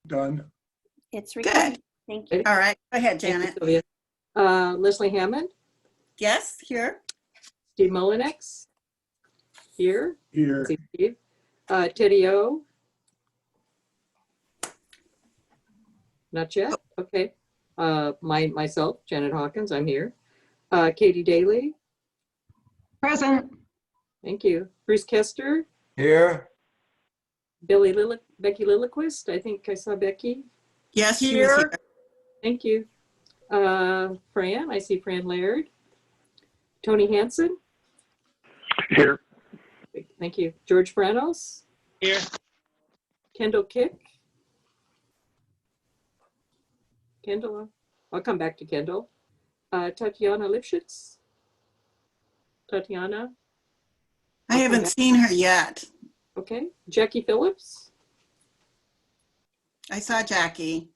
Done. It's recording. Thank you. All right, go ahead, Janet. Thank you, Sylvia. Leslie Hammond, Yes, here. Steve Molinex, here. Here. See Steve. Teddy O. Not yet. Okay. Myself, Janet Hawkins, I'm here. Katie Daly. Present. Thank you. Bruce Kester. Here. Becky Lilliquist. I think I saw Becky. Yes, she was here. Thank you. Fran, I see Fran Laird. Tony Hansen. Here. Thank you. George Branos. Here. Kendall Kick. Kendall, I'll come back to Kendall. Tatiana Lipschitz. Tatiana. I haven't seen her yet. Okay. Jackie Phillips. I saw Jackie.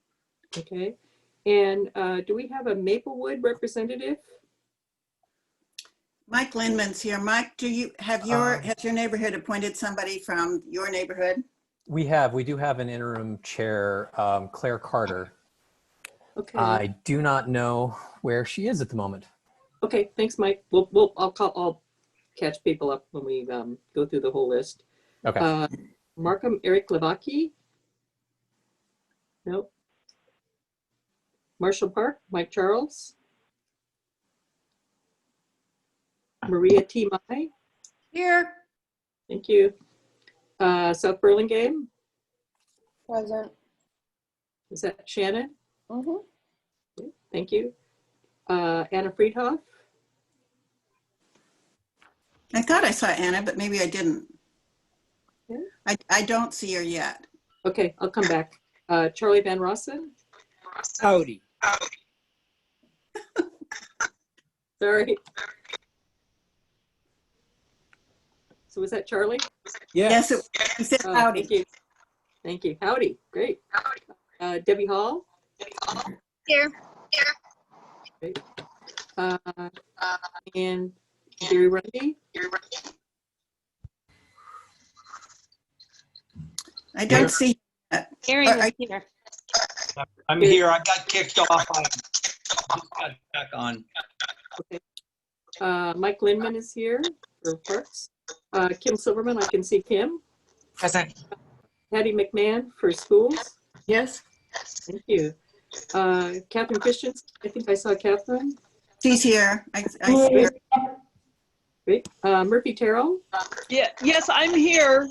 Okay. And do we have a Maplewood representative? Mike Lindman's here. Mike, do you have has your neighborhood appointed somebody from your neighborhood? We do have an interim chair, Claire Carter. Okay. I do not know where she is at the moment. Okay, thanks, Mike. I'll catch people up when we go through the whole list. Okay. Markham Eric Levacki. Nope. Marshall Park, Mike Charles. Maria T. Mai. Here. Thank you. South Burlingame. Present. Is that Shannon? Mm-hmm. Okay, thank you. Anna Friedhoff. I thought I saw Anna, but maybe I didn't. Yeah. I don't see her yet. Okay, I'll come back. Charlie Van Rossen. Howdy. Sorry. So was that Charlie? Yes, he said Oh, howdy. Thank you. Thank you. Howdy. Great. Debbie Hall. Here. Great. And Gary Rundy. I don't see. Gary Are- is here. I'm here. I got kicked off. I got back on. Okay. Mike Lindman is here for Parks. Kim Silverman, I can see Kim. Present. Patty McMahon for schools. Yes, Thank you. Catherine Christians, I think I saw Catherine. she's here. I see her. Great. Murphy Terrell. Yeah, yes, I'm here.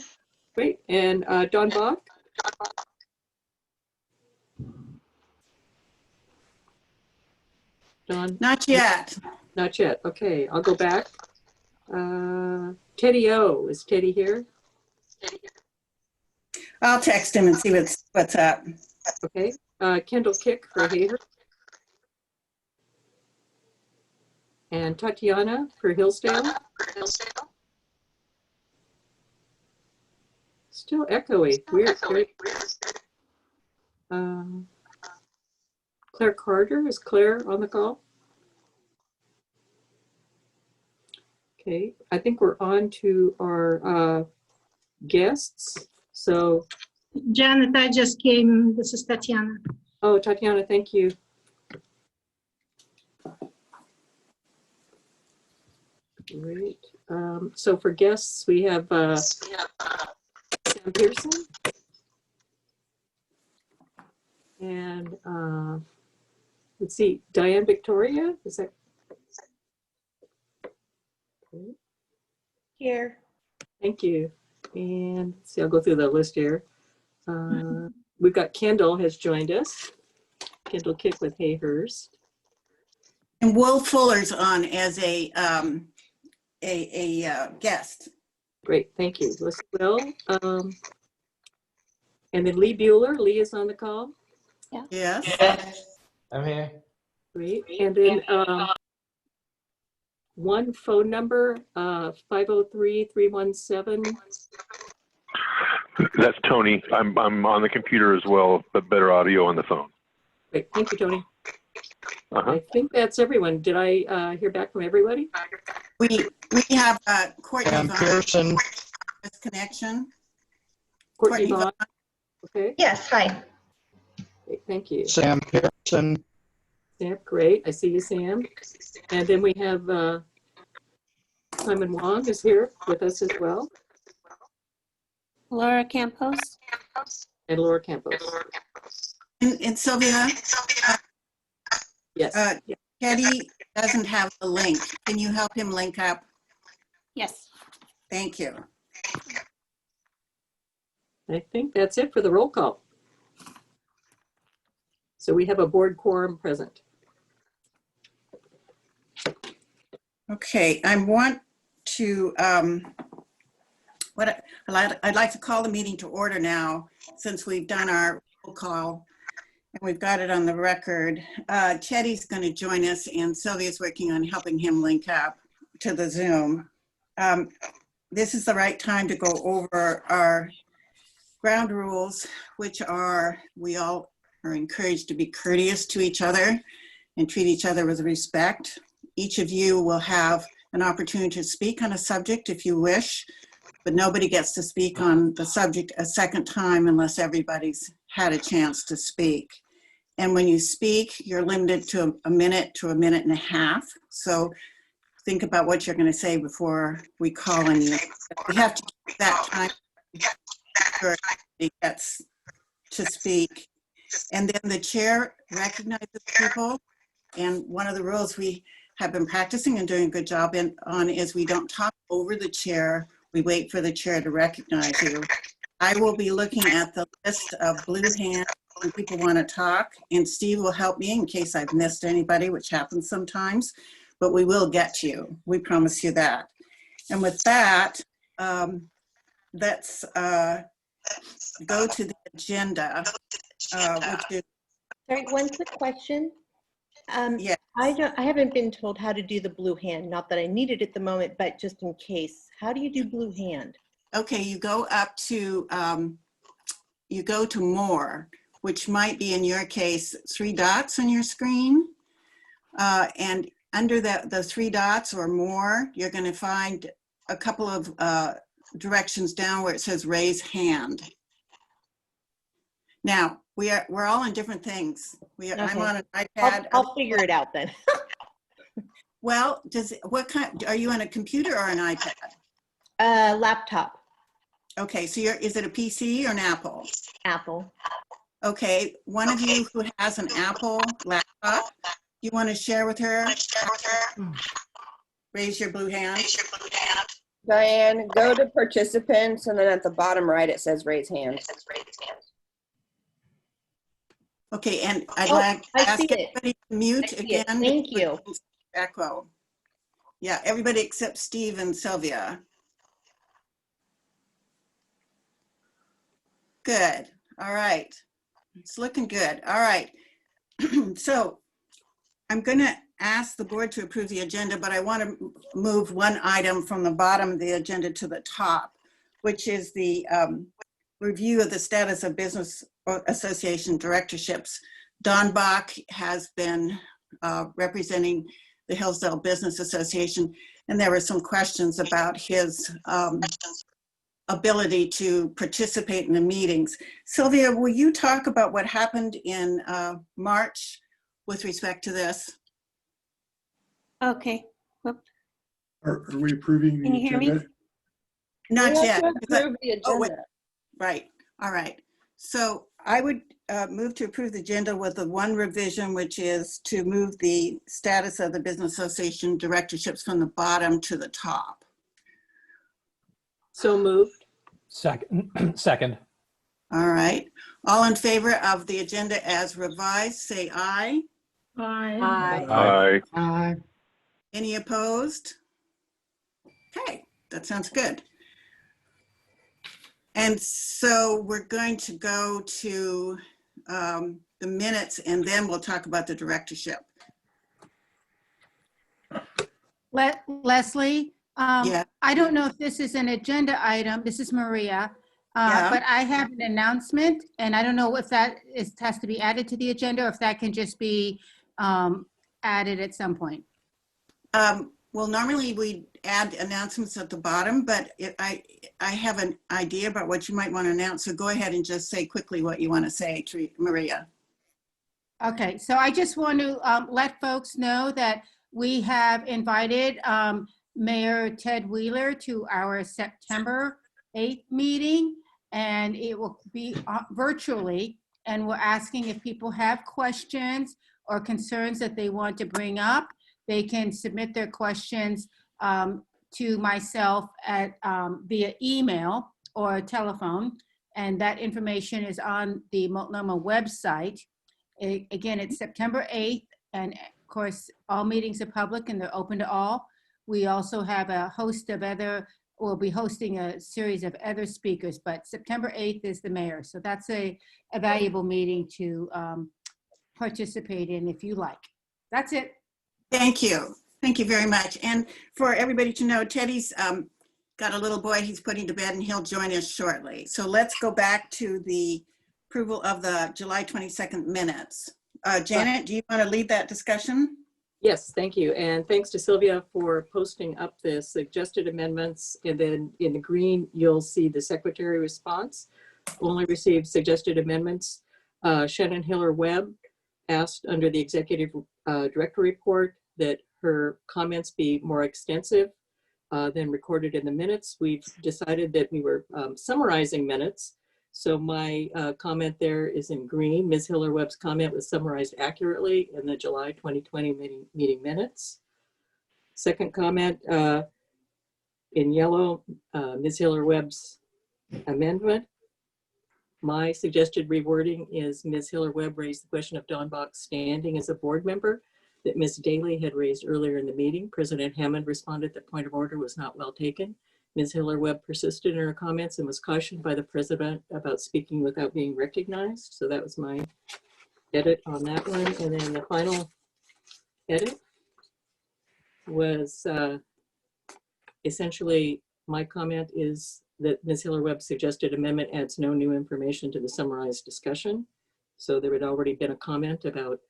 Great. And Don Bach. Don, Not yet. not yet. Okay, I'll go back. Teddy O, is Teddy here? I'll text him and see what's up. Okay. Kendall Kick for Haver. And Tatiana for Hillsdale. Still echoey. Weird. Claire Carter, is Claire on the call? Okay, I think we're on to our guests. So, Janet, I just came. This is Tatiana. oh, Tatiana, thank you. Great. So for guests, we have Sam Pearson and let's see, Diane Victoria, is that? Okay. Here. Thank you. And let's see, I'll go through the list here. We've got Kendall has joined us. Kendall Kick with Hayhurst. And Will Fuller's on as a guest. Great, thank you. Let's Will. And then Lee Bueller. Lee is on the call. Yes. I'm here. Great. And then one phone number, 503-317. That's Tony. I'm on the computer as well, but better audio on the phone. Great, thank you, Tony. Uh-huh. I think that's everyone. Did I hear back from everybody? We have Courtney Sam Vaughn Pearson. as connection. Courtney Vaughn. Vaughn. Okay. Yes, hi. Great, thank you. Sam Pearson. Sam, great. I see you, Sam. And then we have Simon Wong is here with us as well, Laura Campos. and Laura Campos. And Sylvia, Yes. Teddy doesn't have the link. Can you help him link up? Yes. Thank you. I think that's it for the roll call. So we have a board quorum present. Okay, I want to, I'd like to call the meeting to order now, since we've done our roll call and we've got it on the record. Chetty's going to join us and Sylvia's working on helping him link up to the Zoom. This is the right time to go over our ground rules, which are, we all are encouraged to be courteous to each other and treat each other with respect. Each of you will have an opportunity to speak on a subject if you wish, but nobody gets to speak on the subject a second time unless everybody's had a chance to speak. And when you speak, you're limited to a minute to a minute and a half. So think about what you're going to say before we call on you. We have to keep that time before everybody gets to speak. And then the chair recognizes people. And one of the rules we have been practicing and doing a good job on is we don't talk over the chair. We wait for the chair to recognize you. I will be looking at the list of blue hands when people want to talk, and Steve will help me in case I've missed anybody, which happens sometimes, but we will get to you. We promise you that. And with that, let's go to the agenda, which is, Sorry, one quick question. yeah. I haven't been told how to do the blue hand. Not that I need it at the moment, but just in case. How do you do blue hand? Okay, you go up to, you go to more, which might be in your case, 3 dots on your screen. And under the 3 dots or more, you're going to find a couple of directions down where it says raise hand. Now, we're all in different things. I'm Okay. on an iPad. I'll figure it out then. Well, what kind, are you on a computer or an iPad? Laptop, Okay, so is it a PC or an Apple? Apple. Okay, one of you who has an Apple laptop, you want to share with her? Raise your blue hand. Diane, go to participants, and then at the bottom right, it says raise hand. Okay, and I'd Oh, like to I ask see it. everybody to mute I see it. again. Thank you. Echo. Yeah, everybody except Steve and Sylvia. Good. All right. It's looking good. All right. So I'm going to ask the board to approve the agenda, but I want to move one item from the bottom of the agenda to the top, which is the review of the status of business association directorships. Don Bach has been representing the Hillsdale Business Association, and there were some questions about his ability to participate in the meetings. Sylvia, will you talk about what happened in March with respect to this? Okay. Whoop. Are we approving Can the you hear me? agenda? Not We have yet. to because approve the oh, wait. agenda. Right. All right. So I would move to approve the agenda with the one revision, which is to move the status of the Business Association directorships from the bottom to the top. So moved. Second. All right. All in favor of the agenda as revised, say aye. Aye. Aye. Any opposed? Okay, that sounds good. And so we're going to go to the minutes, and then we'll talk about the directorship. Leslie, Yeah. I don't know if this is an agenda item. This is Maria. Yeah. But I have an announcement, and I don't know if that has to be added to the agenda or if that can just be added at some point. Well, normally we add announcements at the bottom, but I have an idea about what you might want to announce. So go ahead and just say quickly what you want to say, Maria. Okay, so I just want to let folks know that we have invited Mayor Ted Wheeler to our September 8th meeting, and it will be virtually, and we're asking if people have questions or concerns that they want to bring up, they can submit their questions to myself at via email or telephone, and that information is on the Multnomah website. Again, it's September 8th, and of course, all meetings are public and they're open to all. We also have a host of we'll be hosting a series of other speakers, but September 8th is the mayor. So that's a valuable meeting to participate in if you like. That's it. Thank you. Thank you very much. And for everybody to know, Teddy's got a little boy he's putting to bed and he'll join us shortly. So let's go back to the approval of the July 22nd minutes. Janet, do you want to lead that discussion? Yes, thank you. And thanks to Sylvia for posting up the suggested amendments. And then in the green, you'll see the secretary response. Only received suggested amendments. Shannon Hiller Webb asked under the executive director report that her comments be more extensive than recorded in the minutes. We've decided that we were summarizing minutes. So my comment there is in green. Ms. Hiller Webb's comment was summarized accurately in the July 2020 meeting minutes. Second comment in yellow, Ms. Hiller Webb's amendment. My suggested rewording is Ms. Hiller Webb raised the question of Don Bach's standing as a board member that Ms. Daly had raised earlier in the meeting. President Hammond responded that point of order was not well taken. Ms. Hiller Webb persisted in her comments and was cautioned by the president about speaking without being recognized. So that was my edit on that one. And then the final edit was essentially my comment is that Ms. Hiller Webb's suggested amendment adds no new information to the summarized discussion. So there had already been a comment about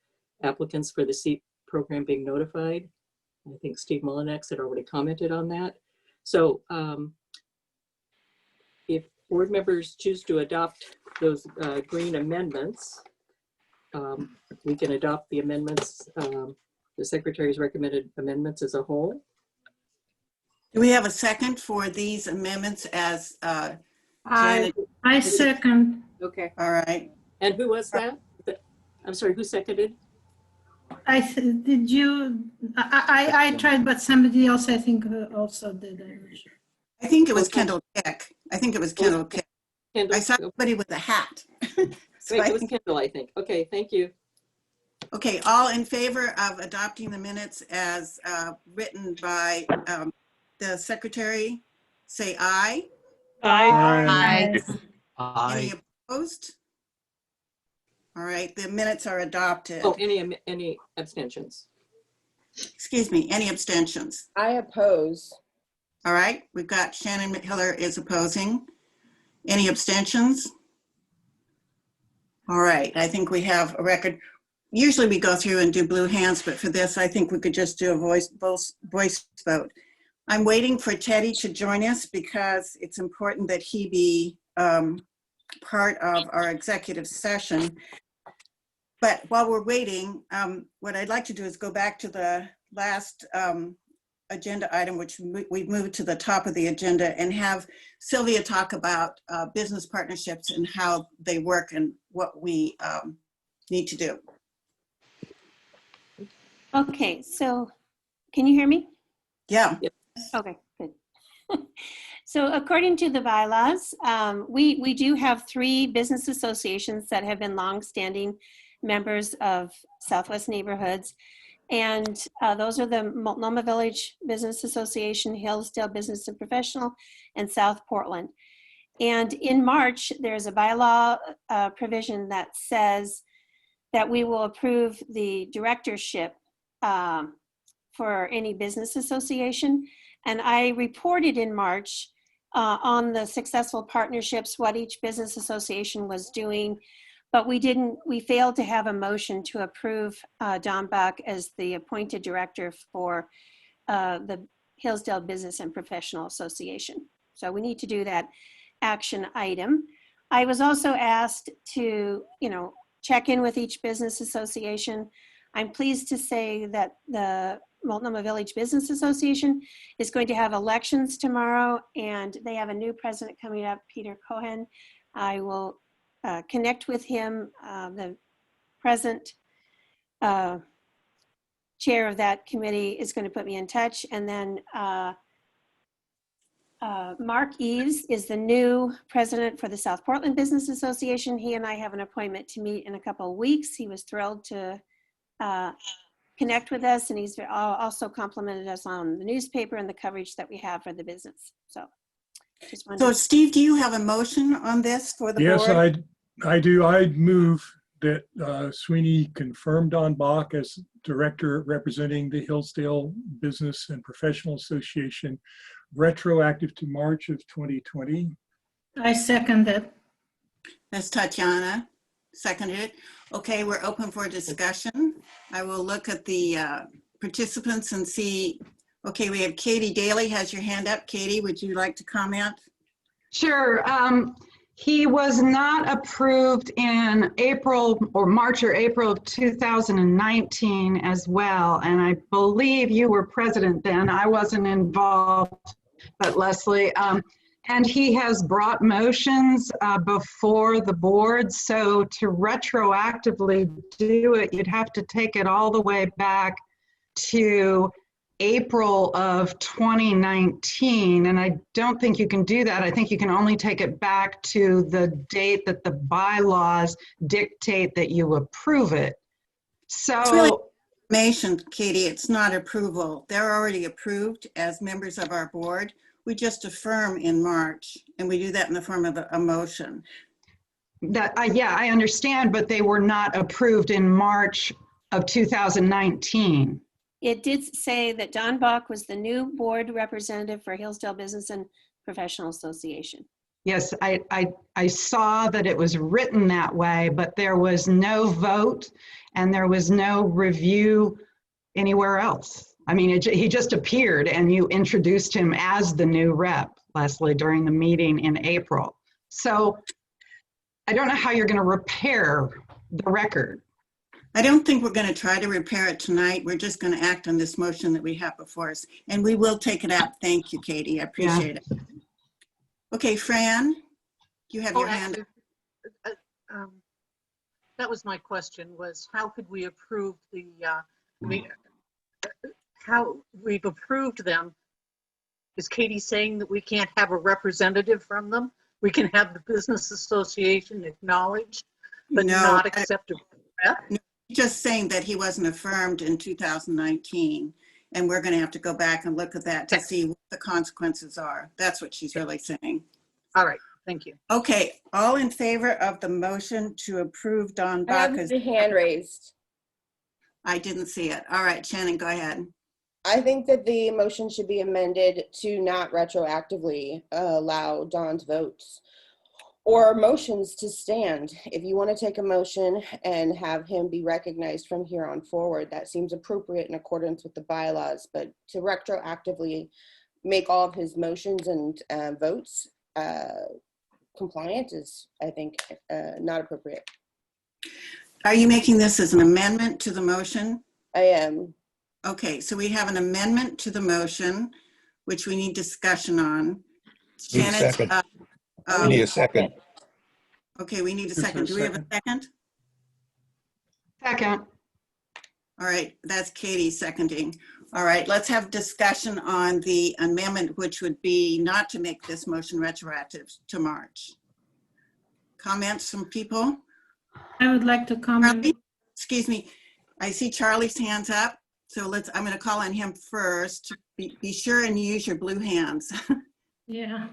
applicants for the SEAP program being notified. I think Steve Mullinex had already commented on that. So if board members choose to adopt those green amendments, we can adopt the amendments, the secretary's recommended amendments as a whole. Do we have a second for these amendments as I Janet? second. Okay. All right. And who was that? I'm sorry, who seconded? Did you? I tried, but somebody else I think also did. I think it was Okay. Kendall Kick. I think it was Kendall Kick. Kendall? I saw somebody with a hat. So Wait, I it was think- Kendall, I think. Okay, thank you. Okay, all in favor of adopting the minutes as written by the secretary, say aye. Aye. Any opposed? All right, the minutes are adopted. Oh, any abstentions? Excuse me, any abstentions? I oppose. All right, we've got Shannon Hiller is opposing. Any abstentions? All right, I think we have a record. Usually we go through and do blue hands, but for this, I think we could just do a voice vote. I'm waiting for Teddy to join us because it's important that he be part of our executive session. But while we're waiting, what I'd like to do is go back to the last agenda item, which we've moved to the top of the agenda, and have Sylvia talk about business partnerships and how they work and what we need to do. Okay, so can you hear me? Yeah. Okay, good. So according to the bylaws, we do have 3 business associations that have been longstanding members of Southwest Neighborhoods. And those are the Multnomah Village Business Association, Hillsdale Business and Professional, and South Portland. And in March, there's a bylaw provision that says that we will approve the directorship for any business association. And I reported in March on the successful partnerships, what each business association was doing, but we failed to have a motion to approve Don Bach as the appointed director for the Hillsdale Business and Professional Association. So we need to do that action item. I was also asked to, check in with each business association. I'm pleased to say that the Multnomah Village Business Association is going to have elections tomorrow, and they have a new president coming up, Peter Cohen. I will connect with him. The present chair of that committee is going to put me in touch. And then Mark Eves is the new president for the South Portland Business Association. He and I have an appointment to meet in a couple of weeks. He was thrilled to connect with us, and he's also complimented us on the newspaper and the coverage that we have for the business. So, just wanted So to- Steve, do you have a motion on this for the Yes, board? I do. I'd move that SWNI confirm Don Bach as director representing the Hillsdale Business and Professional Association, retroactive to March of 2020. I second that. That's Tatiana, seconded it. Okay, we're open for discussion. I will look at the participants and see. Okay, we have Katie Daly has your hand up. Katie, would you like to comment? Sure. He was not approved in April or March or April of 2019 as well. And I believe you were president then. I wasn't involved, but Leslie. And he has brought motions before the board. So to retroactively do it, you'd have to take it all the way back to April of 2019. And I don't think you can do that. I think you can only take it back to the date that the bylaws dictate that you approve it. So It's really information, Katie. It's not approval. They're already approved as members of our board. We just affirm in March, and we do that in the form of a motion. that, yeah, I understand, but they were not approved in March of 2019. It did say that Don Bach was the new board representative for Hillsdale Business and Professional Association. Yes, I saw that it was written that way, but there was no vote and there was no review anywhere else. I mean, he just appeared and you introduced him as the new rep, Leslie, during the meeting in April. So I don't know how you're going to repair the record. I don't think we're going to try to repair it tonight. We're just going to act on this motion that we have before us, and we will take it out. Thank you, Katie. I appreciate it. Okay, Fran, you have your hand up. That was my question, was how could we approve the, how we've approved them? Is Katie saying that we can't have a representative from them? We can have the business association acknowledge, but not accept a rep? No, just saying that he wasn't affirmed in 2019, and we're going to have to go back and look at that to see what the consequences are. That's what she's really saying. All right, thank you. Okay, all in favor of the motion to approve Don I have Bach? the hand raised. I didn't see it. All right, Shannon, go ahead. I think that the motion should be amended to not retroactively allow Don's votes or motions to stand. If you want to take a motion and have him be recognized from here on forward, that seems appropriate in accordance with the bylaws, but to retroactively make all of his motions and votes compliant is, I think, not appropriate. Are you making this as an amendment to the motion? I am. Okay, so we have an amendment to the motion, which we need discussion on. Need a Shannon, second. We need a second. okay, we need a second. Do we have a second? Second. All right, that's Katie seconding. All right, let's have discussion on the amendment, which would be not to make this motion retroactive to March. Comments from people? I would like to comment. Charlie? Excuse me, I see Charlie's hands up. So I'm going to call on him first. Be sure and use your blue hands. Yeah.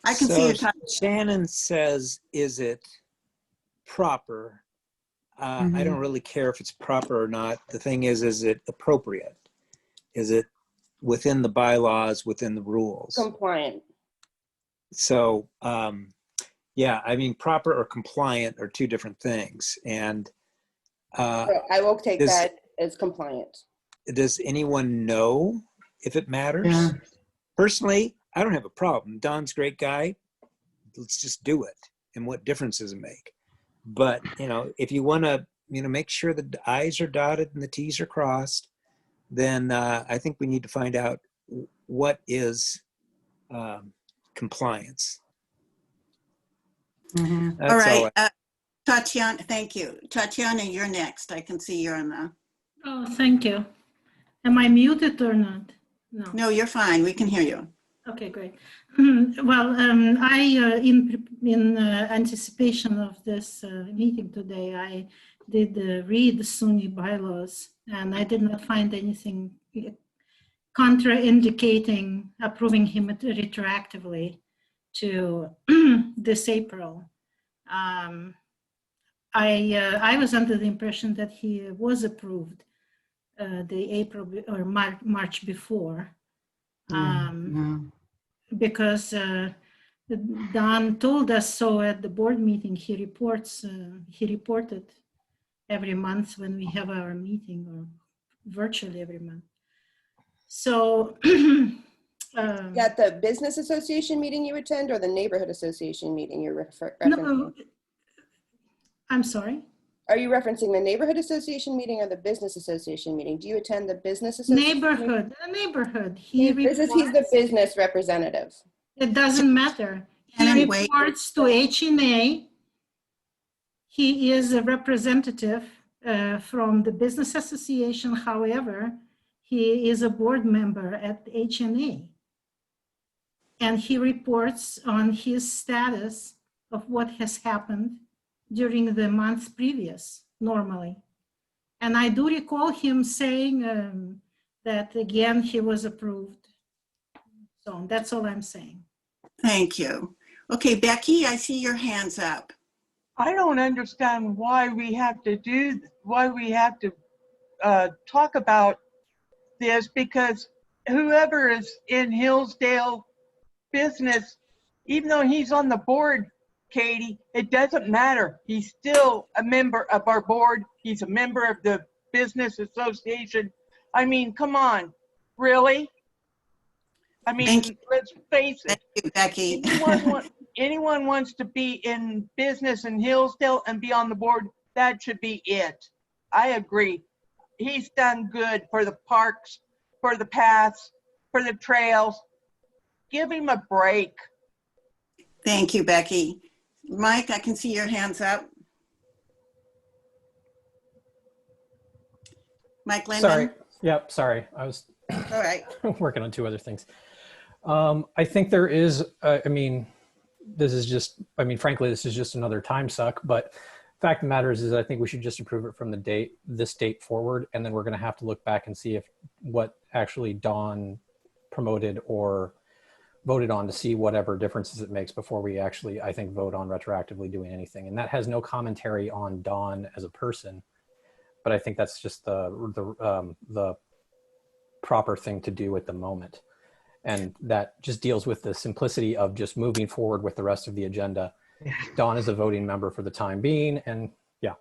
I can see your time. Shannon says, is it proper? I don't really care if it's proper or not. The thing is it appropriate? Is it within the bylaws, within the rules? Compliant. So, yeah, I mean, proper or compliant are two different things. And So I will take that as compliant. Does anyone know if it matters? Yeah. Personally, I don't have a problem. Don's a great guy. Let's just do it. And what difference does it make? But, if you want to, make sure the I's are dotted and the T's are crossed, then I think we need to find out what is compliance. Mhm. All That's all. right. Tatiana, thank you. Tatiana, you're next. I can see you're on the. Oh, thank you. Am I muted or not? No. No, you're fine. We can hear you. Okay, great. Well, in anticipation of this meeting today, I did read the SWNI bylaws, and I did not find anything contraindicating approving him retroactively to this April. I was under the impression that he was approved the April or March before. Because Don told us so at the board meeting. He reported every month when we have our meeting, or virtually every month. So At the business association meeting you attend, or the neighborhood association meeting you're referencing? no, I'm sorry. Are you referencing the neighborhood association meeting or the business association meeting? Do you attend the business association? Neighborhood. He's the business representative. It doesn't matter. He reports to HNA. He is a representative from the business association. However, he is a board member at HNA. And he reports on his status of what has happened during the months previous, normally. And I do recall him saying that, again, he was approved. So that's all I'm saying. Thank you. Okay, Becky, I see your hands up. I don't understand why we have to talk about this, because whoever is in Hillsdale business, even though he's on the board, Katie, it doesn't matter. He's still a member of our board. He's a member of the business association. I mean, come on, really? I mean, let's face it. Thank you, Becky. Anyone wants to be in business in Hillsdale and be on the board, that should be it. I agree. He's done good for the parks, for the paths, for the trails. Give him a break. Thank you, Becky. Mike, I can see your hands up. Mike Linden. Sorry. Yep. Sorry. I was all right. working on two other things. I think there is, frankly, this is just another time suck, but fact of the matter is I think we should just approve it from this date forward. And then we're going to have to look back and see if what actually Dawn promoted or voted on, to see whatever differences it makes before we actually, I think, vote on retroactively doing anything. And that has no commentary on Dawn as a person, but I think that's just the proper thing to do at the moment. And that just deals with the simplicity of just moving forward with the rest of the agenda. Dawn is a voting member for the time being, and yeah.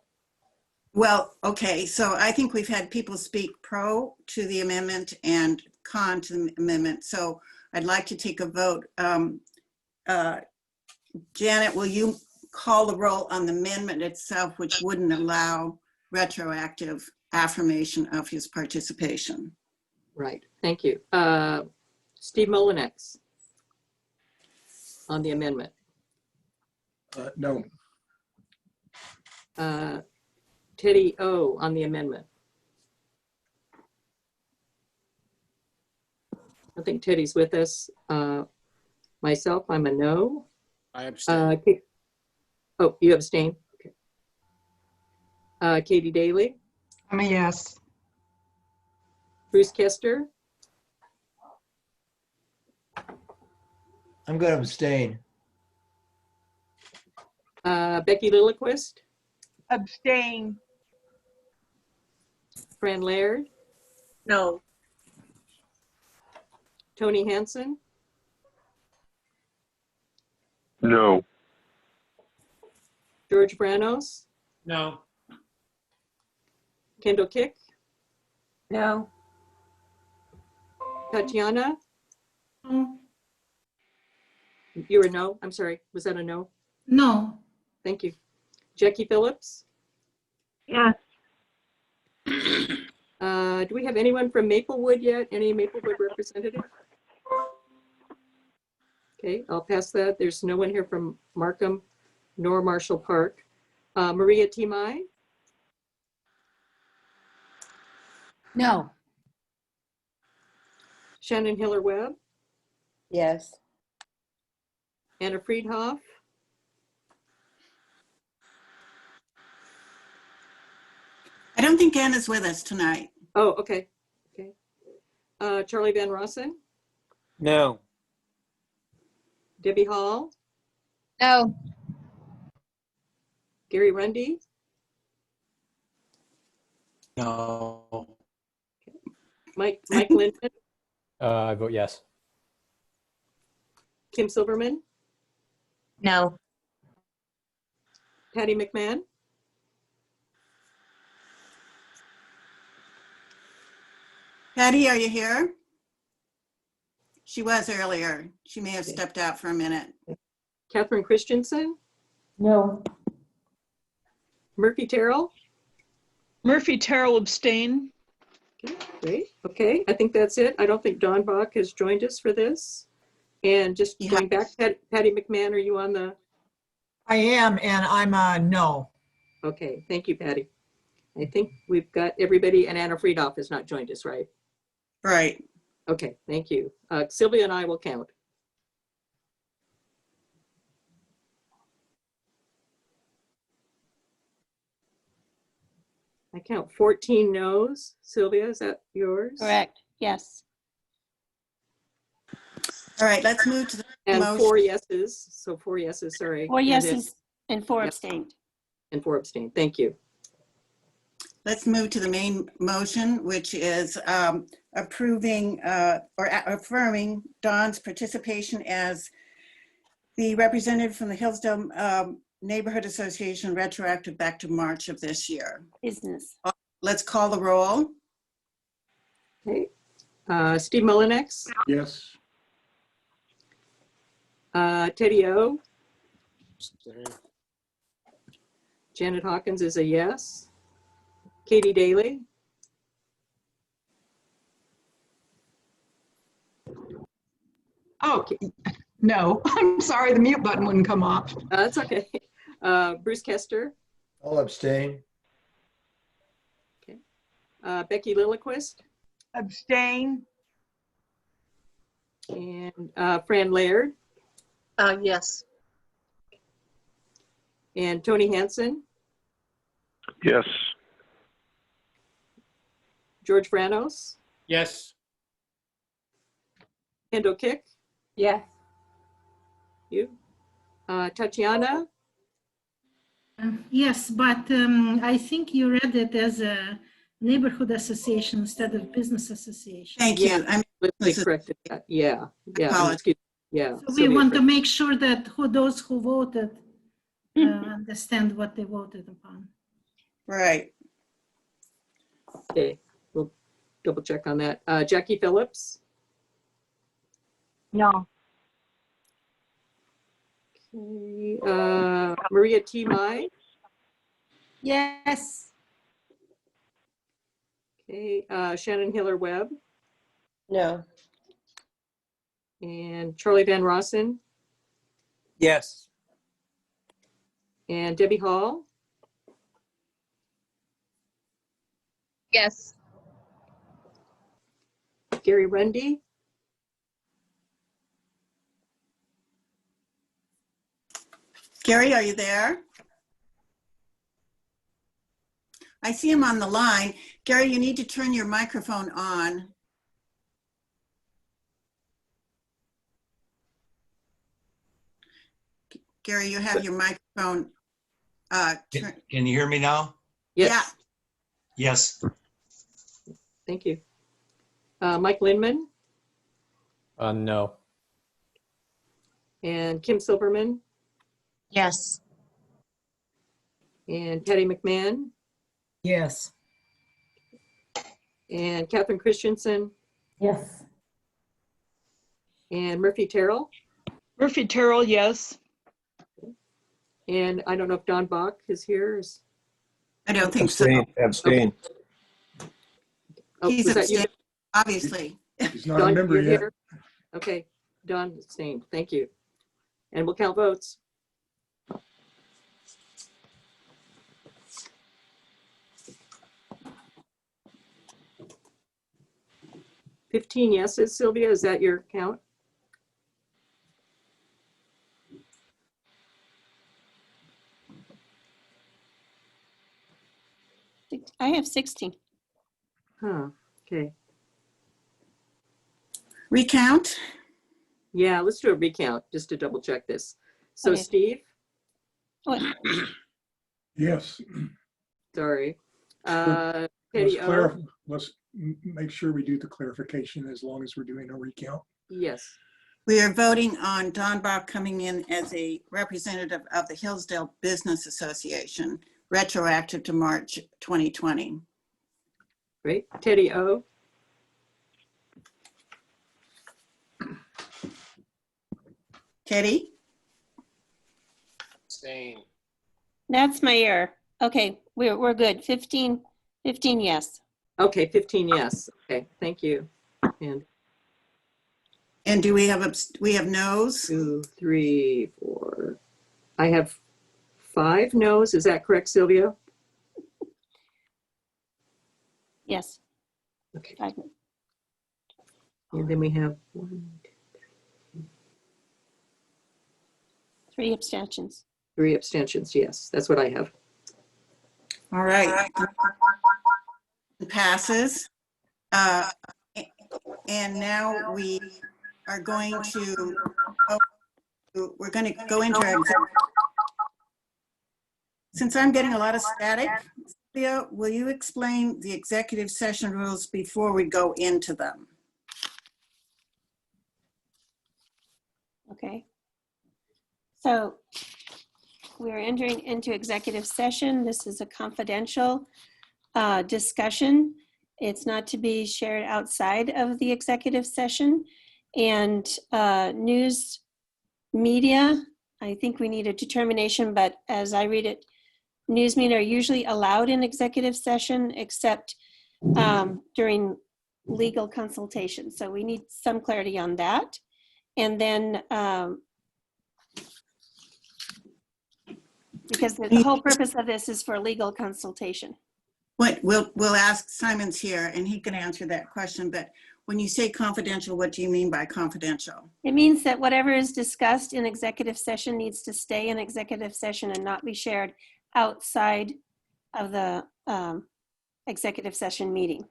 Well, okay, so I think we've had people speak pro to the amendment and con to the amendment. So I'd like to take a vote. Janet, will you call the roll on the amendment itself, which wouldn't allow retroactive affirmation of his participation? Right, thank you. Steve Molinex on the amendment. No. Teddy O on the amendment. I think Teddy's with us. Myself, I'm a no. I abstain. Oh, you abstain? Okay. Katie Daly? I'm a yes. Bruce Kester? I'm going to abstain. Becky Lilliquist? Abstain. Fran Laird? No. Tony Hansen? No. George Branos? No. Kendall Kick? No. Tatiana? No. You were no? I'm sorry. Was that a no? No. Thank you. Jackie Phillips? Yes. Do we have anyone from Maplewood yet? Any Maplewood representative? Okay, I'll pass that. There's no one here from Markham nor Marshall Park. Maria Timai? No. Shannon Hiller Webb? Yes. Anna Friedhoff? I don't think Anna's with us tonight. Oh, okay. Okay. Charlie Van Rossen? No. Debbie Hall? No. Gary Rundy? No. Mike Lindman? I vote yes. Kim Silverman? No. Patty McMahon? Patty, are you here? She was earlier. She may have stepped out for a minute. Catherine Christensen? No. Murphy Terrell? Murphy Terrell abstain. Okay, great. Okay, I think that's it. I don't think Don Bach has joined us for this. And just going back, Patty McMahon, are you on the? I am, and I'm a no. Okay, thank you, Patty. I think we've got everybody, and Anna Friedhoff has not joined us, right? Right. Okay, thank you. Sylvia and I will count. I count 14 no's. Sylvia, is that yours? Correct. Yes. All right, let's move to the And motion. 4 yeses. So 4 yeses, sorry. 4 And yeses then- and 4 Yep. abstained. And 4 abstained. Thank you. Let's move to the main motion, which is approving or affirming Don's participation as the representative from the Hillsdale Neighborhood Association, retroactive back to March of this year. Business. Let's call the roll. Okay. Steve Mullinex, Yes. Teddy O, Janet Hawkins is a yes. Katie Daly, Oh, no. I'm sorry, the mute button wouldn't come off. that's okay. Bruce Kester, I'll abstain. Becky Lilliquist, Abstain. and Fran Laird, Yes. and Tony Hansen, Yes. George Franos, Yes. Kendall Kick, Yes. you, Tatiana, Yes, but I think you read it as a neighborhood association instead of business association. Thank Yeah. you. I'm let's corrected that. Yeah, yeah. Apologies. Excuse me. Yeah. So we Sylvia want to corrected. make sure that those who voted understand what they voted upon. right. Okay, we'll double check on that. Jackie Phillips, No. okay. Maria T. Mai, Yes. okay. Shannon Hiller Webb, No. and Charlie Van Rossen, Yes. and Debbie Hall, Yes. Gary Rundy, Gary, are you there? I see him on the line. Gary, you need to turn your microphone on. Gary, you have your microphone. Can you hear me now? yes, Yes. thank you. Mike Lindman, No. and Kim Silverman, Yes. and Patty McMahon, Yes. and Catherine Christensen, Yes. and Murphy Terrell, Murphy Terrell, yes. And I don't know if Don Bach is here. I don't think so. Abstain. Oh, He's was that you? abstaining, obviously. He's not a Don, member you're yet. here? Okay, Don abstained. Thank you. And we'll count votes. "15 yeses, Sylvia, is that your count? I have 16. Huh, okay. Recount? Yeah, let's do a recount just to double check this. So Okay. Steve, What? Yes. sorry. Let's Teddy O, make sure we do the clarification as long as we're doing a recount. yes. We are voting on Don Bach coming in as a representative of the Hillsdale Business Association, retroactive to March 2020. Great. Teddy O, Teddy? Abstain. That's my error. Okay, we're good. 15 yes. okay, 15 yes. Okay, thank you. And do we have no's? 2, 3, 4. I have 5 no's. Is that correct, Sylvia? Yes. Okay. 5. And then we have 1, 3 abstentions. 3 abstentions. Yes, that's what I have. All right. It passes. And now we are going to, we're going to go into our executive. Since I'm getting a lot of static, Leah, will you explain the executive session rules before we go into them? Okay. So we're entering into executive session. This is a confidential discussion. It's not to be shared outside of the executive session. And news media, I think we need a determination, but as I read it, news media are usually allowed in executive session except during legal consultation. So we need some clarity on that. And then, because the whole purpose of this is for legal consultation. We'll ask Simon's here and he can answer that question, but when you say confidential, what do you mean by confidential? It means that whatever is discussed in executive session needs to stay in executive session and not be shared outside of the executive session meeting.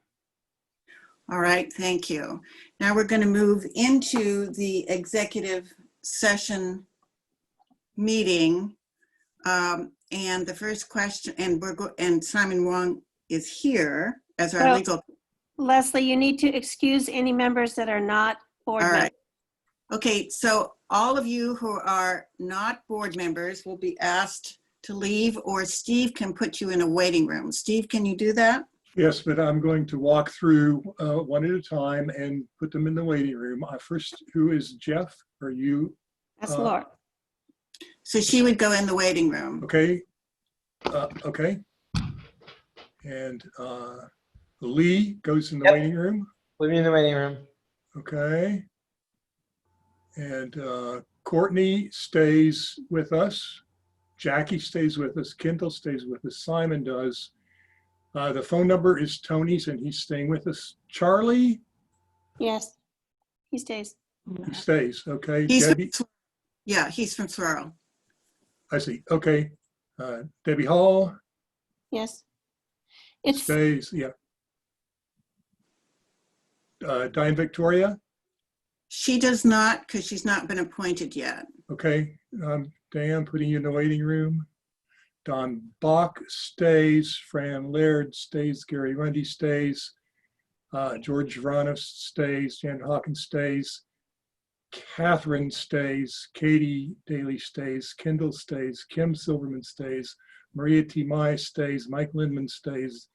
All right, thank you. Now we're going to move into the executive session meeting. And the first question, and Simon Wong is here as our legal. Leslie, you need to excuse any members that are not board members. All right. Okay, so all of you who are not board members will be asked to leave, or Steve can put you in a waiting room. Steve, can you do that? Yes, but I'm going to walk through one at a time and put them in the waiting room. First, who is Jeff? Are you? That's Laura. So she would go in the waiting room. Okay. Okay. And Lee goes in the waiting room. Put me in the waiting room. Okay. And Courtney stays with us. Jackie stays with us. Kendall stays with us. Simon does. The phone number is Tony's and he's staying with us. Charlie? Yes, he stays. He stays, okay. He's Debbie? He's from Swirl. I see, okay. Debbie Hall? Yes. Stays, yeah. Diane Victoria? She does not, because she's not been appointed yet. Okay, Diane, putting you in the waiting room. Don Bach stays, Fran Laird stays, Gary Lundy stays, George Vranos stays, Jan Hawkins stays, Catherine stays, Katie Daly stays, Kendall stays, Kim Silverman stays, Maria T. Mai stays, Mike Lindman stays,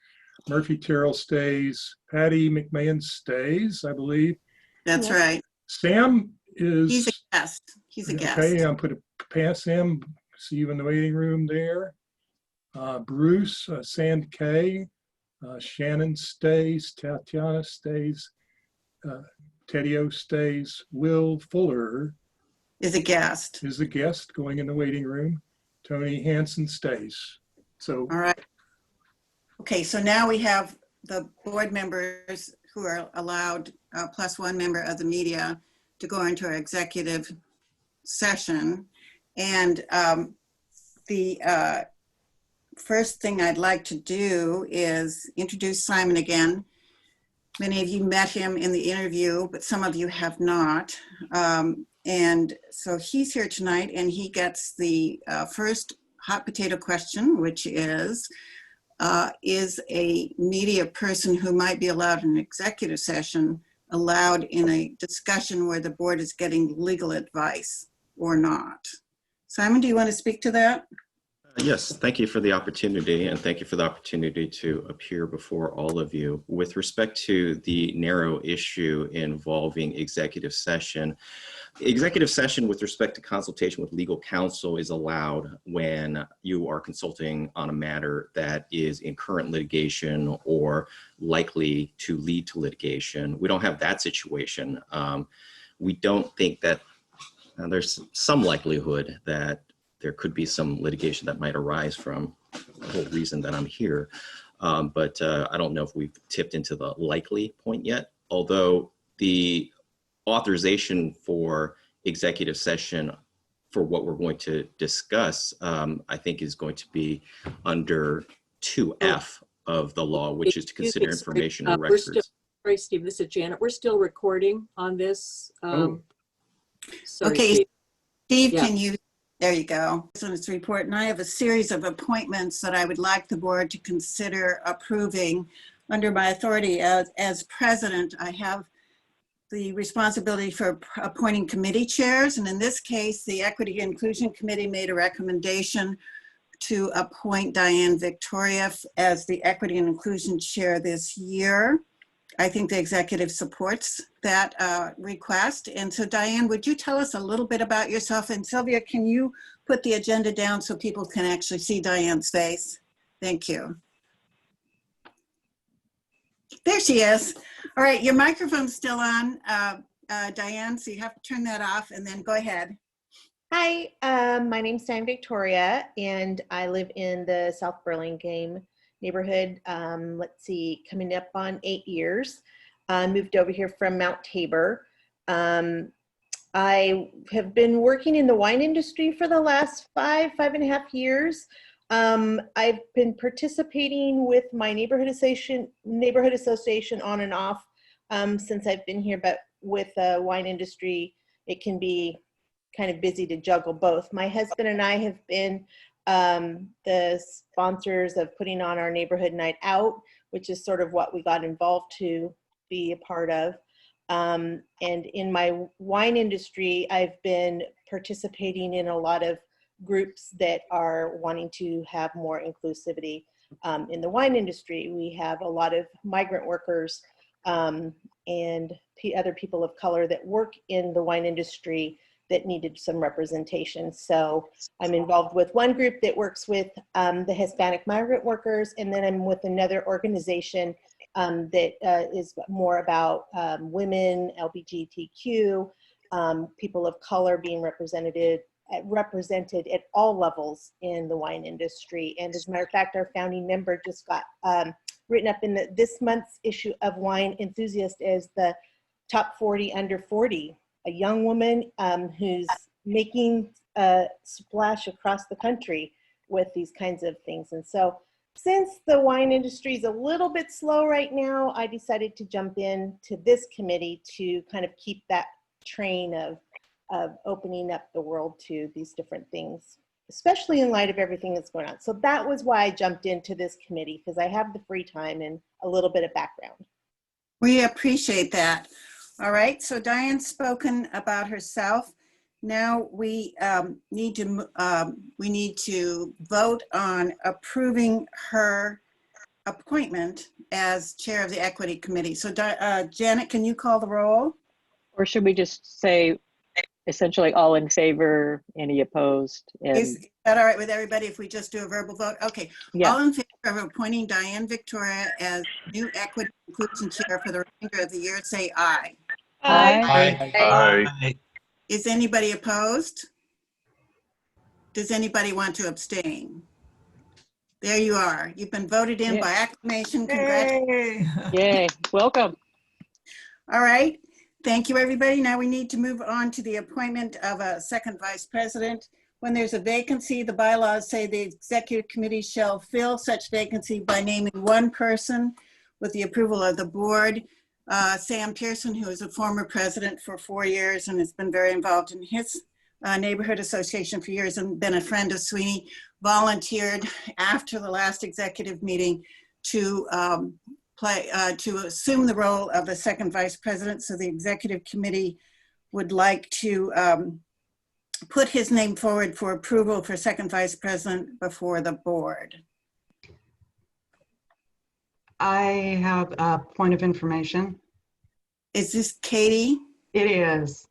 Murphy Terrell stays, Patty McMahon stays, I believe. That's right. Sam is. He's a guest. He's a guest. Okay, I'm put Sam see you in the waiting room there. Bruce, Sand K, Shannon stays, Tatiana stays, Tedio stays, Will Fuller Is a guest. is a guest going in the waiting room. Tony Hansen stays. So, All right. Okay, so now we have the board members who are allowed, plus one member of the media, to go into our executive session. And the first thing I'd like to do is introduce Simon again. Many of you met him in the interview, but some of you have not. And so he's here tonight, and he gets the first hot potato question, which is a media person who might be allowed in an executive session allowed in a discussion where the board is getting legal advice or not? Simon, do you want to speak to that? Yes, thank you for the opportunity, and thank you for the opportunity to appear before all of you. With respect to the narrow issue involving executive session with respect to consultation with legal counsel is allowed when you are consulting on a matter that is in current litigation or likely to lead to litigation. We don't have that situation. We don't think that there's some likelihood that there could be some litigation that might arise from the whole reason that I'm here. But I don't know if we've tipped into the likely point yet, although the authorization for executive session for what we're going to discuss, I think is going to be under 2F of the law, which is to consider information and records. Sorry, Steve, this is Janet. We're still recording on this. Sorry, Okay, Steve, Yeah. can you, there you go. This one is report, and I have a series of appointments that I would like the board to consider approving. Under my authority as president, I have the responsibility for appointing committee chairs, and in this case, the Equity and Inclusion Committee made a recommendation to appoint Diane Victoria as the Equity and Inclusion Chair this year. I think the executive supports that request. And so Diane, would you tell us a little bit about yourself? And Sylvia, can you put the agenda down so people can actually see Diane's face? Thank you. There she is. All right, your microphone's still on, Diane, so you have to turn that off and then go ahead. Hi, my name's Diane Victoria, and I live in the South Burlingame neighborhood. Let's see, coming up on 8 years. Moved over here from Mount Tabor. I have been working in the wine industry for the last 5.5 years. I've been participating with my neighborhood association on and off since I've been here, but with the wine industry, it can be kind of busy to juggle both. My husband and I have been the sponsors of putting on our neighborhood night out, which is sort of what we got involved to be a part of. And in my wine industry, I've been participating in a lot of groups that are wanting to have more inclusivity in the wine industry. We have a lot of migrant workers and other people of color that work in the wine industry that needed some representation. So I'm involved with one group that works with the Hispanic migrant workers, and then I'm with another organization that is more about women, LGBTQ, people of color being represented at all levels in the wine industry. And as a matter of fact, our founding member just got written up in this month's issue of Wine Enthusiast as the top 40 under 40, a young woman who's making a splash across the country with these kinds of things. And so since the wine industry is a little bit slow right now, I decided to jump in to this committee to kind of keep that train of opening up the world to these different things, especially in light of everything that's going on. So that was why I jumped into this committee, because I have the free time and a little bit of background. We appreciate that. All right, so Diane's spoken about herself. Now we need to vote on approving her appointment as chair of the Equity Committee. So Janet, can you call the roll? Or should we just say essentially all in favor, any opposed? Is And that all right with everybody if we just do a verbal vote? Okay. yeah, All in favor of appointing Diane Victoria as new Equity Inclusion Chair for the remainder of the year, say aye. aye. Aye. Is anybody opposed? Does anybody want to abstain? There you are. You've been voted in Yeah. by acclamation. Congratulations. Yay. Yay, welcome. All right. Thank you, everybody. Now we need to move on to the appointment of a second vice president. When there's a vacancy, the bylaws say the executive committee shall fill such vacancy by naming one person with the approval of the board. Sam Pearson, who is a former president for 4 years and has been very involved in his neighborhood association for years and been a friend of SWNI, volunteered after the last executive meeting to to assume the role of the second vice president. So the executive committee would like to put his name forward for approval for second vice president before the board. I have a point of information. Is this Katie? It is.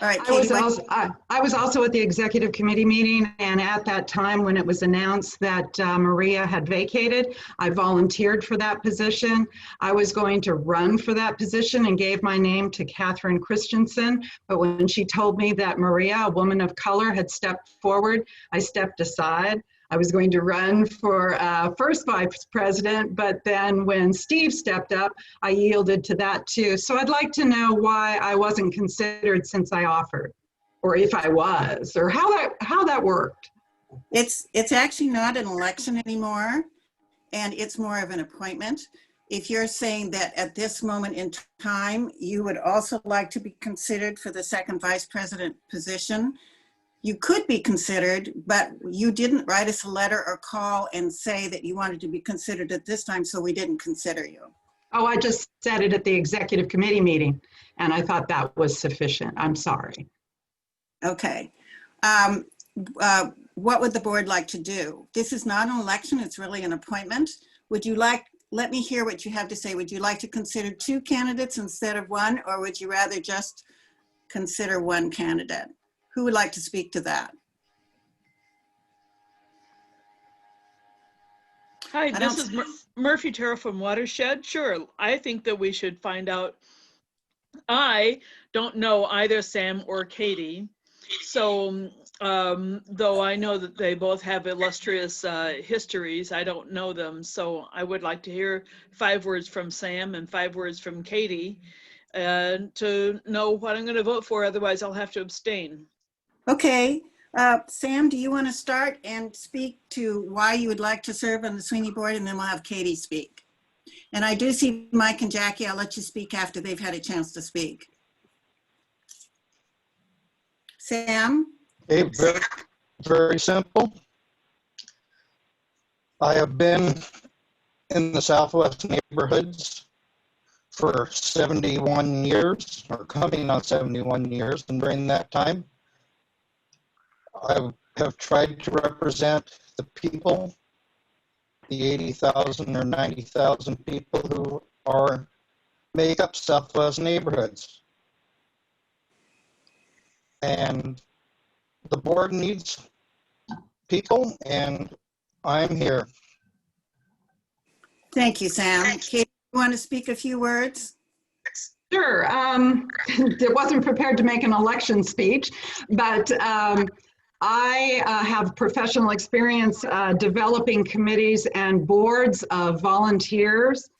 All right, I was, Katie. I was also at the executive committee meeting, and at that time when it was announced that Maria had vacated, I volunteered for that position. I was going to run for that position and gave my name to Catherine Christensen, but when she told me that Maria, a woman of color, had stepped forward, I stepped aside. I was going to run for first vice president, but then when Steve stepped up, I yielded to that too. So I'd like to know why I wasn't considered since I offered, or if I was, or how that worked. It's actually not an election anymore, and it's more of an appointment. If you're saying that at this moment in time, you would also like to be considered for the second vice president position, you could be considered, but you didn't write us a letter or call and say that you wanted to be considered at this time, so we didn't consider you. Oh, I just said it at the executive committee meeting, and I thought that was sufficient. I'm sorry. Okay. What would the board like to do? This is not an election, it's really an appointment. Would you like, let me hear what you have to say. Would you like to consider 2 candidates instead of 1, or would you rather just consider 1 candidate? Who would like to speak to that? Hi, this is Murphy Terrell from Watershed. Sure, I think that we should find out. I don't know either Sam or Katie. So though I know that they both have illustrious histories, I don't know them. So I would like to hear 5 words from Sam and 5 words from Katie to know what I'm going to vote for. Otherwise, I'll have to abstain. Okay. Sam, do you want to start and speak to why you would like to serve on the SWNI board, and then we'll have Katie speak. And I do see Mike and Jackie. I'll let you speak after they've had a chance to speak. Sam? Okay, very, very simple. I have been in the Southwest neighborhoods for 71 years, or coming on 71 years, and during that time, I have tried to represent the people, the 80,000 or 90,000 people who make up Southwest neighborhoods. And the board needs people, and I'm here. Thank you, Sam. Katie, you want to speak a few words? Sure. It wasn't prepared to make an election speech, but I have professional experience developing committees and boards of volunteers.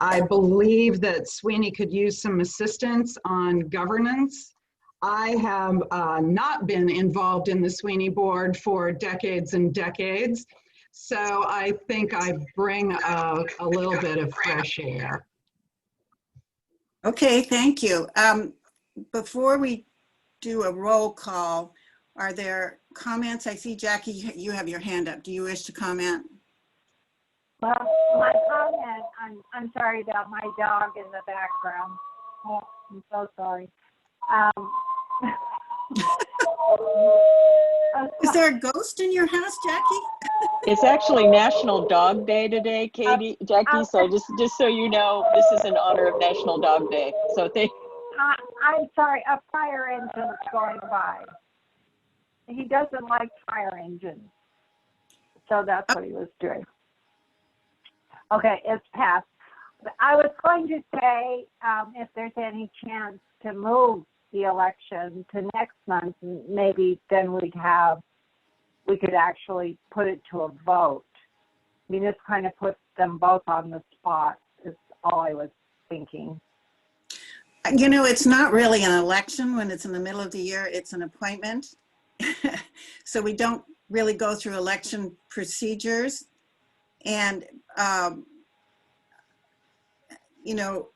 I believe that SWNI could use some assistance on governance. I have not been involved in the SWNI board for decades and decades, so I think I bring a little bit of fresh air. Okay, thank you. Before we do a roll call, are there comments? I see, Jackie, you have your hand up. Do you wish to comment? Well, my comment, I'm sorry about my dog in the background. Oh, I'm so sorry. Is there a ghost in your house, Jackie? It's actually National Dog Day today, Jackie. So just so you know, this is in honor of National Dog Day. So I'm sorry, a fire engine's going by. He doesn't like fire engines. So that's what he was doing. Okay, it's passed. I was going to say, if there's any chance to move the election to next month, maybe then we could actually put it to a vote. I mean, this kind of puts them both on the spot, is all I was thinking. You know, it's not really an election when it's in the middle of the year, it's an appointment. So we don't really go through election procedures. And, you know,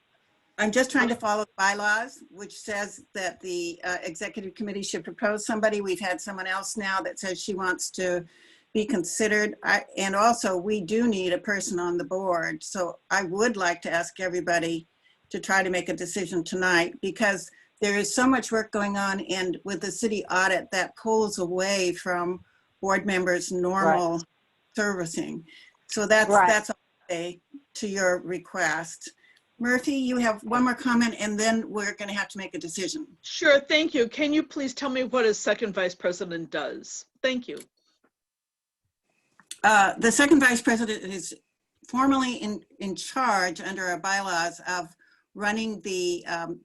I'm just trying to follow bylaws, which says that the executive committee should propose somebody. We've had someone else now that says she wants to be considered. And also we do need a person on the board. So I would like to ask everybody to try to make a decision tonight, because there is so much work going on, and with the city audit that pulls away from board members' normal servicing. So that's okay to your request. Murphy, you have one more comment, and then we're going to have to make a decision. Sure, thank you. Can you please tell me what a second vice president does? Thank you. The second vice president is formally in charge under our bylaws of running the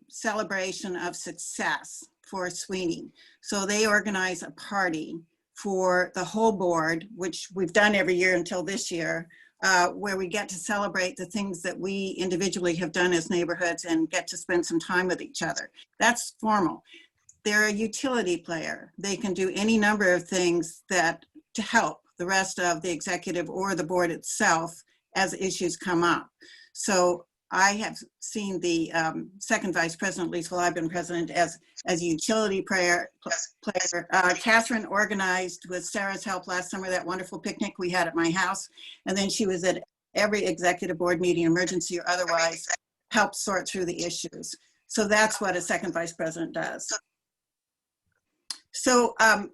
celebration of success for SWNI. So they organize a party for the whole board, which we've done every year until this year, where we get to celebrate the things that we individually have done as neighborhoods and get to spend some time with each other. That's formal. They're a utility player. They can do any number of things that to help the rest of the executive or the board itself as issues come up. So I have seen the second vice president, at least while I've been president, as a utility player. Catherine organized with Sarah's help last summer that wonderful picnic we had at my house. And then she was at every executive board meeting, emergency or otherwise, helped sort through the issues. So that's what a second vice president does. So I'm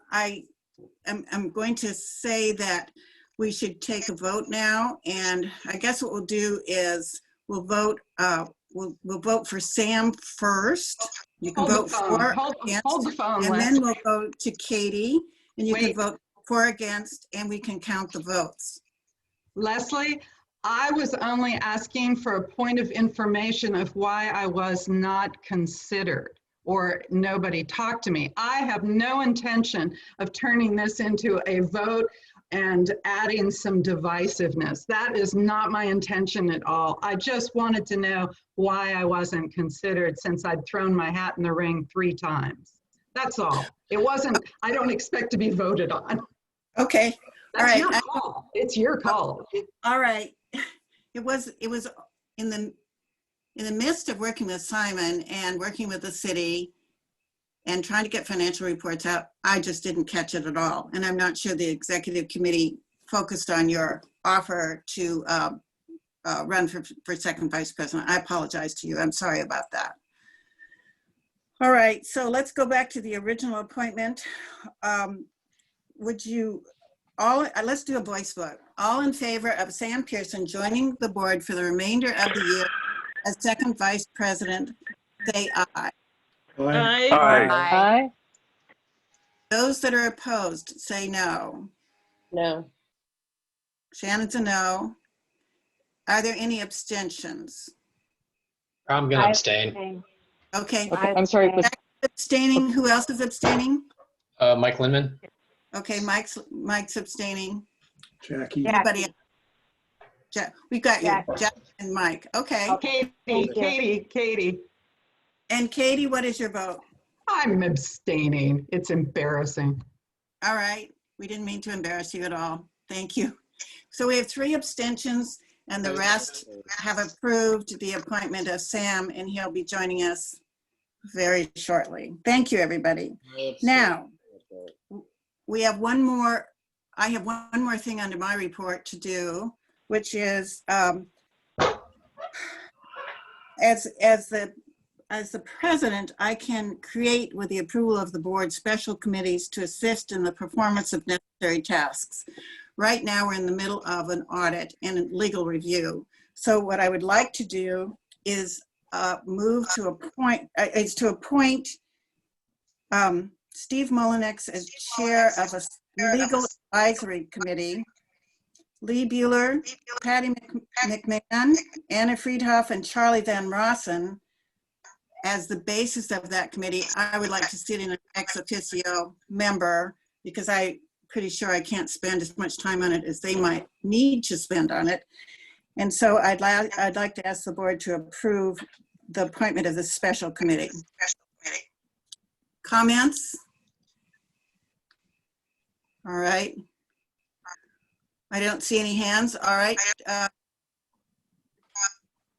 going to say that we should take a vote now. And I guess what we'll do is we'll vote for Sam first. You can vote for, against, and then we'll go to Katie, and you can vote for, against, and we can count the votes. Leslie, I was only asking for a point of information of why I was not considered, or nobody talked to me. I have no intention of turning this into a vote and adding some divisiveness. That is not my intention at all. I just wanted to know why I wasn't considered, since I'd thrown my hat in the ring 3 times. That's all. It wasn't, I don't expect to be voted on. Okay. That's all right. Your call. It's your call. All right. It was in the midst of working with Simon and working with the city and trying to get financial reports out, I just didn't catch it at all. And I'm not sure the executive committee focused on your offer to run for second vice president. I apologize to you. I'm sorry about that. All right, so let's go back to the original appointment. Would you all, let's do a voice vote. All in favor of Sam Pearson joining the board for the remainder of the year as second vice president, say aye. Aye. Aye. Aye. Those that are opposed, say no. No. Shannon's a no. Are there any abstentions? I'm going to abstain. Okay. I'm sorry. Abstaining. Who else is abstaining? Mike Lindman. Okay, Mike's abstaining. Jackie. Anybody? We've got you, Jack and Mike. Okay. Katie. And Katie, what is your vote? I'm abstaining. It's embarrassing. All right. We didn't mean to embarrass you at all. Thank you. So we have 3 abstentions, and the rest have approved the appointment of Sam, and he'll be joining us very shortly. Thank you, everybody. Now, we have one more, I have one more thing under my report to do, which is as the president, I can create, with the approval of the board, special committees to assist in the performance of necessary tasks. Right now, we're in the middle of an audit and a legal review. So what I would like to do is move to appoint, Steve Mullinex as chair of a legal advisory committee, Lee Bueller, Patty McMahon, Anna Friedhoff, and Charlie Van Rossen as the basis of that committee. I would like to sit in an ex officio member because I'm pretty sure I can't spend as much time on it as they might need to spend on it. And so I'd like to ask the board to approve the appointment of this special committee. Comments? All right. I don't see any hands. All right.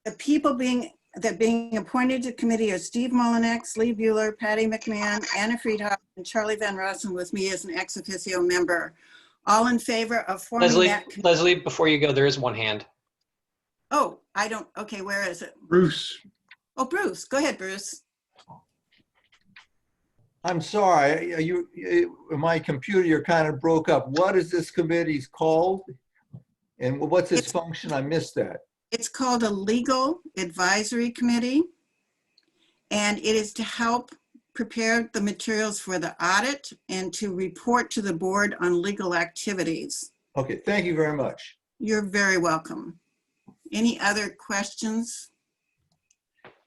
The people being appointed to committee are Steve Mullinex, Lee Bueller, Patty McMahon, Anna Friedhoff, and Charlie Van Rossen with me as an ex officio member. All in favor of forming that committee? Leslie, before you go, there is one hand. Oh, I don't, okay, where is it? Bruce. Oh, Bruce, go ahead, Bruce. I'm sorry, my computer kind of broke up. What is this committee's called? And what's its function? I missed that. It's called a legal advisory committee, and it is to help prepare the materials for the audit and to report to the board on legal activities. Okay, thank you very much. You're very welcome. Any other questions?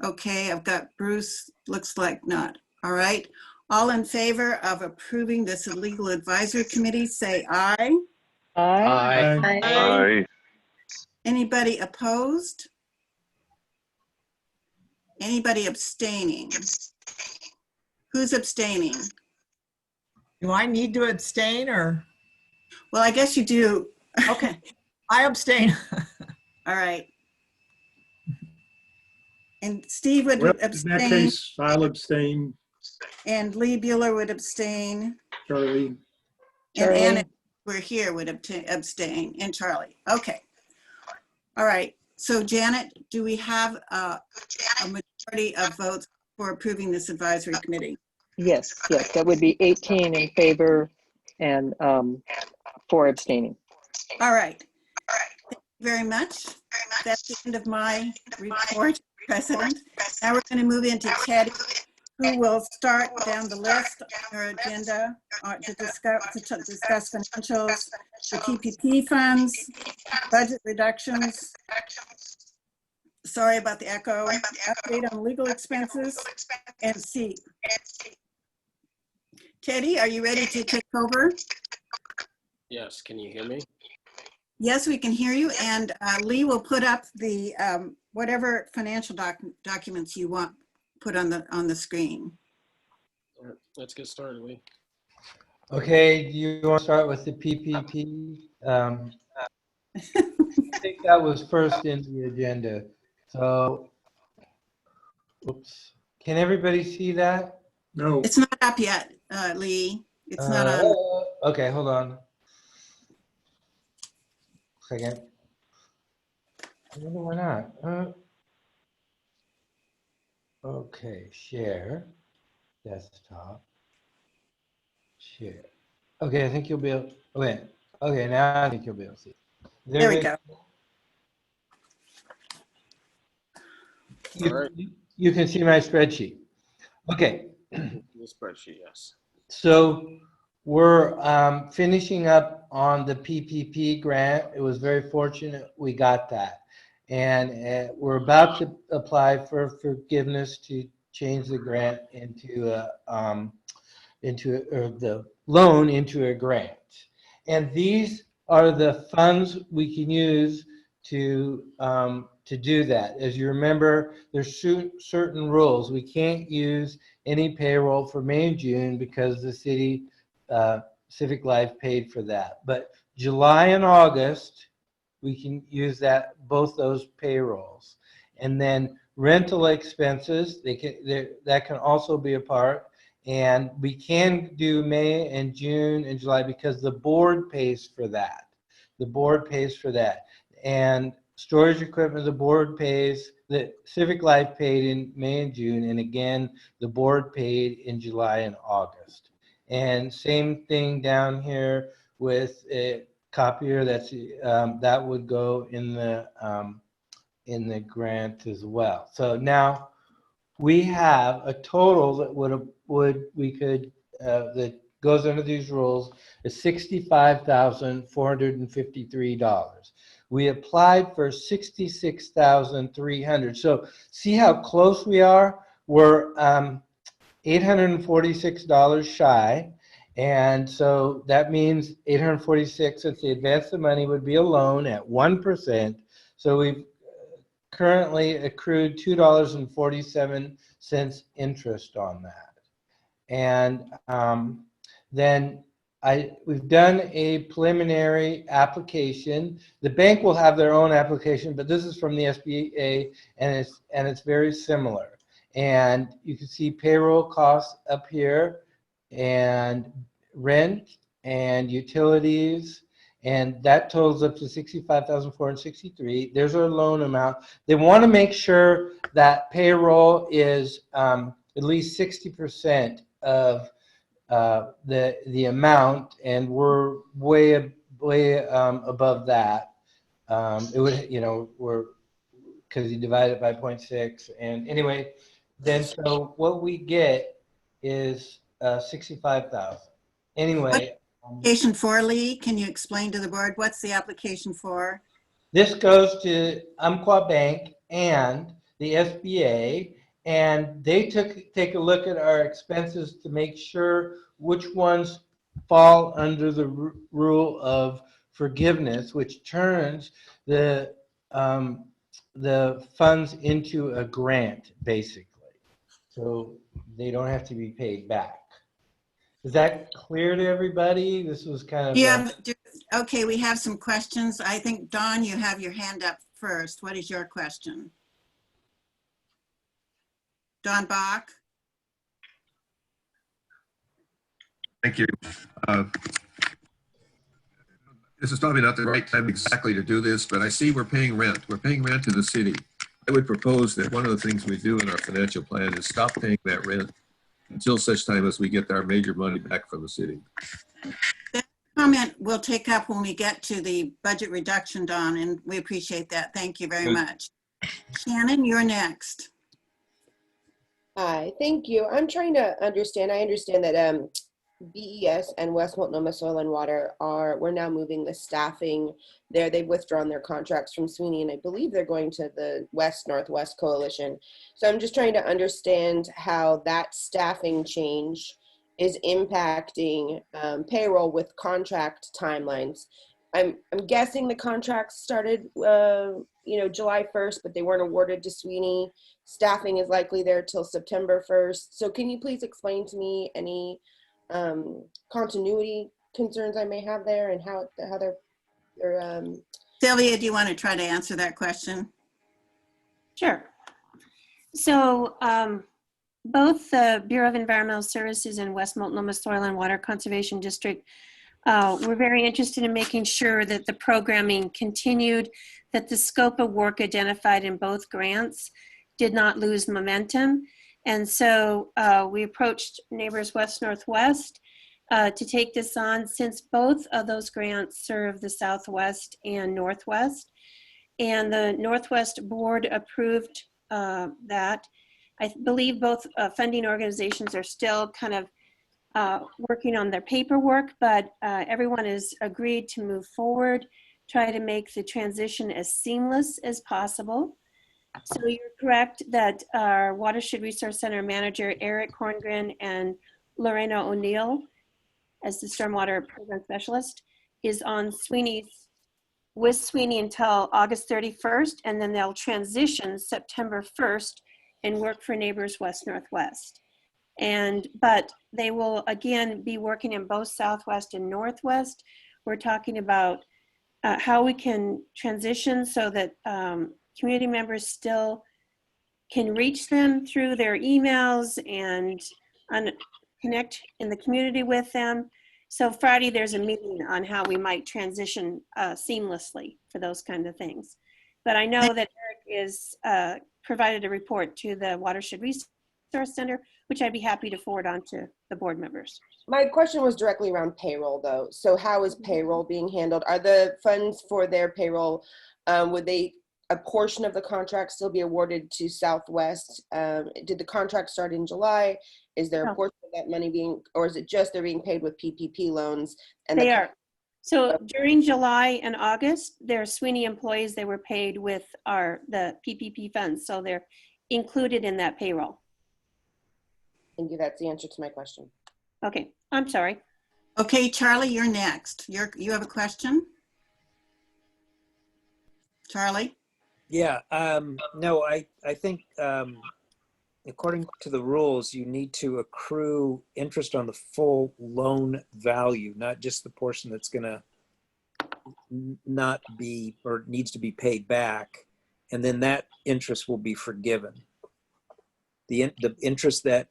Okay, I've got Bruce, looks like not. All right, all in favor of approving this legal advisory committee, say aye. Aye. Aye. Aye. Anybody opposed? Anybody abstaining? Who's abstaining? Do I need to abstain or? Well, I guess you do. Okay, I abstain. All right. And Steve would Well, abstain. in that case, I'll abstain. And Lee Bueller would abstain. Charlie. And Anna, we're here, would abstain. And Charlie. Okay. All right. So Janet, do we have a majority of votes for approving this advisory committee? Yes, that would be 18 in favor and 4 abstaining. All right. Thank you very much. That's the end of my report, President. Now we're going to move into Teddy, who will start down the list on our agenda to discuss financials, the PPP funds, budget reductions. Sorry about the echo. Update on legal expenses and C. Teddy, are you ready to take over? Yes, can you hear me? Yes, we can hear you. And Lee will put up the whatever financial documents you want put on the screen. All right, let's get started, Lee. Okay, do you want to start with the PPP? I think that was first in the agenda. So, oops. Can everybody see that? No. It's not up yet, Lee. It's not on. Okay, hold on. Second. I wonder why not. Okay, share. Desktop. Share. Okay, I think you'll be able. Okay, now I think you'll be able to see. There we go. You can see my spreadsheet. Okay. The spreadsheet, yes. So we're finishing up on the PPP grant. It was very fortunate we got that. And we're about to apply for forgiveness to change the grant into the loan into a grant. And these are the funds we can use to do that. As you remember, there's certain rules. We can't use any payroll for May and June because the city Civic Life paid for that. But July and August, we can use both those payrolls. And then rental expenses, that can also be a part. And we can do May and June and July because the board pays for that. The board pays for that. And storage equipment, the board pays. The Civic Life paid in May and June. And again, the board paid in July and August. And same thing down here with a copier. That would go in in the grant as well. So now we have a total that that goes under these rules is $65,453. We applied for $66,300. So see how close we are? We're $846 shy. And so that means 846, since the advance of money would be a loan at 1%. So we've currently accrued $2.47 interest on that. And then we've done a preliminary application. The bank will have their own application, but this is from the SBA, and it's very similar. And you can see payroll costs up here, and rent and utilities, and that totals up to $65,463. There's our loan amount. They want to make sure that payroll is at least 60% of the amount, and we're way above that. It would, we're, because you divide it by 0.6, and anyway, then so what we get is 65,000. Anyway. Application for, Lee, can you explain to the board what's the application for? This goes to Umpqua Bank and the SBA, and they take a look at our expenses to make sure which ones fall under the rule of forgiveness, which turns the funds into a grant, basically. So they don't have to be paid back. Is that clear to everybody? This was kind of... Okay, we have some questions. I think, Dawn, you have your hand up first. What is your question? Don Bach? Thank you. This is probably not the right time exactly to do this, but I see we're paying rent. We're paying rent to the city. I would propose that one of the things we do in our financial plan is stop paying that rent until such time as we get our major money back from the city. That comment we'll take up when we get to the budget reduction, Don, and we appreciate that. Thank you very much. Shannon, you're next. Hi, thank you. I'm trying to understand. I understand that BES and West Multnomah Soil and Water we're now moving the staffing there. They've withdrawn their contracts from SWNI, and I believe they're going to the West Northwest Coalition. So I'm just trying to understand how that staffing change is impacting payroll with contract timelines. I'm guessing the contracts started, July 1st, but they weren't awarded to SWNI. Staffing is likely there till September 1st. So can you please explain to me any continuity concerns I may have there, and how they're Sylvia, do you want to try to answer that question? Sure. So both the Bureau of Environmental Services and West Multnomah Soil and Water Conservation District were very interested in making sure that the programming continued, that the scope of work identified in both grants did not lose momentum. And so we approached Neighbors West Northwest to take this on, since both of those grants serve the Southwest and Northwest. And the Northwest board approved that. I believe both funding organizations are still kind of working on their paperwork, but everyone has agreed to move forward, try to make the transition as seamless as possible. So you're correct that our Watershed Resource Center manager, Eric Horngren, and Lorena O'Neill, as the Stormwater Program Specialist, is on with SWNI until August 31st, and then they'll transition September 1st and work for Neighbors West Northwest. But they will again be working in both Southwest and Northwest. We're talking about how we can transition so that community members still can reach them through their emails and connect in the community with them. So Friday, there's a meeting on how we might transition seamlessly for those kind of things. But I know that Eric is provided a report to the Watershed Resource Center, which I'd be happy to forward on to the board members. My question was directly around payroll, though. So how is payroll being handled? Are the funds for their payroll, would they a portion of the contract still be awarded to Southwest? Did the contract start in July? Is there a No. portion of that money being, or is it just they're being paid with PPP loans? And They are. So during July and August, they're SWNI employees. They were paid with the PPP funds. So they're included in that payroll. Thank you. That's the answer to my question. Okay, I'm sorry. Okay, Charlie, you're next. You have a question? Charlie? Yeah, no, I think according to the rules, you need to accrue interest on the full loan value, not just the portion that's gonna not be or needs to be paid back. And then that interest will be forgiven. The interest that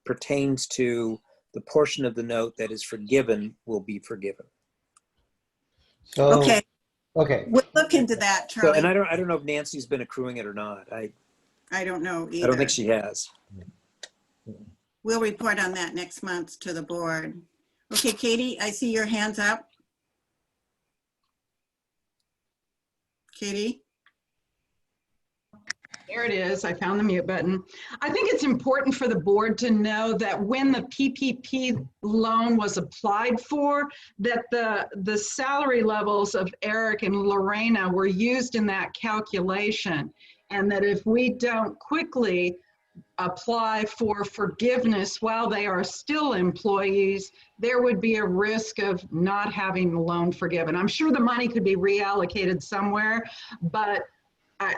pertains to the portion of the note that is forgiven will be forgiven. So, Okay. Okay. We'll look into that, Charlie. So, and I don't know if Nancy's been accruing it or not. I don't know either. I don't think she has. We'll report on that next month to the board. Okay, Katie, I see your hands up. Katie? There it is. I found the mute button. I think it's important for the board to know that when the PPP loan was applied for, that the salary levels of Eric and Lorena were used in that calculation. And that if we don't quickly apply for forgiveness while they are still employees, there would be a risk of not having the loan forgiven. I'm sure the money could be reallocated somewhere, but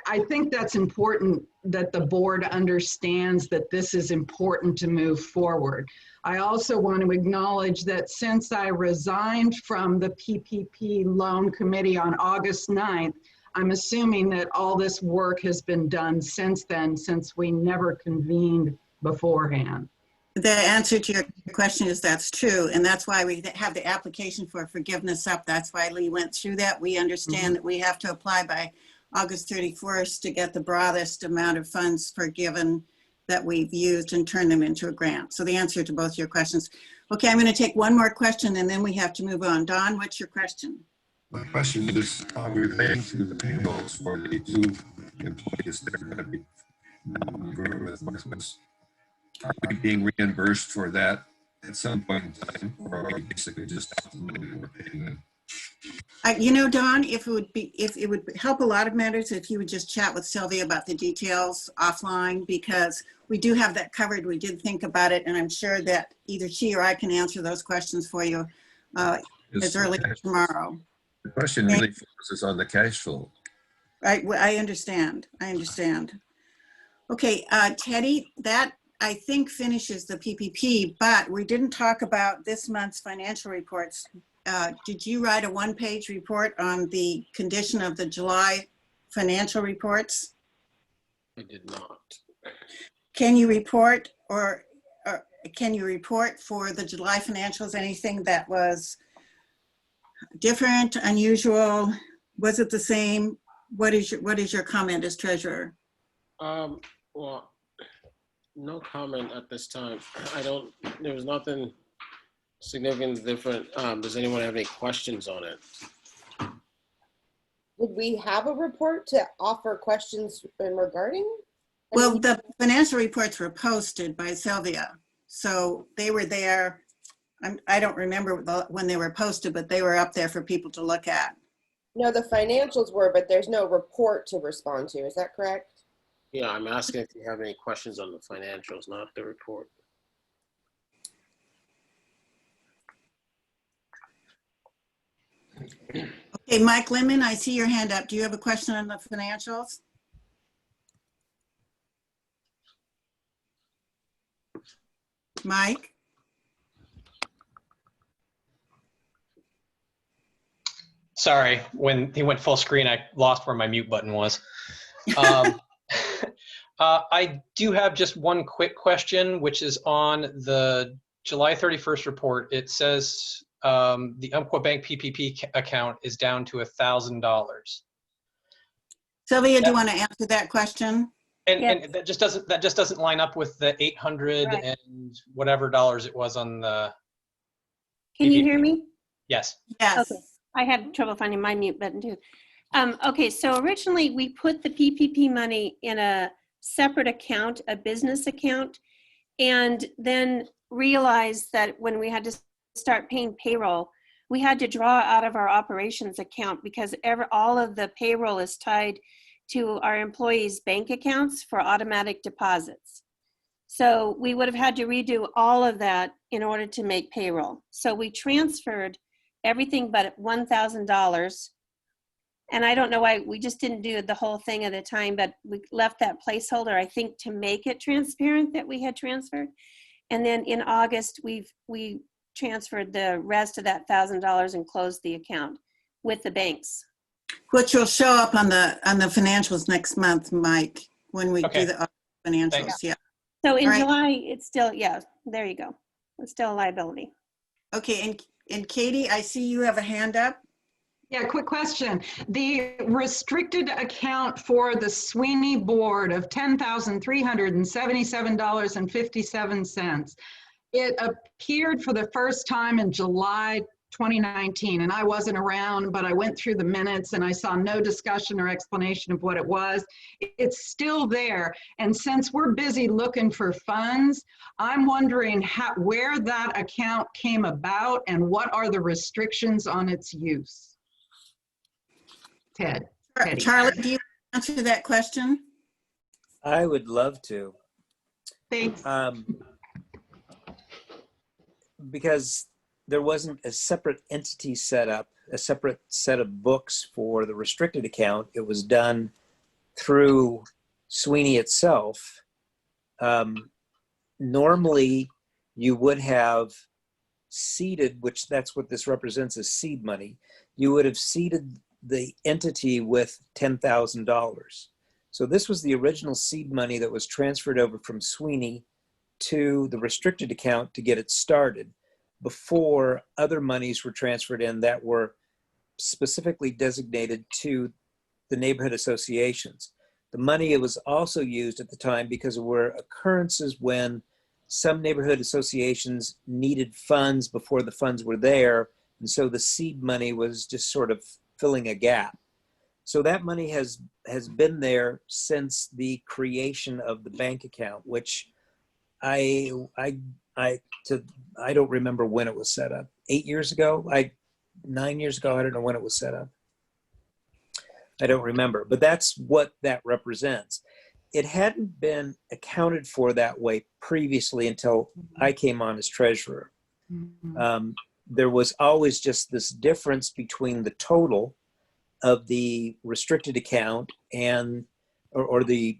I think that's important that the board understands that this is important to move forward. I also want to acknowledge that since I resigned from the PPP loan committee on August 9th, I'm assuming that all this work has been done since then, since we never convened beforehand. The answer to your question is that's true. And that's why we have the application for forgiveness up. That's why Lee went through that. We understand that we have to apply by August 31st to get the broadest amount of funds forgiven that we've used and turn them into a grant. So the answer to both your questions. Okay, I'm going to take one more question and then we have to move on. Don, what's your question? My question is relating to the payrolls for the two employees that are going to be with Northwest. Are we being reimbursed for that at some point in time, or are we basically just out the money we're paying them? You know, Don, if it would help a lot of matters if you would just chat with Sylvia about the details offline, because we do have that covered. We did think about it, and I'm sure that either she or I can answer those questions for you as early as tomorrow. The question really focuses on the cash flow. I understand. I understand. Okay, Teddy, that I think finishes the PPP, but we didn't talk about this month's financial reports. Did you write a one-page report on the condition of the July financial reports? I did not. Can you report or can you report for the July financials anything that was different, unusual? Was it the same? What is your comment as treasurer? Well, no comment at this time. There was nothing significant different. Does anyone have any questions on it? Would we have a report to offer questions regarding? Well, the financial reports were posted by Sylvia, so they were there. I don't remember when they were posted, but they were up there for people to look at. No, the financials were, but there's no report to respond to. Is that correct? Yeah, I'm asking if you have any questions on the financials, not the report. Okay, Mike Lemon, I see your hand up. Do you have a question on the financials? Mike? Sorry, when he went full screen, I lost where my mute button was. I do have just one quick question, which is on the July 31st report. It says the Umpqua Bank PPP account is down to $1,000. Sylvia, do you want to answer that question? And that just doesn't line up with the 800 and whatever dollars it was on the. Can you hear me? Yes. Yes. Okay. I had trouble finding my mute button too. Okay, so originally we put the PPP money in a separate account, a business account, and then realized that when we had to start paying payroll, we had to draw out of our operations account because all of the payroll is tied to our employees' bank accounts for automatic deposits. So we would have had to redo all of that in order to make payroll. So we transferred everything but $1,000. And I don't know why we just didn't do the whole thing at a time, but we left that placeholder, I think, to make it transparent that we had transferred. And then in August, we transferred the rest of that $1,000 and closed the account with the banks. Which will show up on the financials next month, Mike, when we do the financials. Thanks. Yeah. So in All right. July, it's still, yeah, there you go. It's still a liability. Okay, and Katie, I see you have a hand up. Yeah, quick question. The restricted account for the SWNI board of $10,377.57. It appeared for the first time in July 2019, and I wasn't around, but I went through the minutes and I saw no discussion or explanation of what it was. It's still there. And since we're busy looking for funds, I'm wondering where that account came about and what are the restrictions on its use? Teddy. Charlie, do you answer that question? I would love to. Thanks. Because there wasn't a separate entity set up, a separate set of books for the restricted account. It was done through SWNI itself. Normally, you would have seeded, which that's what this represents as seed money. You would have seeded the entity with $10,000. So this was the original seed money that was transferred over from SWNI to the restricted account to get it started before other monies were transferred in that were specifically designated to the neighborhood associations. The money was also used at the time because there were occurrences when some neighborhood associations needed funds before the funds were there. And so the seed money was just sort of filling a gap. So that money has been there since the creation of the bank account, which I don't remember when it was set up. 8 years ago, 9 years ago, I don't know when it was set up. I don't remember, but that's what that represents. It hadn't been accounted for that way previously until I came on as treasurer. There was always just this difference between the total of the restricted account and or the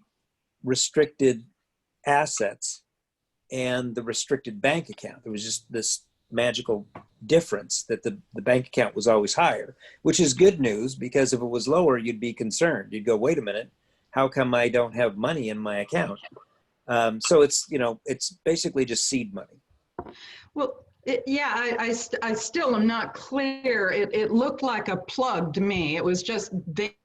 restricted assets and the restricted bank account. There was just this magical difference that the bank account was always higher, which is good news because if it was lower, you'd be concerned. You'd go, wait a minute, how come I don't have money in my account? So it's, it's basically just seed money. Well, I still am not clear. It looked like a plug to me. It was just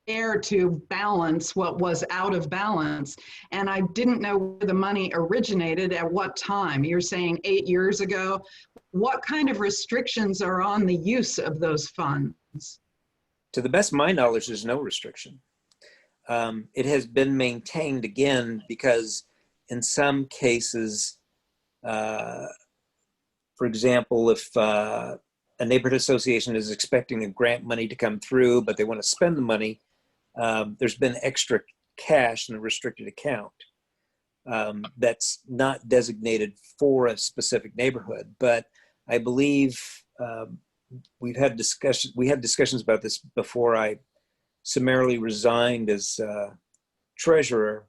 there to balance what was out of balance. And I didn't know where the money originated at what time. You're saying 8 years ago. What kind of restrictions are on the use of those funds? To the best of my knowledge, there's no restriction. It has been maintained again because in some cases, for example, if a neighborhood association is expecting a grant money to come through, but they want to spend the money, there's been extra cash in a restricted account that's not designated for a specific neighborhood. But I believe we had discussions about this before I summarily resigned as treasurer.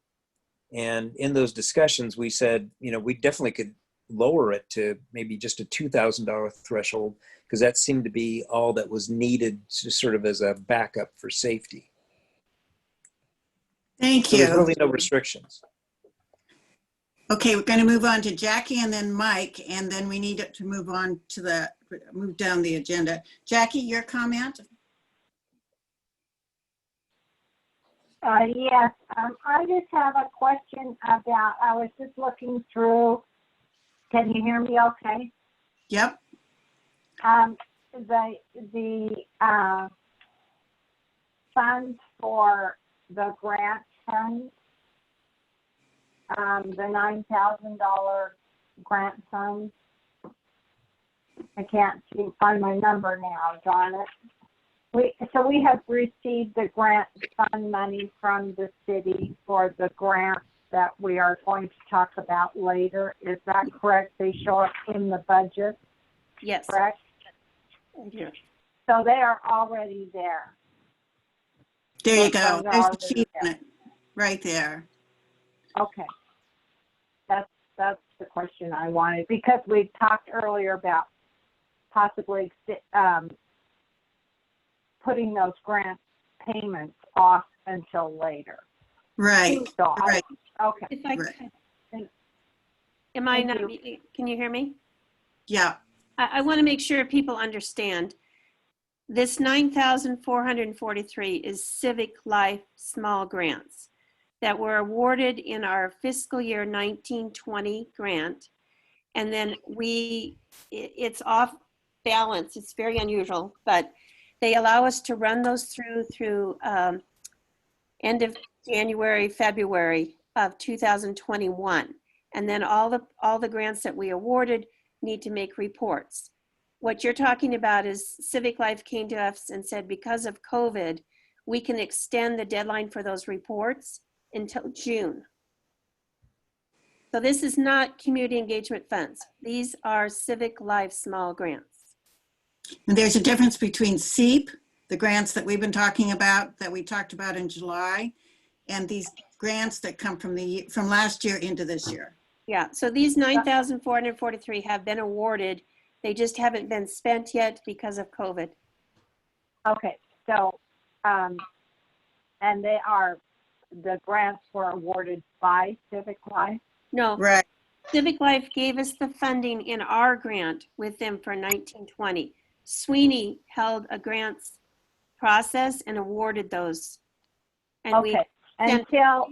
And in those discussions, we said, we definitely could lower it to maybe just a $2,000 threshold because that seemed to be all that was needed to sort of as a backup for safety. Thank you. There's really no restrictions. Okay, we're going to move on to Jackie and then Mike, and then we need to move on to move down the agenda. Jackie, your comment? Yes, I just have a question about, I was just looking through, can you hear me okay? Yep. The funds for the grant fund, the $9,000 grant fund. I can't find my number now, darn it. We have received the grant fund money from the city for the grant that we are going to talk about later. Is that correct? They show up in the budget? Yes. Correct? Yeah. So they are already there. There you Those go. funds are There's the already sheet there. on it, right there. Okay. That's the question I wanted, because we talked earlier about possibly putting those grant payments off until later. Right. So right. Okay. If I Right. could, am I Thank not, can you hear me? Yeah. I want to make sure people understand. This 9,443 is Civic Life small grants that were awarded in our fiscal year 1920 grant. And then it's off balance. It's very unusual, but they allow us to run those through end of January, February of 2021. And then all the grants that we awarded need to make reports. What you're talking about is Civic Life came to us and said, because of COVID, we can extend the deadline for those reports until June. So this is not community engagement funds. These are Civic Life small grants. And there's a difference between SEEP, the grants that we've been talking about, that we talked about in July, and these grants that come from last year into this year. Yeah, so these 9,443 have been awarded. They just haven't been spent yet because of COVID. Okay, so, and the grants were awarded by Civic Life? No. Right. Civic Life gave us the funding in our grant with them for 1920. SWNI held a grants process and awarded those. And Okay, and so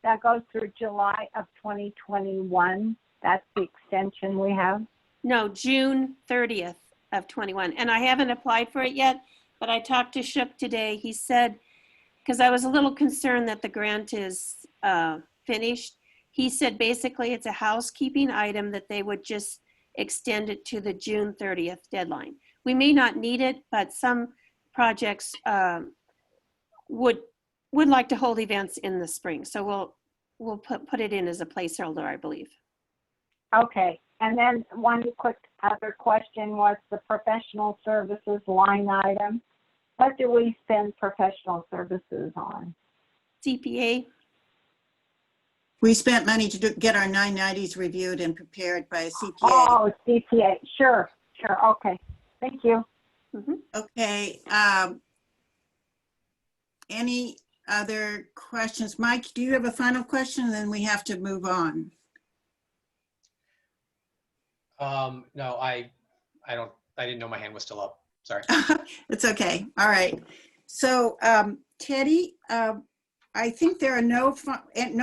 that goes through July of 2021. That's the extension we have? No, June 30th of 21. And I haven't applied for it yet, but I talked to Shook today. He said, because I was a little concerned that the grant is finished. He said basically it's a housekeeping item that they would just extend it to the June 30th deadline. We may not need it, but some projects would like to hold events in the spring. So we'll put it in as a placeholder, I believe. Okay, and then one quick other question was the professional services line item. What do we spend professional services on? CPA. We spent money to get our 990s reviewed and prepared by a CPA. Oh, CPA, sure, okay. Thank you. Mm-hmm. Okay, any other questions? Mike, do you have a final question? Then we have to move on. No, I didn't know my hand was still up. Sorry. It's okay. All right. So, Teddy, I think there are no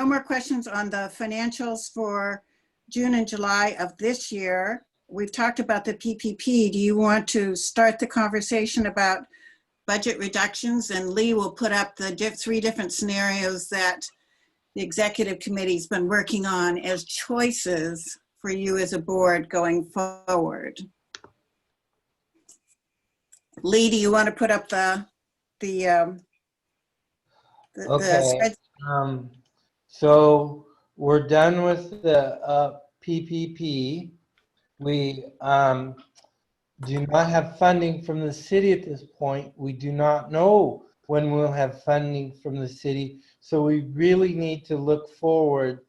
more questions on the financials for June and July of this year. We've talked about the PPP. Do you want to start the conversation about budget reductions? And Lee will put up the 3 different scenarios that the executive committee's been working on as choices for you as a board going forward. Lee, do you want to put up the Okay. So we're done with the PPP. We do not have funding from the city at this point. We do not know when we'll have funding from the city. So we really need to look forward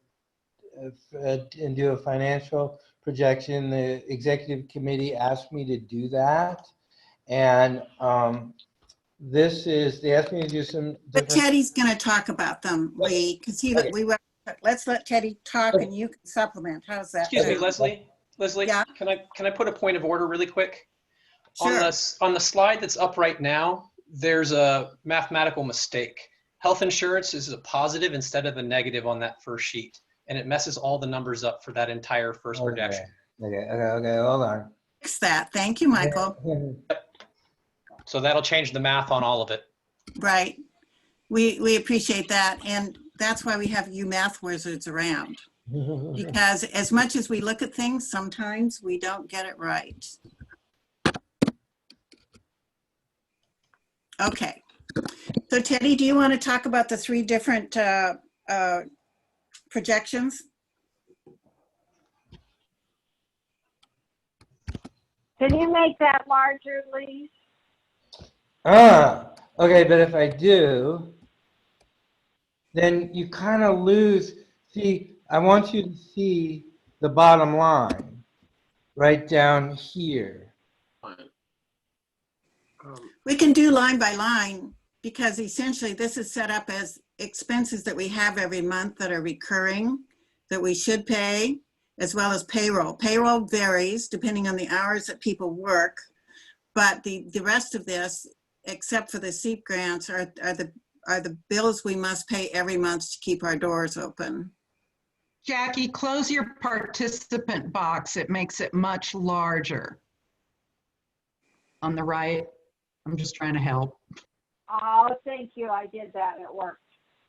and do a financial projection. The executive committee asked me to do that. And they asked me to do some different. But Teddy's going to talk about them, Lee, because let's let Teddy talk and you can supplement. How's that? Excuse me, Leslie. Leslie, yeah? Can I put a point of order really quick? Sure. On the slide that's up right now, there's a mathematical mistake. Health insurance is a positive instead of a negative on that first sheet, and it messes all the numbers up for that entire first projection. Okay, hold on. Fix that. Thank you, Michael. So that'll change the math on all of it. Right. We appreciate that. And that's why we have you math wizards around. Because as much as we look at things, sometimes we don't get it right. Okay. So Teddy, do you want to talk about the three different projections? Can you make that larger, please? Okay, but if I do, then you kind of lose. See, I want you to see the bottom line right down here. We can do line by line because essentially this is set up as expenses that we have every month that are recurring, that we should pay, as well as payroll. Payroll varies depending on the hours that people work, but the rest of this, except for the SEEP grants, are the bills we must pay every month to keep our doors open. Jackie, close your participant box. It makes it much larger. On the right. I'm just trying to help. Oh, thank you. I did that. It worked.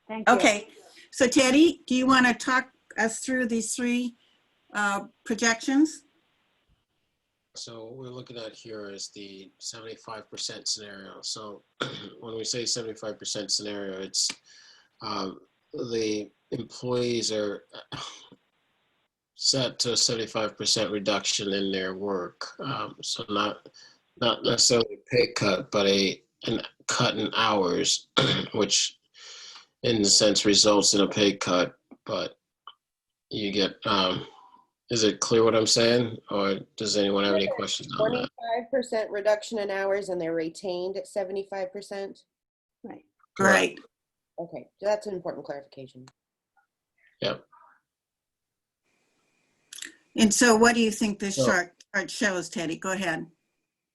Thank you. Okay. So Teddy, do you want to talk us through these three projections? So what we're looking at here is the 75% scenario. So when we say 75% scenario, it's the employees are set to a 75% reduction in their work. So not necessarily a pay cut, but a cut in hours, which in a sense results in a pay cut, but you get, is it clear what I'm saying? Or does anyone have any questions on that? 25% reduction in hours and they're retained at 75%? Right. Right. Okay, so that's an important clarification. Yep. And so what do you think this So- chart shows, Teddy? Go ahead.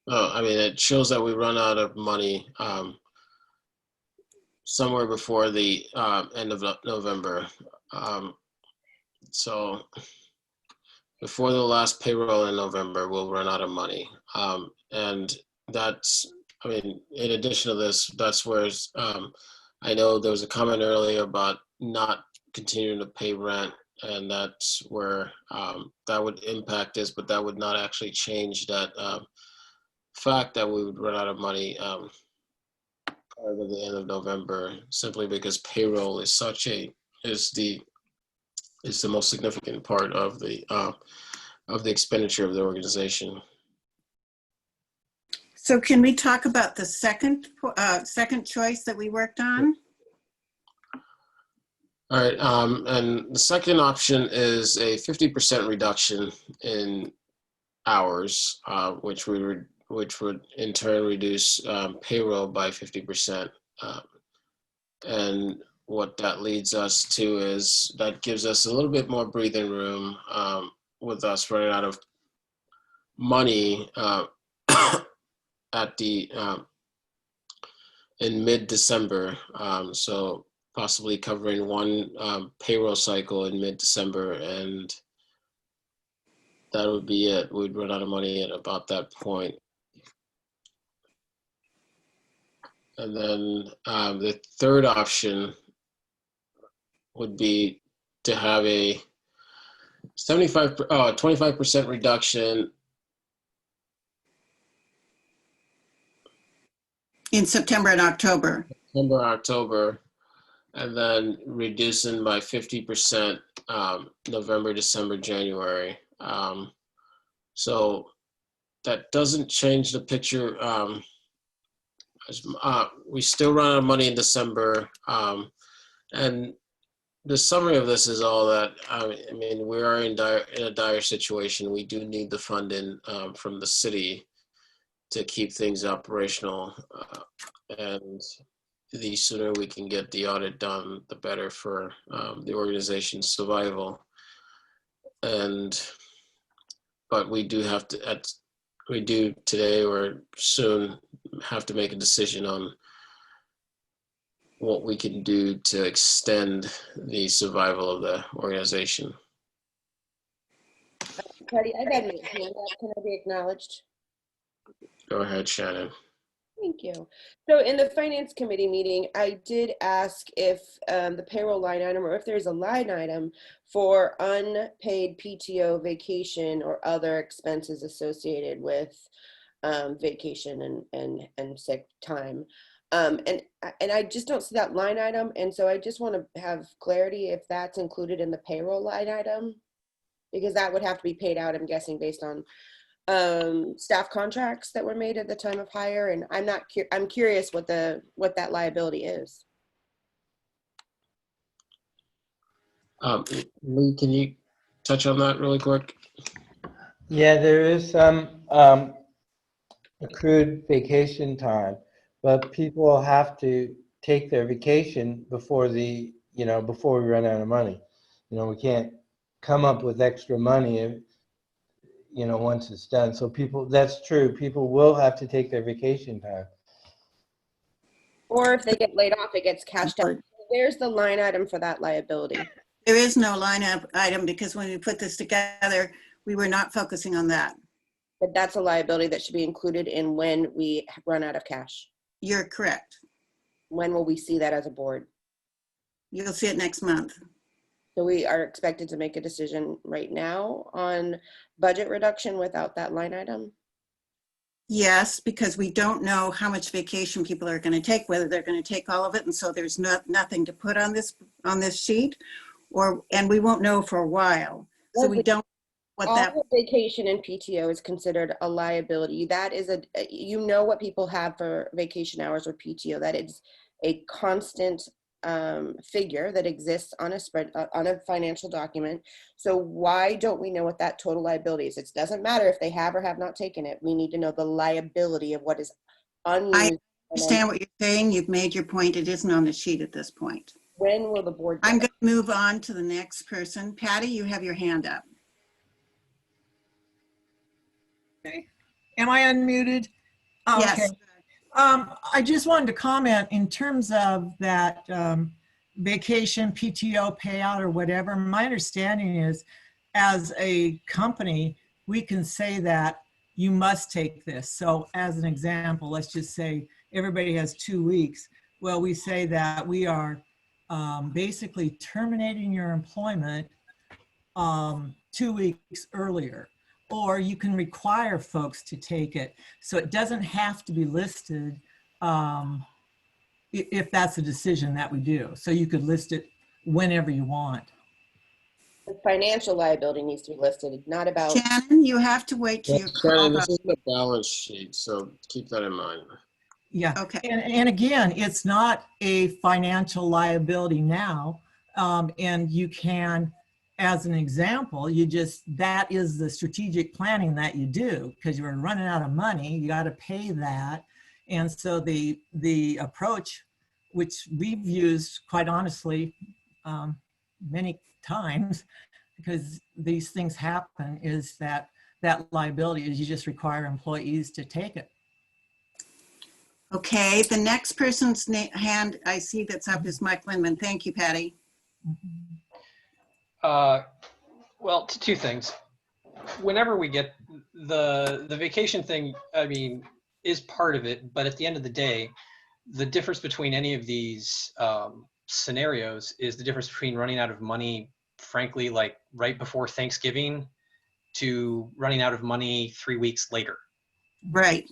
I mean, it shows that we run out of money somewhere before the end of November. So before the last payroll in November, we'll run out of money. And that's, I mean, in addition to this, that's where I know there was a comment earlier about not continuing to pay rent, and that's where that would impact us, but that would not actually change that fact that we would run out of money prior to the end of November, simply because payroll is the most significant part of the expenditure of the organization. So can we talk about the second choice that we worked on? All right, and the second option is a 50% reduction in hours, which would in turn reduce payroll by 50%. And what that leads us to is that gives us a little bit more breathing room with us running out of money at the in mid-December. So possibly covering one payroll cycle in mid-December, and that would be it. We'd run out of money at about that point. And then the third option would be to have a 25% reduction In September and October. October, and then reducing by 50% November, December, January. So that doesn't change the picture. We still run out of money in December, and the summary of this is all that I mean, we are in a dire situation. We do need the funding from the city to keep things operational, and the sooner we can get the audit done, the better for the organization's survival. But we do have to, we do today or soon have to make a decision on what we can do to extend the survival of the organization. Patty, I've had my hand up. Can I be acknowledged? Go ahead, Shannon. Thank you. So in the finance committee meeting, I did ask if the payroll line item, or if there's a line item for unpaid PTO, vacation, or other expenses associated with vacation and sick time. And I just don't see that line item. And so I just want to have clarity if that's included in the payroll line item, because that would have to be paid out, I'm guessing, based on staff contracts that were made at the time of hire. And I'm curious what that liability is. Lee, can you touch on that really quick? Yeah, there is some accrued vacation time, but people have to take their vacation before before we run out of money. We can't come up with extra money if, once it's done. So that's true. People will have to take their vacation time. Or if they get laid off, it gets cashed out. There's the line item for that liability. There is no line item because when we put this together, we were not focusing on that. But that's a liability that should be included in when we run out of cash. You're correct. When will we see that as a board? You'll see it next month. So we are expected to make a decision right now on budget reduction without that line item? Yes, because we don't know how much vacation people are going to take, whether they're going to take all of it, and so there's nothing to put on this sheet, and we won't know for a while. So we don't what all that vacation and PTO is considered a liability. That is what people have for vacation hours or PTO. That is a constant figure that exists on a financial document. So why don't we know what that total liability is? It doesn't matter if they have or have not taken it. We need to know the liability of what is unused. I understand what you're saying. You've made your point. It isn't on the sheet at this point. When will the board? I'm going to move on to the next person. Patty, you have your hand up. Okay. Am I unmuted? Oh, yes. Okay. I just wanted to comment in terms of that vacation, PTO payout or whatever. My understanding is as a company, we can say that you must take this. So as an example, let's just say everybody has 2 weeks. Well, we say that we are basically terminating your employment 2 weeks earlier. Or you can require folks to take it. So it doesn't have to be listed if that's a decision that we do. So you could list it whenever you want. The financial liability needs to be listed, not about. Shannon, you have to wait till you're Shannon, this is the balance sheet, so keep that in mind. Yeah. Okay. And again, it's not a financial liability now. And you can, as an example, that is the strategic planning that you do because you're running out of money, you got to pay that. And so the approach, which we've used quite honestly many times because these things happen, is that liability is you just require employees to take it. Okay, the next person's hand I see that's up is Mike Lindman. Thank you, Patty. Well, two things. Whenever we get the vacation thing, I mean, is part of it, but at the end of the day, the difference between any of these scenarios is the difference between running out of money, frankly, like right before Thanksgiving to running out of money 3 weeks later. Right.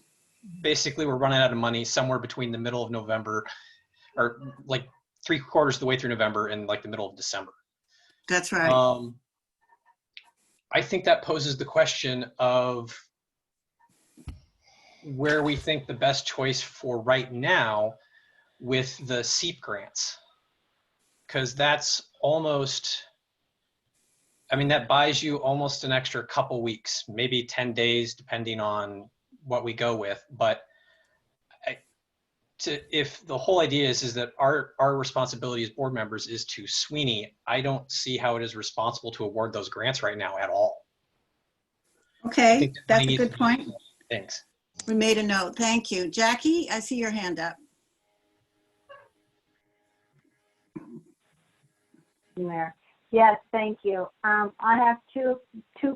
Basically, we're running out of money somewhere between the middle of November, or like 3/4 of the way through November and like the middle of December. That's right. I think that poses the question of where we think the best choice for right now with the SEEP grants. Because that's almost, I mean, that buys you almost an extra couple weeks, maybe 10 days, depending on what we go with. But if the whole idea is that our responsibility as board members is to SWNI, I don't see how it is responsible to award those grants right now at all. Okay, that's a good point. Thanks. We made a note. Thank you. Jackie, I see your hand up. There. Yes, thank you. I have two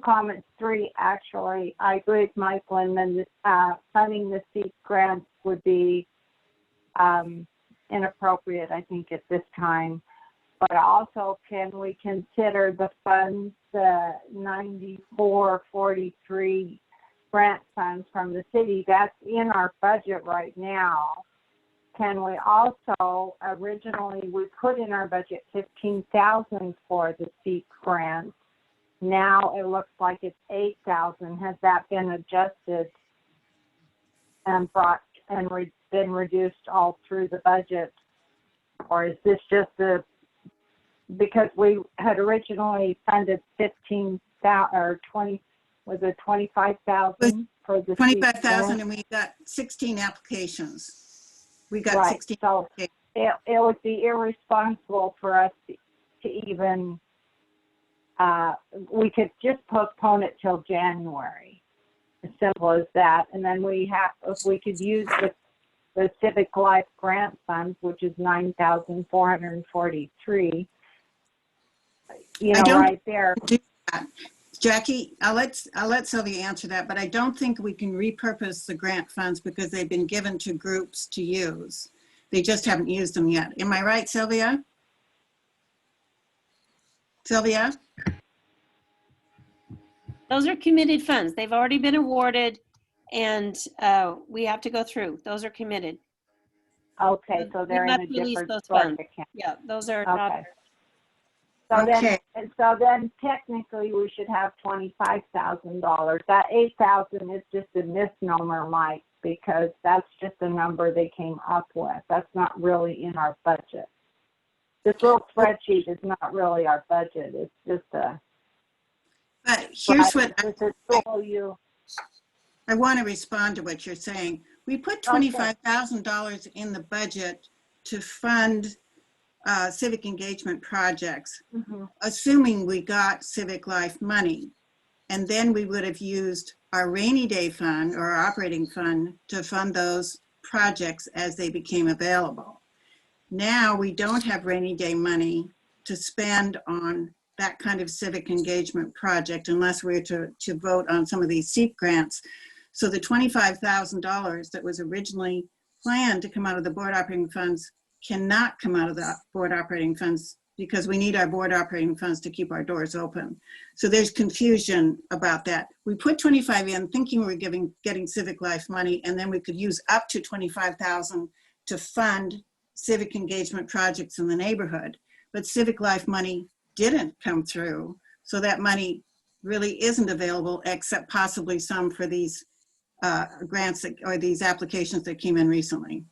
comments, three actually. I agree with Michael, and then funding the SEEP grants would be inappropriate, I think, at this time. But also, can we consider the funds, the 9443 grant funds from the city? That's in our budget right now. Can we also, originally we put in our budget 15,000 for the SEEP grant. Now it looks like it's 8,000. Has that been adjusted and been reduced all through the budget? Or is this just because we had originally funded 15,000 or 20, was it 25,000 for the 25,000, and we got 16 applications. We got right. 16. So it would be irresponsible for us to even, we could just postpone it till January. As simple as that. And then if we could use the Civic Life Grant Funds, which is 9,443, right there. Do that. Jackie, I'll let Sylvia answer that, but I don't think we can repurpose the grant funds because they've been given to groups to use. They just haven't used them yet. Am I right, Sylvia? Sylvia? Those are committed funds. They've already been awarded, and we have to go through. Those are committed. Okay, so they're in a different account. Yeah, those are okay. not. So then technically we should have $25,000. That 8,000 is just a misnomer, Mike, because that's just a number they came up with. That's not really in our budget. This little spreadsheet is not really our budget. It's just a. But here's what I want to respond to what you're saying. We put $25,000 in the budget to fund civic engagement projects, assuming we got Civic Life money. And then we would have used our rainy day fund or our operating fund to fund those projects as they became available. Now we don't have rainy day money to spend on that kind of civic engagement project unless we're to vote on some of these SEEP grants. So the $25,000 that was originally planned to come out of the board operating funds cannot come out of the board operating funds because we need our board operating funds to keep our doors open. So there's confusion about that. We put 25 in thinking we're getting Civic Life money, and then we could use up to 25,000 to fund civic engagement projects in the neighborhood. But Civic Life money didn't come through. So that money really isn't available except possibly some for these grants or these applications that came in recently.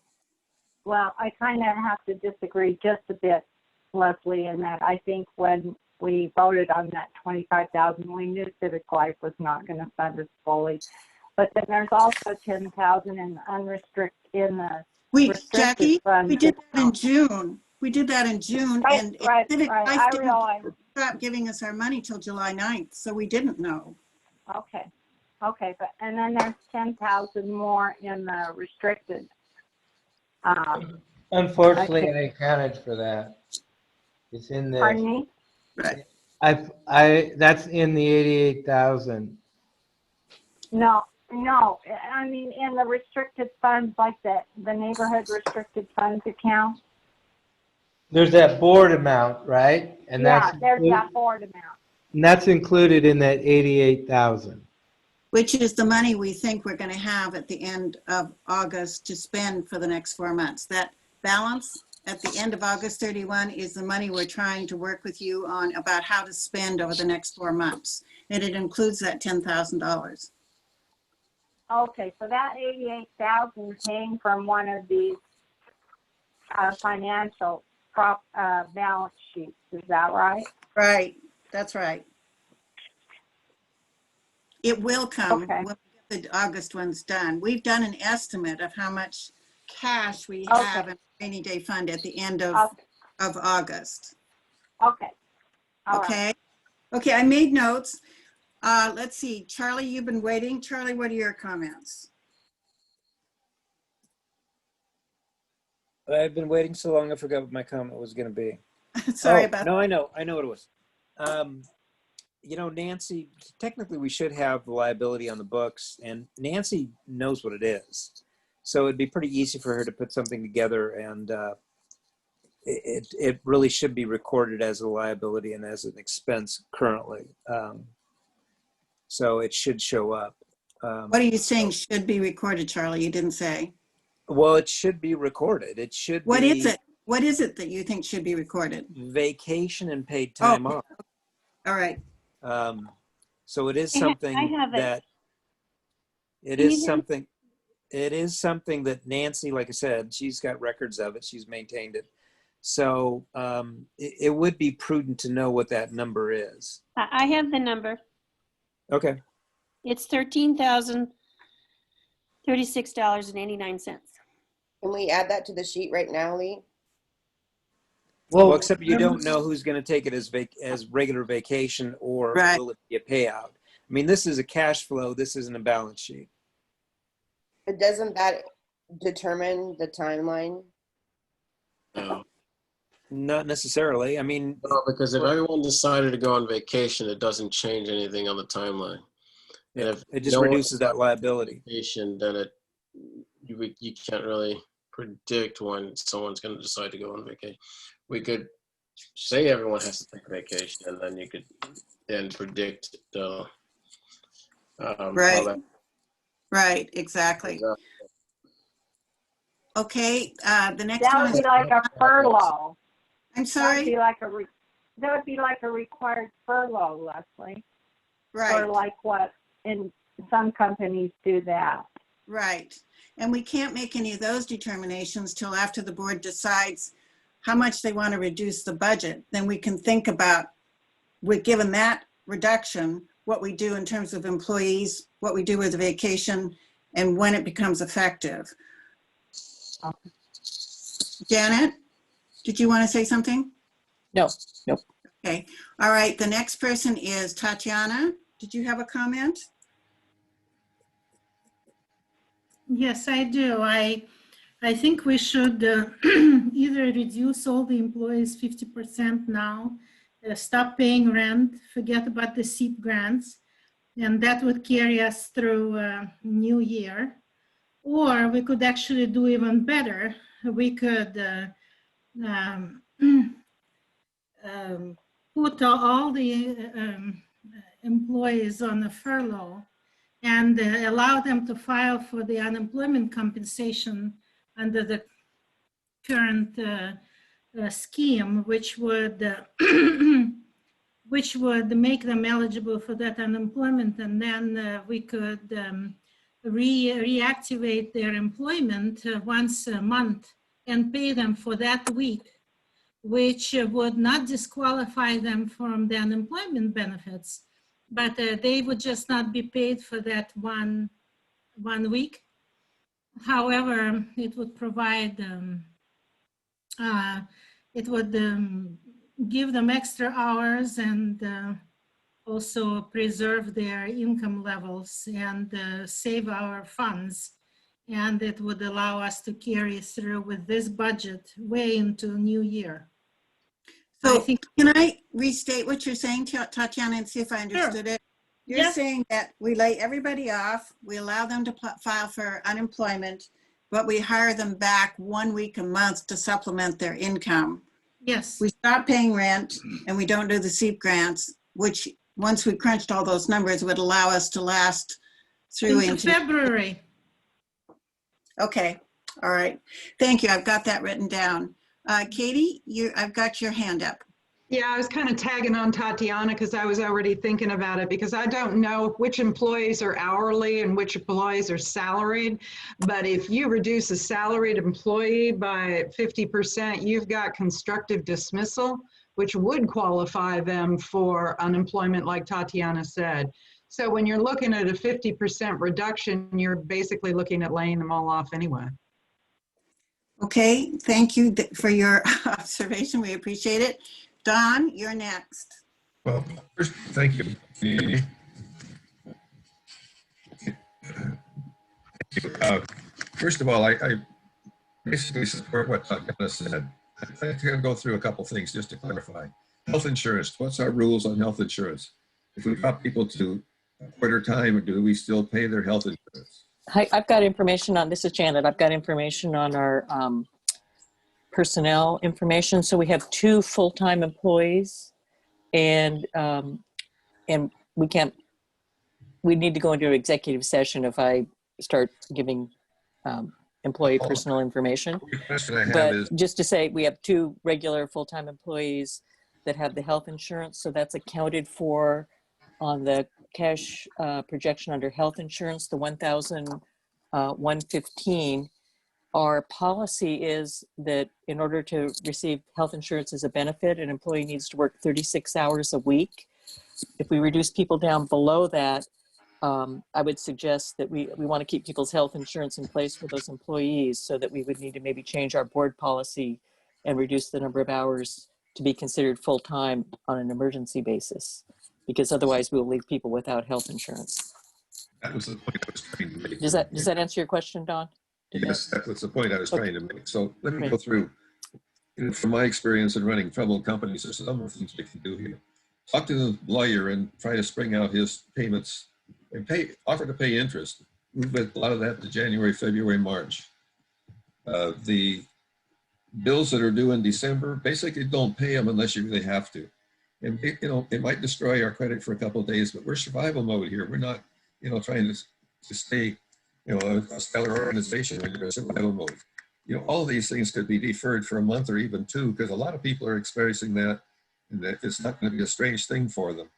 Well, I kind of have to disagree just a bit, Leslie, in that I think when we voted on that 25,000, we knew Civic Life was not going to fund us fully. But then there's also 10,000 in the restricted Jackie, fund. we did that in June. We did that in June, and Civic Life didn't stop giving us our money till July 9th, so we didn't know. Okay, and then there's 10,000 more in the restricted. Unfortunately, I accounted for that. It's in there. Pardon me? Right. That's in the 88,000. No. I mean, in the restricted funds, like the neighborhood restricted funds account. There's that board amount, right? And there's that board amount. And that's included in that 88,000. Which is the money we think we're going to have at the end of August to spend for the next 4 months. That balance at the end of August 31 is the money we're trying to work with you on about how to spend over the next 4 months. And it includes that $10,000. Okay, so that 88,000 came from one of these financial balance sheets. Is that right? Right, that's right. It will come when we get the August ones done. We've done an estimate of how much cash we have in the rainy day fund at the end of August. Okay. Okay. Okay, I made notes. Let's see, Charlie, you've been waiting. Charlie, what are your comments? I've been waiting so long I forgot what my comment was going to be. Sorry about that. No, I know what it was. You know, Nancy, technically we should have the liability on the books, and Nancy knows what it is. So it'd be pretty easy for her to put something together, and it really should be recorded as a liability and as an expense currently. So it should show up. What are you saying should be recorded, Charlie? You didn't say. Well, it should be recorded. It should What be. is it? What is it that you think should be recorded? Vacation and paid time off. All right. So it is I something have it. that it Can you is hear me? something. It is something that Nancy, like I said, she's got records of it. She's maintained it. So it would be prudent to know what that number is. I have the number. Okay. It's $13,036.89. Can we add that to the sheet right now, Lee? Well, except you don't know who's going to take it as regular vacation, or Right. will it be a payout? I mean, this is a cash flow. This isn't a balance sheet. But doesn't that determine the timeline? No. Not necessarily. I mean, No, because if everyone decided to go on vacation, it doesn't change anything on the timeline. And if it just no one reduces that liability. vacation, then you can't really predict when someone's going to decide to go on vacation. We could say everyone has to take a vacation, and then you could then predict the Right. Right, exactly. Okay, the next That one would is. be like a furlough. I'm That sorry? would be like that would be like a required furlough, Leslie. Right. Or like what in some companies do that. Right. And we can't make any of those determinations till after the board decides how much they want to reduce the budget. Then we can think about, given that reduction, what we do in terms of employees, what we do with the vacation, and when it becomes effective. Janet, did you want to say something? No, nope. Okay. All right. The next person is Tatiana. Did you have a comment? Yes, I do. I think we should either reduce all the employees 50% now, stop paying rent, forget about the SEEP grants, and that would carry us through New Year. Or we could actually do even better. We could put all the employees on a furlough and allow them to file for the unemployment compensation under the current scheme, which would make them eligible for that unemployment, and then we could reactivate their employment once a month and pay them for that week, which would not disqualify them from the unemployment benefits, but they would just not be paid for that one week. However, it would provide, give them extra hours and also preserve their income levels and save our funds. And it would allow us to carry through with this budget way into New Year. So can I restate what you're saying, Tatiana, and see if I understood it? You're Yes. saying that we lay everybody off, we allow them to file for unemployment, but we hire them back 1 week a month to supplement their income. Yes. We stop paying rent and we don't do the SEEP grants, which once we crunched all those numbers would allow us to last through into February. Okay, all right. Thank you. I've got that written down. Katie, I've got your hand up. Yeah, I was kind of tagging on Tatiana because I was already thinking about it, because I don't know which employees are hourly and which employees are salaried. But if you reduce a salaried employee by 50%, you've got constructive dismissal, which would qualify them for unemployment, like Tatiana said. So when you're looking at a 50% reduction, you're basically looking at laying them all off anyway. Okay, thank you for your observation. We appreciate it. Don, you're next. Well, first, thank you. First of all, I basically support what Tatiana said. I'm going to go through a couple things just to clarify. Health insurance, what's our rules on health insurance? If we drop people to a quarter time, do we still pay their health insurance? Hi, I've got information on, this is Janet, I've got information on our personnel information. So we have 2 full-time employees and we need to go into an executive session if I start giving employee personal information. The question I have But is, just to say, we have 2 regular full-time employees that have the health insurance. So that's accounted for on the cash projection under health insurance, the 1,115. Our policy is that in order to receive health insurance as a benefit, an employee needs to work 36 hours a week. If we reduce people down below that, I would suggest that we want to keep people's health insurance in place for those employees, so that we would need to maybe change our board policy and reduce the number of hours to be considered full-time on an emergency basis, because otherwise we'll leave people without health insurance. that was the point I was trying to make. Does that answer your question, Don? Yes, that was the point I was trying to make. So let me Right. go through. From my experience in running troubled companies, there's a number of things we can do here. Talk to the lawyer and try to spring out his payments and offer to pay interest. Move a lot of that to January, February, March. The bills that are due in December, basically don't pay them unless you really have to. And it might destroy our credit for a couple of days, but we're survival mode here. We're not, trying to stay, a stellar organization when you're in survival mode. All of these things could be deferred for a month or even 2, because a lot of people are experiencing that, and that it's not going to be a strange thing for them.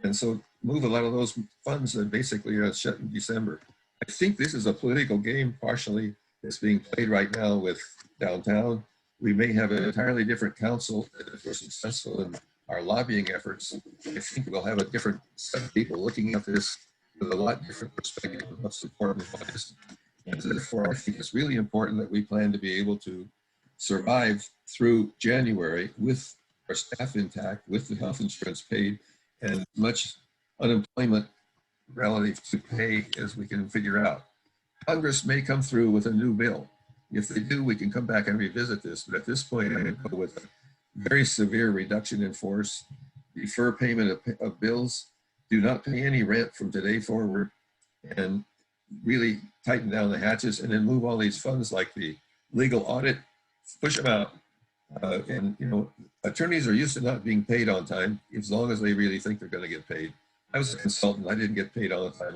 And so move a lot of those funds that basically are shut in December. I think this is a political game partially that's being played right now with downtown. We may have an entirely different council if we're successful in our lobbying efforts. I think we'll have a different set of people looking at this with a lot different perspective of what's important and what isn't. And therefore, I think it's really important that we plan to be able to survive through January with our staff intact, with the health insurance paid, and much unemployment relative to pay as we can figure out. Congress may come through with a new bill. If they do, we can come back and revisit this. But at this point, I'm going to go with a very severe reduction in force, defer payment of bills, do not pay any rent from today forward, and really tighten down the hatches, and then move all these funds like the legal audit, push them out. Attorneys are used to not being paid on time as long as they really think they're going to get paid. I was a consultant. I didn't get paid all the time.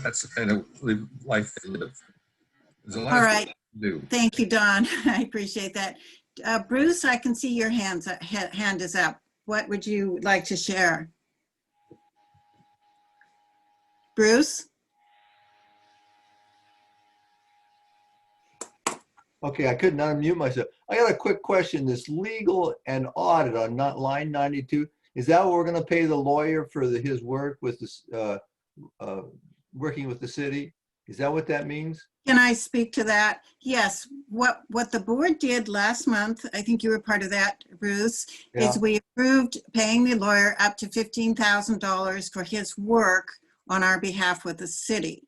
That's the kind of life they live. There's a lot All of right. things to do. Thank you, Don. I appreciate that. Bruce, I can see your hand is up. What would you like to share? Bruce? Okay, I couldn't unmute myself. I got a quick question. This legal and audit on line 92, is that what we're going to pay the lawyer for his work with this, working with the city? Is that what that means? Can I speak to that? Yes. What the board did last month, I think you were part of that, Bruce, is we approved paying the lawyer up to $15,000 for his work on our behalf with the city.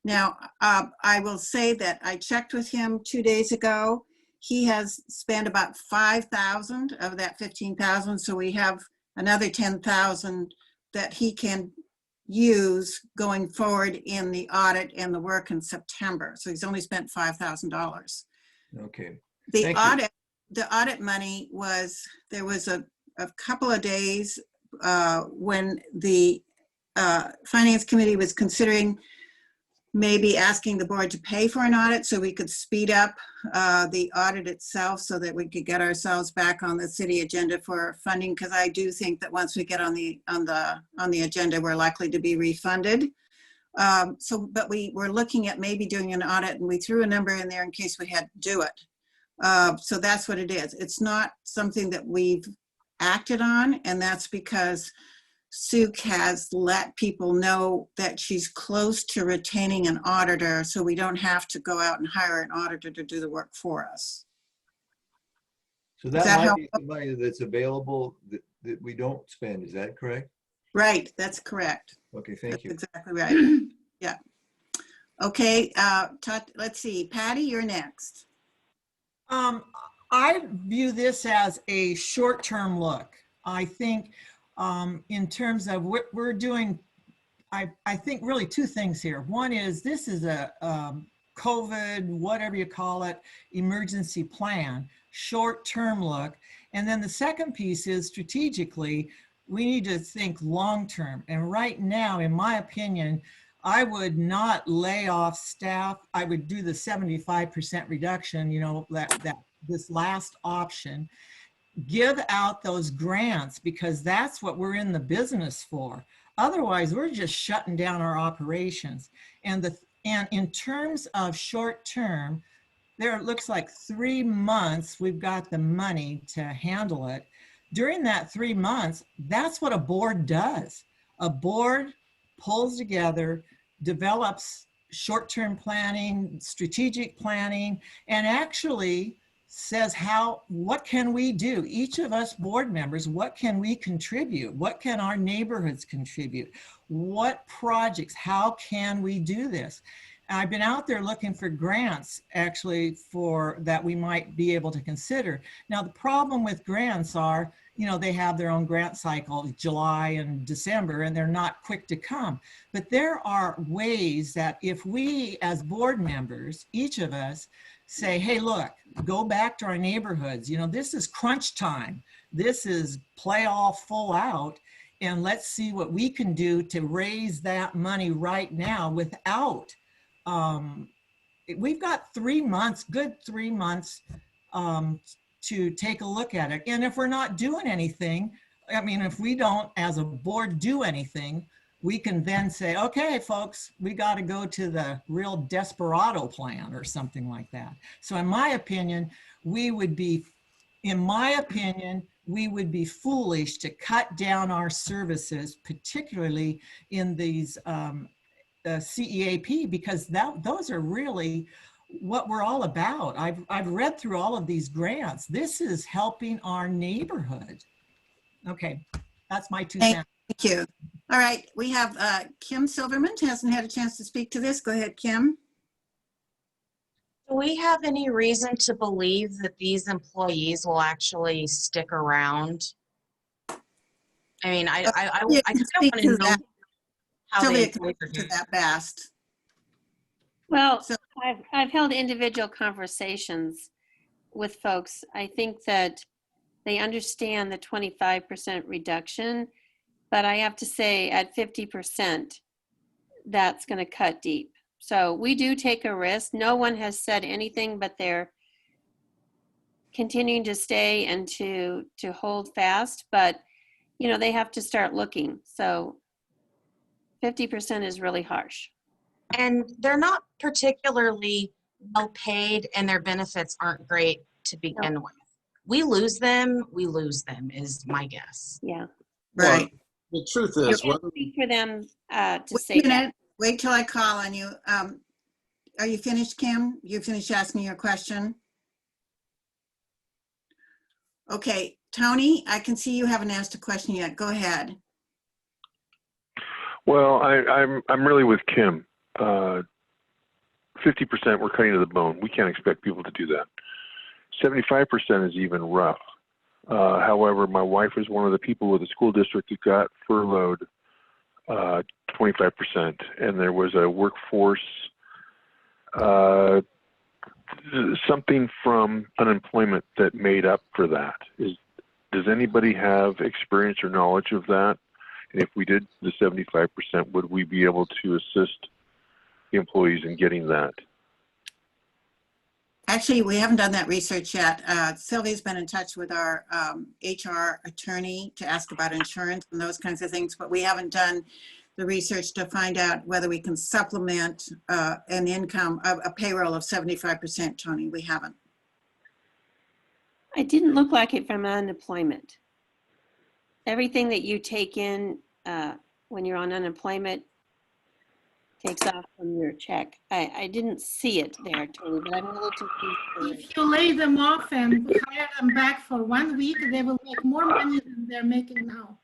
Now, I will say that I checked with him 2 days ago. He has spent about 5,000 of that 15,000. So we have another 10,000 that he can use going forward in the audit and the work in September. So he's only spent $5,000. Okay. The audit money was, there was a couple of days when the Finance Committee was considering maybe asking the board to pay for an audit so we could speed up the audit itself so that we could get ourselves back on the city agenda for funding, because I do think that once we get on the agenda, we're likely to be refunded. But we were looking at maybe doing an audit, and we threw a number in there in case we had to do it. So that's what it is. It's not something that we've acted on, and that's because Suk has let people know that she's close to retaining an auditor, so we don't have to go out and hire an auditor to do the work for us. So that might be some money that's available that we don't spend. Is that correct? Right, that's correct. Okay, thank you. That's exactly right. Yeah. Okay, let's see. Patty, you're next. I view this as a short-term look. I think in terms of what we're doing, I think really two things here. One is this is a COVID, whatever you call it, emergency plan, short-term look. And then the second piece is strategically, we need to think long-term. And right now, in my opinion, I would not lay off staff. I would do the 75% reduction, you know, this last option. Give out those grants because that's what we're in the business for. Otherwise, we're just shutting down our operations. And in terms of short term, there it looks like 3 months we've got the money to handle it. During that 3 months, that's what a board does. A board pulls together, develops short-term planning, strategic planning, and actually says what can we do? Each of us board members, what can we contribute? What can our neighborhoods contribute? What projects, how can we do this? I've been out there looking for grants actually that we might be able to consider. Now the problem with grants are, you know, they have their own grant cycle, July and December, and they're not quick to come. But there are ways that if we as board members, each of us, say, hey, look, go back to our neighborhoods. You know, this is crunch time. This is play all full out. And let's see what we can do to raise that money right now without, we've got 3 months, good 3 months to take a look at it. And if we're not doing anything, I mean, if we don't as a board do anything, we can then say, okay, folks, we got to go to the real desperado plan or something like that. So in my opinion, we would be foolish to cut down our services, particularly in these CEAP, because those are really what we're all about. I've read through all of these grants. This is helping our neighborhood. Okay, that's my 2 cents. Thank you. All right, we have Kim Silverman hasn't had a chance to speak to this. Go ahead, Kim. Do we have any reason to believe that these employees will actually stick around? I mean, I kind of want to know how they to that best. Well, so, I've held individual conversations with folks. I think that they understand the 25% reduction, but I have to say at 50%, that's going to cut deep. So we do take a risk. No one has said anything, but they're continuing to stay and to hold fast, but you know, they have to start looking. So 50% is really harsh. And they're not particularly well paid and their benefits aren't great to begin with. We lose them is my guess. Yeah. Right. Well, the truth is, speak for them to wait say a minute. that. Wait till I call on you. Are you finished, Kim? You finished asking your question? Okay, Tony, I can see you haven't asked a question yet. Go ahead. Well, I'm really with Kim. 50% we're cutting to the bone. We can't expect people to do that. 75% is even rough. However, my wife was one of the people with the school district who got furloughed 25%, and there was a workforce something from unemployment that made up for that. Does anybody have experience or knowledge of that? And if we did the 75%, would we be able to assist the employees in getting that? Actually, we haven't done that research yet. Sylvia's been in touch with our HR attorney to ask about insurance and those kinds of things, but we haven't done the research to find out whether we can supplement an income, a payroll of 75%, Tony. We haven't. It didn't look like it from unemployment. Everything that you take in when you're on unemployment takes off from your check. I didn't see it there, Tony, but I'm a little confused. If you lay them off and hire them back for 1 week, they will make more money than they're making now.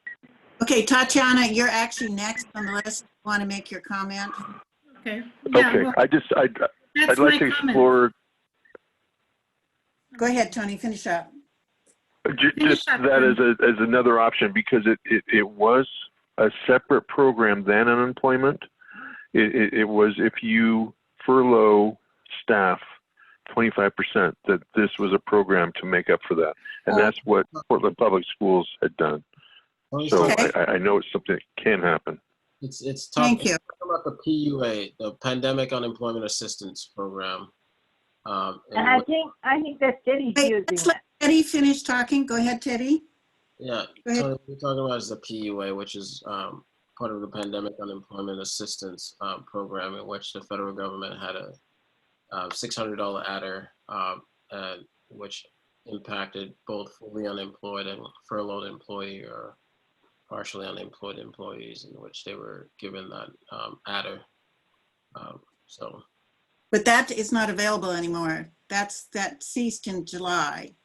Okay, Tatiana, you're actually next on the list. Want to make your comment? Okay. Yeah, okay. well, I'd like to explore. Go ahead, Tony, finish up. Just that as another option, because it was a separate program than unemployment. It was if you furlough staff 25%, that this was a program to make up for that. And that's what Portland Public Schools had done. So I know it's something that can happen. It's talking about the PUA, the Pandemic Unemployment Assistance Program. And I think the city's using let's it. let Teddy finish talking. Go ahead, Teddy. Yeah, Go ahead. so what we're talking about is the PUA, which is part of the Pandemic Unemployment Assistance Program, in which the federal government had a $600 adder, which impacted both fully unemployed and furloughed employee or partially unemployed employees, in which they were given that adder. But that is not available anymore. That ceased in July.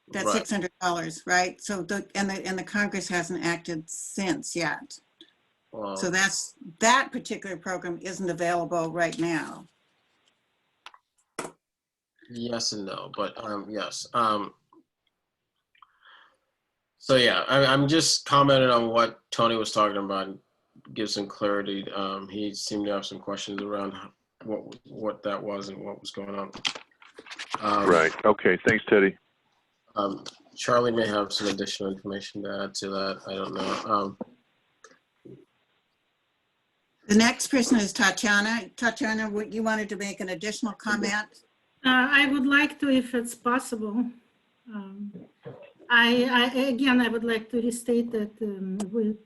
That's Right. $600, right? So the Congress hasn't acted since yet. Well, So that particular program isn't available right now. yes and no, but yes. So yeah, I'm just commenting on what Tony was talking about, and give some clarity. He seemed to have some questions around what that was and what was going on. Right. Okay. Thanks, Teddy. Charlie may have some additional information to add to that. I don't know. The next person is Tatiana. Tatiana, you wanted to make an additional comment? I would like to, if it's possible. I would like to restate that with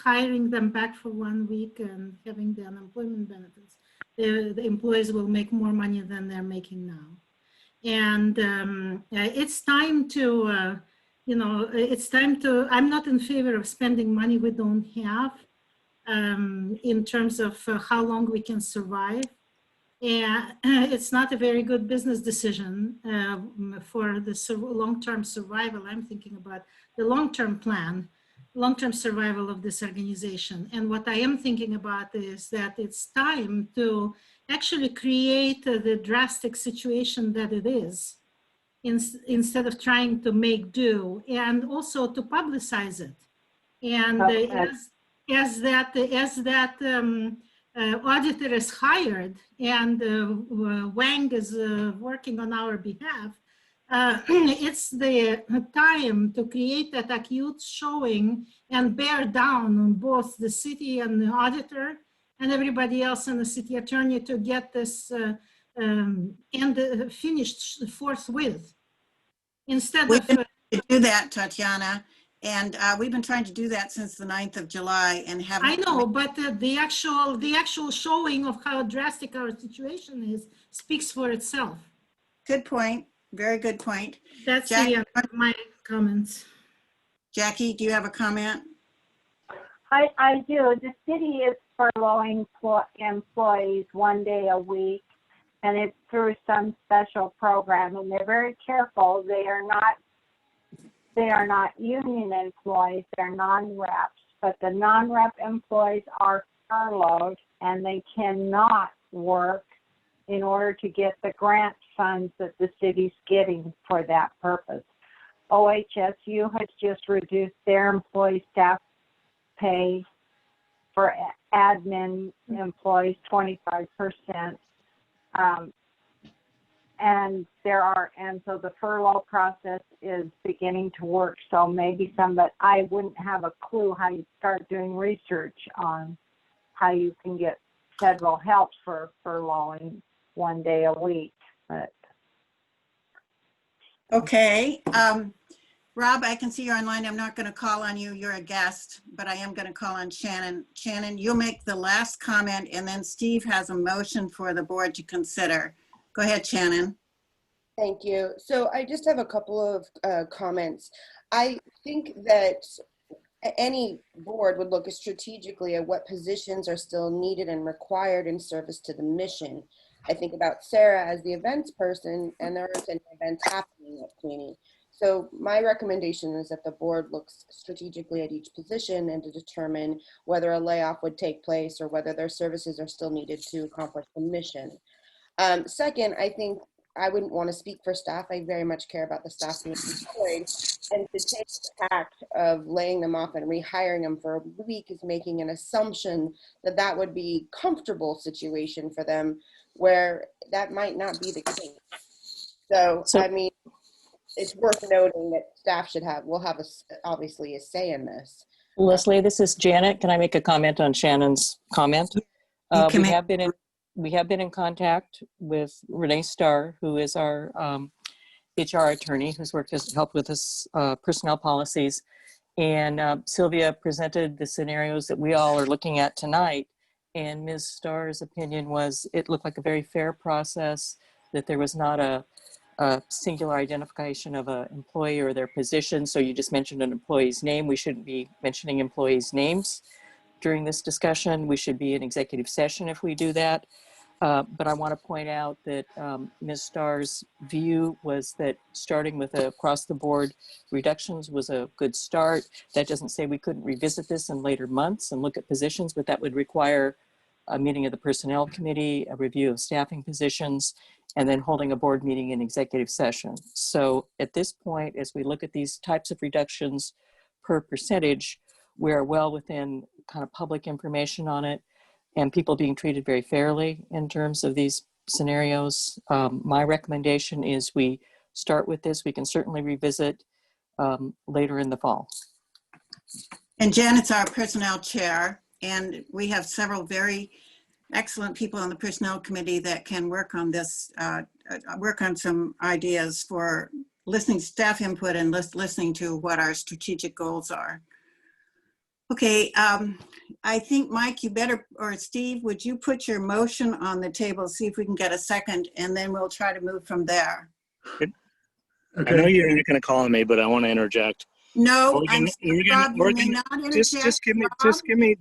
hiring them back for 1 week and having the unemployment benefits, the employees will make more money than they're making now. And it's time to, I'm not in favor of spending money we don't have in terms of how long we can survive. And it's not a very good business decision for the long-term survival. I'm thinking about the long-term plan, long-term survival of this organization. And what I am thinking about is that it's time to actually create the drastic situation that it is, instead of trying to make do, and also to publicize it. And as that auditor is hired and Wang is working on our behalf, it's the time to create that acute showing and bear down on both the city and the auditor and everybody else and the city attorney to get this finished forthwith. Instead We've of been to do that, Tatiana, and we've been trying to do that since the 9th of July and haven't. I know, but the actual showing of how drastic our situation is speaks for itself. Good point. Very good point. That's the end of my comments. Jackie, do you have a comment? I do. The city is furloughing employees 1 day a week, and it's through some special program, and they're very careful. They are not union employees, they're non-reps, but the non-rep employees are furloughed and they cannot work in order to get the grant funds that the city's getting for that purpose. OHSU has just reduced their employee staff pay for admin employees 25%. And so the furlough process is beginning to work. So maybe but I wouldn't have a clue how you start doing research on how you can get federal help for furloughing 1 day a week. But okay. Rob, I can see you're online. I'm not going to call on you. You're a guest, but I am going to call on Shannon. Shannon, you'll make the last comment, and then Steve has a motion for the board to consider. Go ahead, Shannon. Thank you. So I just have a couple of comments. I think that any board would look strategically at what positions are still needed and required in service to the mission. I think about Sarah as the events person, and there aren't any events happening at SWNI. So my recommendation is that the board looks strategically at each position and to determine whether a layoff would take place or whether their services are still needed to accomplish the mission. Second, I think I wouldn't want to speak for staff. I very much care about the staff being employed. And to take the tact of laying them off and rehiring them for a week is making an assumption that that would be a comfortable situation for them, where that might not be the case. So I mean, it's worth noting that staff will have obviously a say in this. Leslie, this is Janet. Can I make a comment on Shannon's comment? We have been in contact with Renee Starr, who is our HR attorney, who's helped with us personnel policies. And Sylvia presented the scenarios that we all are looking at tonight. And Ms. Starr's opinion was it looked like a very fair process, that there was not a singular identification of an employee or their position. So you just mentioned an employee's name. We shouldn't be mentioning employees' names during this discussion. We should be in executive session if we do that. But I want to point out that Ms. Starr's view was that starting with across the board reductions was a good start. That doesn't say we couldn't revisit this in later months and look at positions, but that would require a meeting of the personnel committee, a review of staffing positions, and then holding a board meeting in executive session. So at this point, as we look at these types of reductions per percentage, we're well within kind of public information on it, and people being treated very fairly in terms of these scenarios. My recommendation is we start with this. We can certainly revisit later in the fall. And Janet's our personnel chair, and we have several very excellent people on the personnel committee that can work on this, work on some ideas for listening to staff input and listening to what our strategic goals are. Okay, I think Mike, you better, or Steve, would you put your motion on the table, see if we can get a second, and then we'll try to move from there. Okay. I know you're not going to call on me, but I want to interject. No, just give me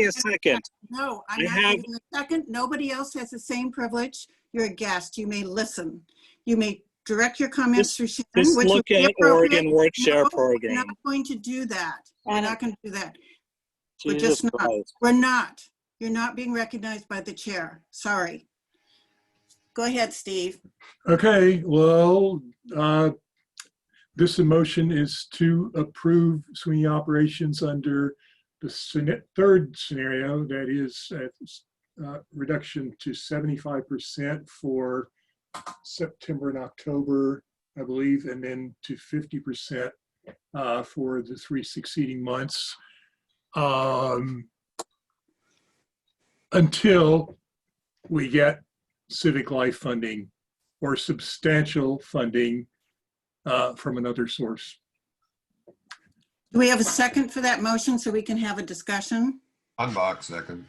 a second. No, I'm not giving you a second. Nobody else has the same privilege. You're a guest. You may listen. You may direct your comments through Shannon. Just look at Oregon Work Share Program. We're not going to do that. We're not going to do that. We're Jesus just not. Christ. We're not. You're not being recognized by the chair. Sorry. Go ahead, Steve. Okay, well, this motion is to approve SWNI operations under the third scenario, that is reduction to 75% for September and October, I believe, and then to 50% for the 3 succeeding months. Until we get civic life funding or substantial funding from another source. Do we have a second for that motion so we can have a discussion? Unbox second.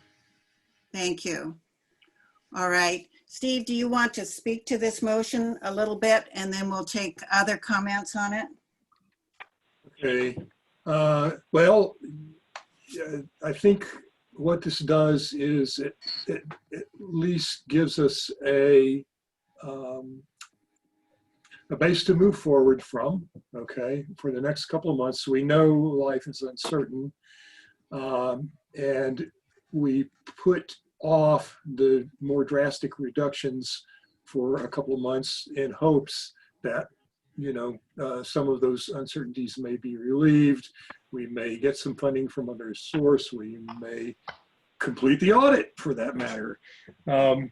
Thank you. All right. Steve, do you want to speak to this motion a little bit, and then we'll take other comments on it? Okay. Well, I think what this does is it at least gives us a base to move forward from, okay, for the next couple of months. We know life is uncertain, and we put off the more drastic reductions for a couple of months in hopes that, you know, some of those uncertainties may be relieved. We may get some funding from another source. We may complete the audit, for that matter. And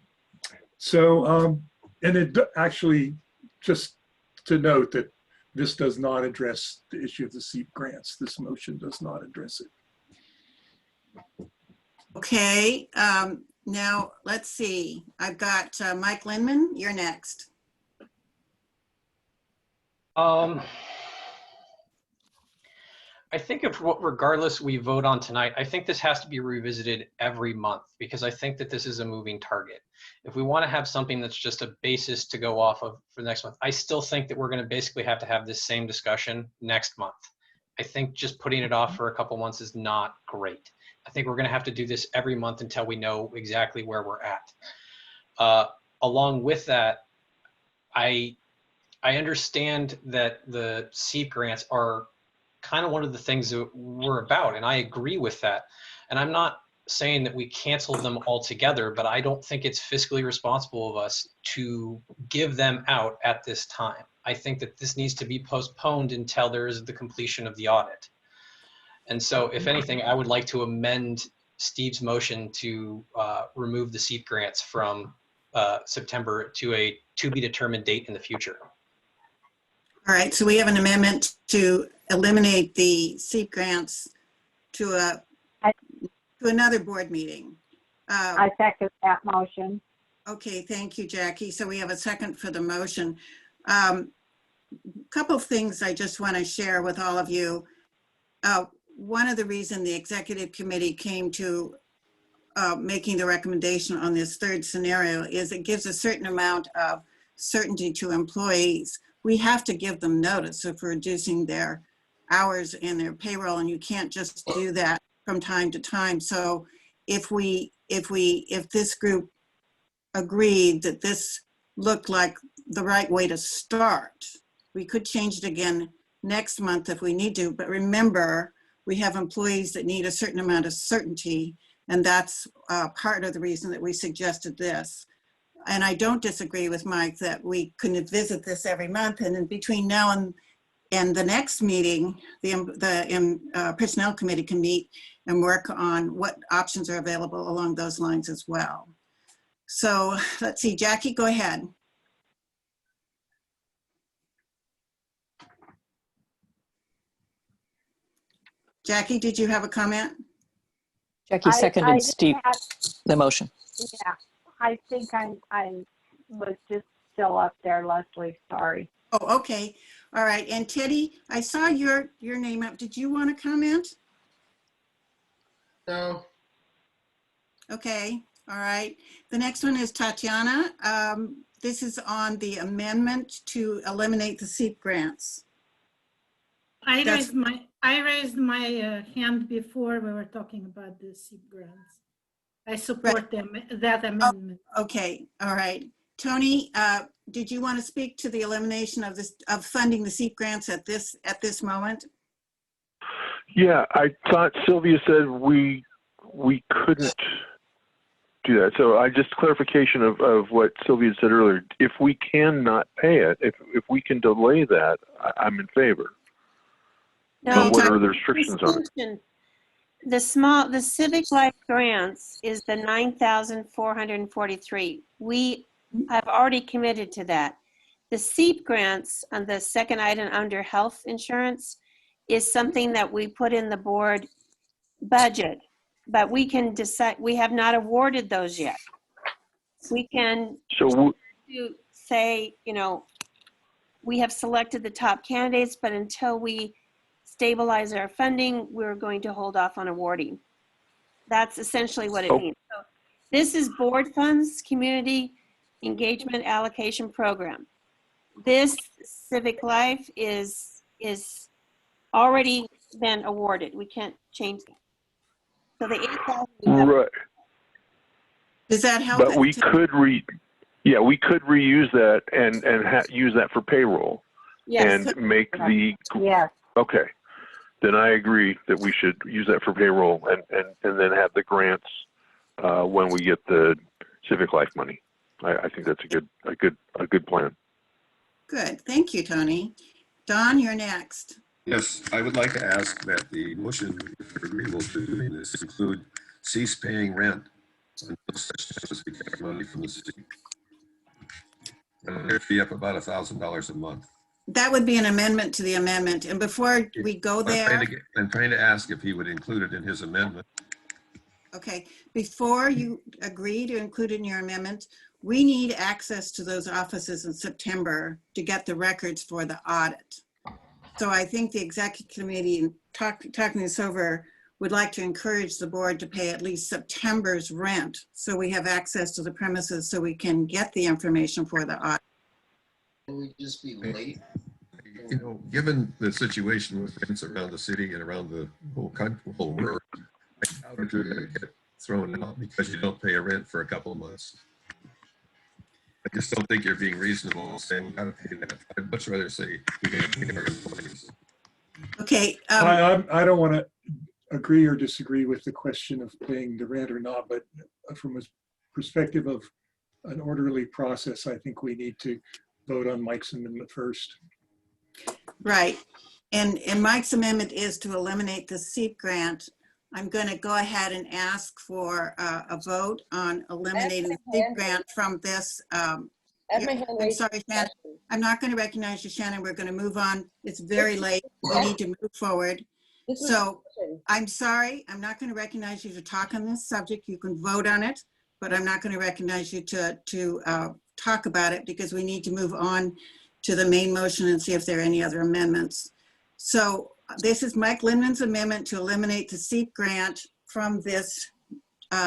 it actually, just to note that this does not address the issue of the SEEP grants. This motion does not address it. Okay, now let's see. I've got Mike Lindman, you're next. I think regardless we vote on tonight, I think this has to be revisited every month, because I think that this is a moving target. If we want to have something that's just a basis to go off of for the next month, I still think that we're going to basically have to have this same discussion next month. I think just putting it off for a couple months is not great. I think we're going to have to do this every month until we know exactly where we're at. Along with that, I understand that the SEEP grants are kind of one of the things that we're about, and I agree with that. And I'm not saying that we cancel them altogether, but I don't think it's fiscally responsible of us to give them out at this time. I think that this needs to be postponed until there is the completion of the audit. And so if anything, I would like to amend Steve's motion to remove the SEEP grants from September to a to be determined date in the future. All right, so we have an amendment to eliminate the SEEP grants to another board meeting. I second that motion. Okay, thank you, Jackie. So we have a second for the motion. Couple of things I just want to share with all of you. One of the reasons the executive committee came to making the recommendation on this third scenario is it gives a certain amount of certainty to employees. We have to give them notice of reducing their hours and their payroll, and you can't just do that from time to time. So if this group agreed that this looked like the right way to start, we could change it again next month if we need to. But remember, we have employees that need a certain amount of certainty, and that's part of the reason that we suggested this. And I don't disagree with Mike that we couldn't visit this every month, and in between now and the next meeting, the Personnel Committee can meet and work on what options are available along those lines as well. So let's see, Jackie, go ahead. Jackie, did you have a comment? Jackie seconded Steve, the motion. Yeah, I think I was just still up there, Leslie, sorry. Oh, okay. All right. And Teddy, I saw your name up. Did you want to comment? No. Okay. All right. The next one is Tatiana. This is on the amendment to eliminate the SEEP grants. I raised my hand before we were talking about the SEEP grants. I support that amendment. Oh, okay. All right. Tony, did you want to speak to the elimination of funding the SEEP grants at this moment? Yeah, I thought Sylvia said we couldn't do that. So I just clarification of what Sylvia said earlier. If we cannot pay it, if we can delay that, I'm in favor. No, but what are the restrictions on it? The Civic Life grants is the 9,443. We have already committed to that. The SEEP grants on the second item under health insurance is something that we put in the board budget, but we can decide, we have not awarded those yet. We can say, you know, we have selected the top candidates, but until we stabilize our funding, we're going to hold off on awarding. That's essentially what it means. So this is board funds, community engagement allocation program. This Civic Life is already been awarded. We can't change that. So the 8,000. Right. Does that help? But we could we could reuse that and use that for payroll. Yes. And make the okay. Then I agree that we should use that for payroll and then have the grants when we get the Civic Life money. I think that's a good plan. Good. Thank you, Tony. Don, you're next. Yes, I would like to ask that the motion, if you're agreeable to doing this, include cease paying rent until such time as we get money from the city. And it'd be up about $1,000 a month. That would be an amendment to the amendment. And before we go there, I'm trying to ask if he would include it in his amendment. okay, before you agree to include it in your amendment, we need access to those offices in September to get the records for the audit. So I think the executive committee, talking this over, would like to encourage the board to pay at least September's rent so we have access to the premises so we can get the information for the audit. Can we just be late? You know, given the situation with rents around the city and around the whole country, whole world, I doubt if you're going to get thrown out because you don't pay a rent for a couple of months. I just don't think you're being reasonable saying we got to pay that. I'd much rather say we got to pay our employees. Okay. I don't want to. agree or disagree with the question of paying the rent or not, but from a perspective of an orderly process, I think we need to vote on Mike's amendment first. Right. And Mike's amendment is to eliminate the SEEP grant. I'm going to go ahead and ask for a vote on eliminating the SEEP grant from this. I'm sorry, Shannon. I'm not going to recognize you, Shannon. We're going to move on. It's very late. We need to move forward. So I'm sorry. I'm not going to recognize you to talk on this subject. You can vote on it, but I'm not going to recognize you to talk about it because we need to move on to the main motion and see if there are any other amendments. So this is Mike Lindman's amendment to eliminate the SEEP grant from this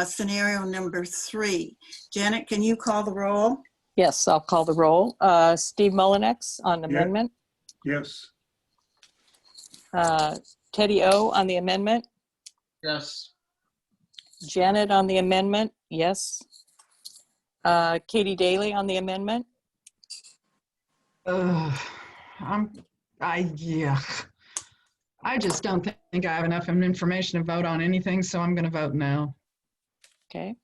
scenario number 3. Janet, can you call the roll? Yes, I'll call the roll. Steve Mullinex on the amendment. Yes. Teddy O on the amendment. Yes. Janet on the amendment. Yes. Katie Daly on the amendment. I just don't think I have enough information to vote on anything, so I'm going to vote no. Okay.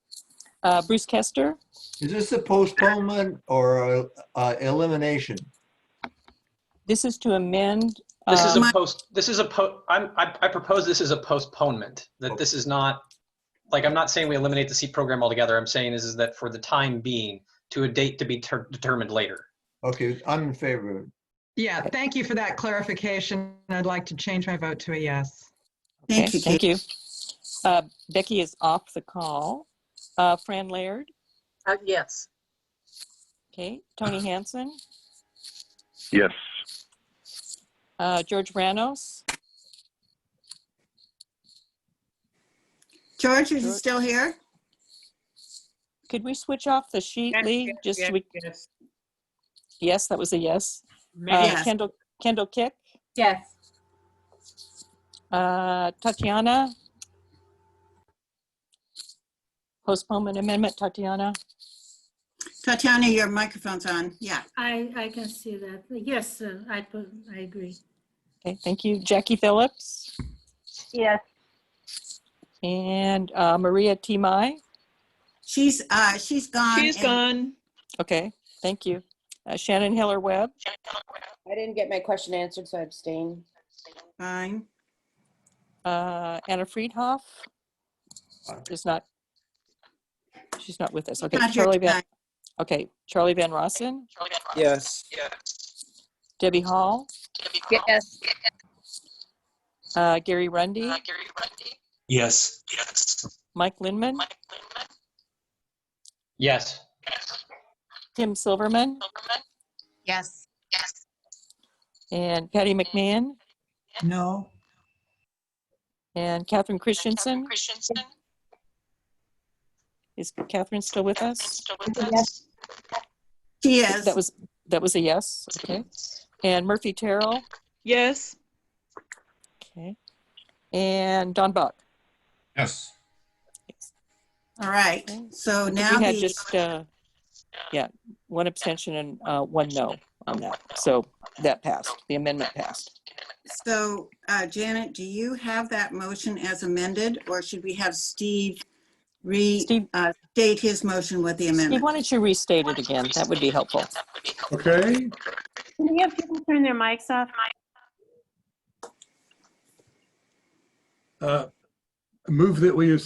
Bruce Kester. Is this a postponement or elimination? This is to amend. This is I propose this is a postponement, that this is not, like, I'm not saying we eliminate the SEEP program altogether. I'm saying is that for the time being, to a date to be determined later. Okay, I'm in favor of it. Yeah, thank you for that clarification. I'd like to change my vote to a yes. Thank you. Thank you. Becky is off the call. Fran Laird. Yes. Okay. Tony Hansen. Yes. George Branos. George, is he still here? Could we switch off the sheet, Lee? Yes. Yes, that was a yes. Yes. Kendall Kick. Yes. Tatiana. Postponement amendment, Tatiana. Tatiana, your microphone's on. Yeah. I can see that. Yes, I agree. Okay, thank you. Jackie Phillips. Yes. And Maria T. Mai. She's gone. She's gone. Okay, thank you. Shannon Hiller Webb. I didn't get my question answered, so I abstain. Fine. Anna Friedhoff is not. She's not with us. Okay, Not here Charlie Van. tonight. Okay, Charlie Van Rossen. Yes. Debbie Hall. Yes. Gary Rundy. Yes. Mike Lindman. Yes. Tim Silverman. Yes. And Patty McMahon. No. And Catherine Christensen. Is Catherine still with us? Yes. She is. That was a yes. Okay. And Murphy Terrell. Yes. Okay. And Don Buck. Yes. All right. Okay. So I think now we had just one abstention and one no on that. So that passed. The amendment passed. So Janet, do you have that motion as amended, or should we have Steve state his motion with the amendment? Steve, why don't you restate it again? That would be helpful. Okay. Can we have people turn their mics off? Move that we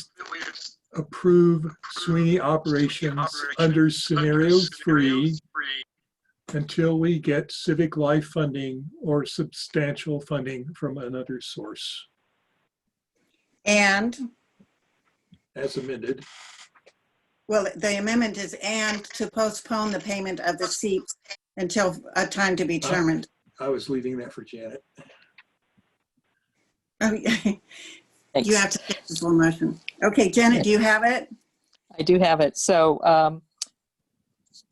approve SWNI operations under scenario 3 until we get civic life funding or substantial funding from another source. And? As amended. Well, the amendment is and to postpone the payment of the seats until a time to be determined. I was leaving that for Janet. Okay. Thanks. You have to take this one motion. Okay, Janet, do you have it? I do have it. So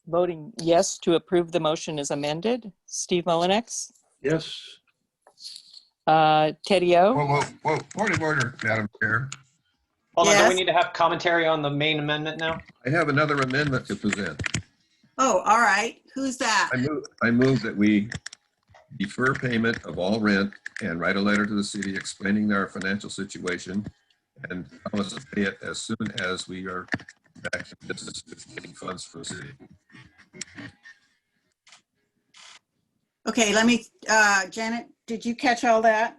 voting yes to approve the motion as amended. Steve Mullinex. Yes. Teddy O. Whoa. Point of order, Madam Chair. Hold on, Yes. do we need to have commentary on the main amendment now? I have another amendment to present. Oh, all right. Who's that? I move that we defer payment of all rent and write a letter to the city explaining our financial situation and promise to pay it as soon as we are back in business with getting funds for the city. Okay, let me, Janet, did you catch all that?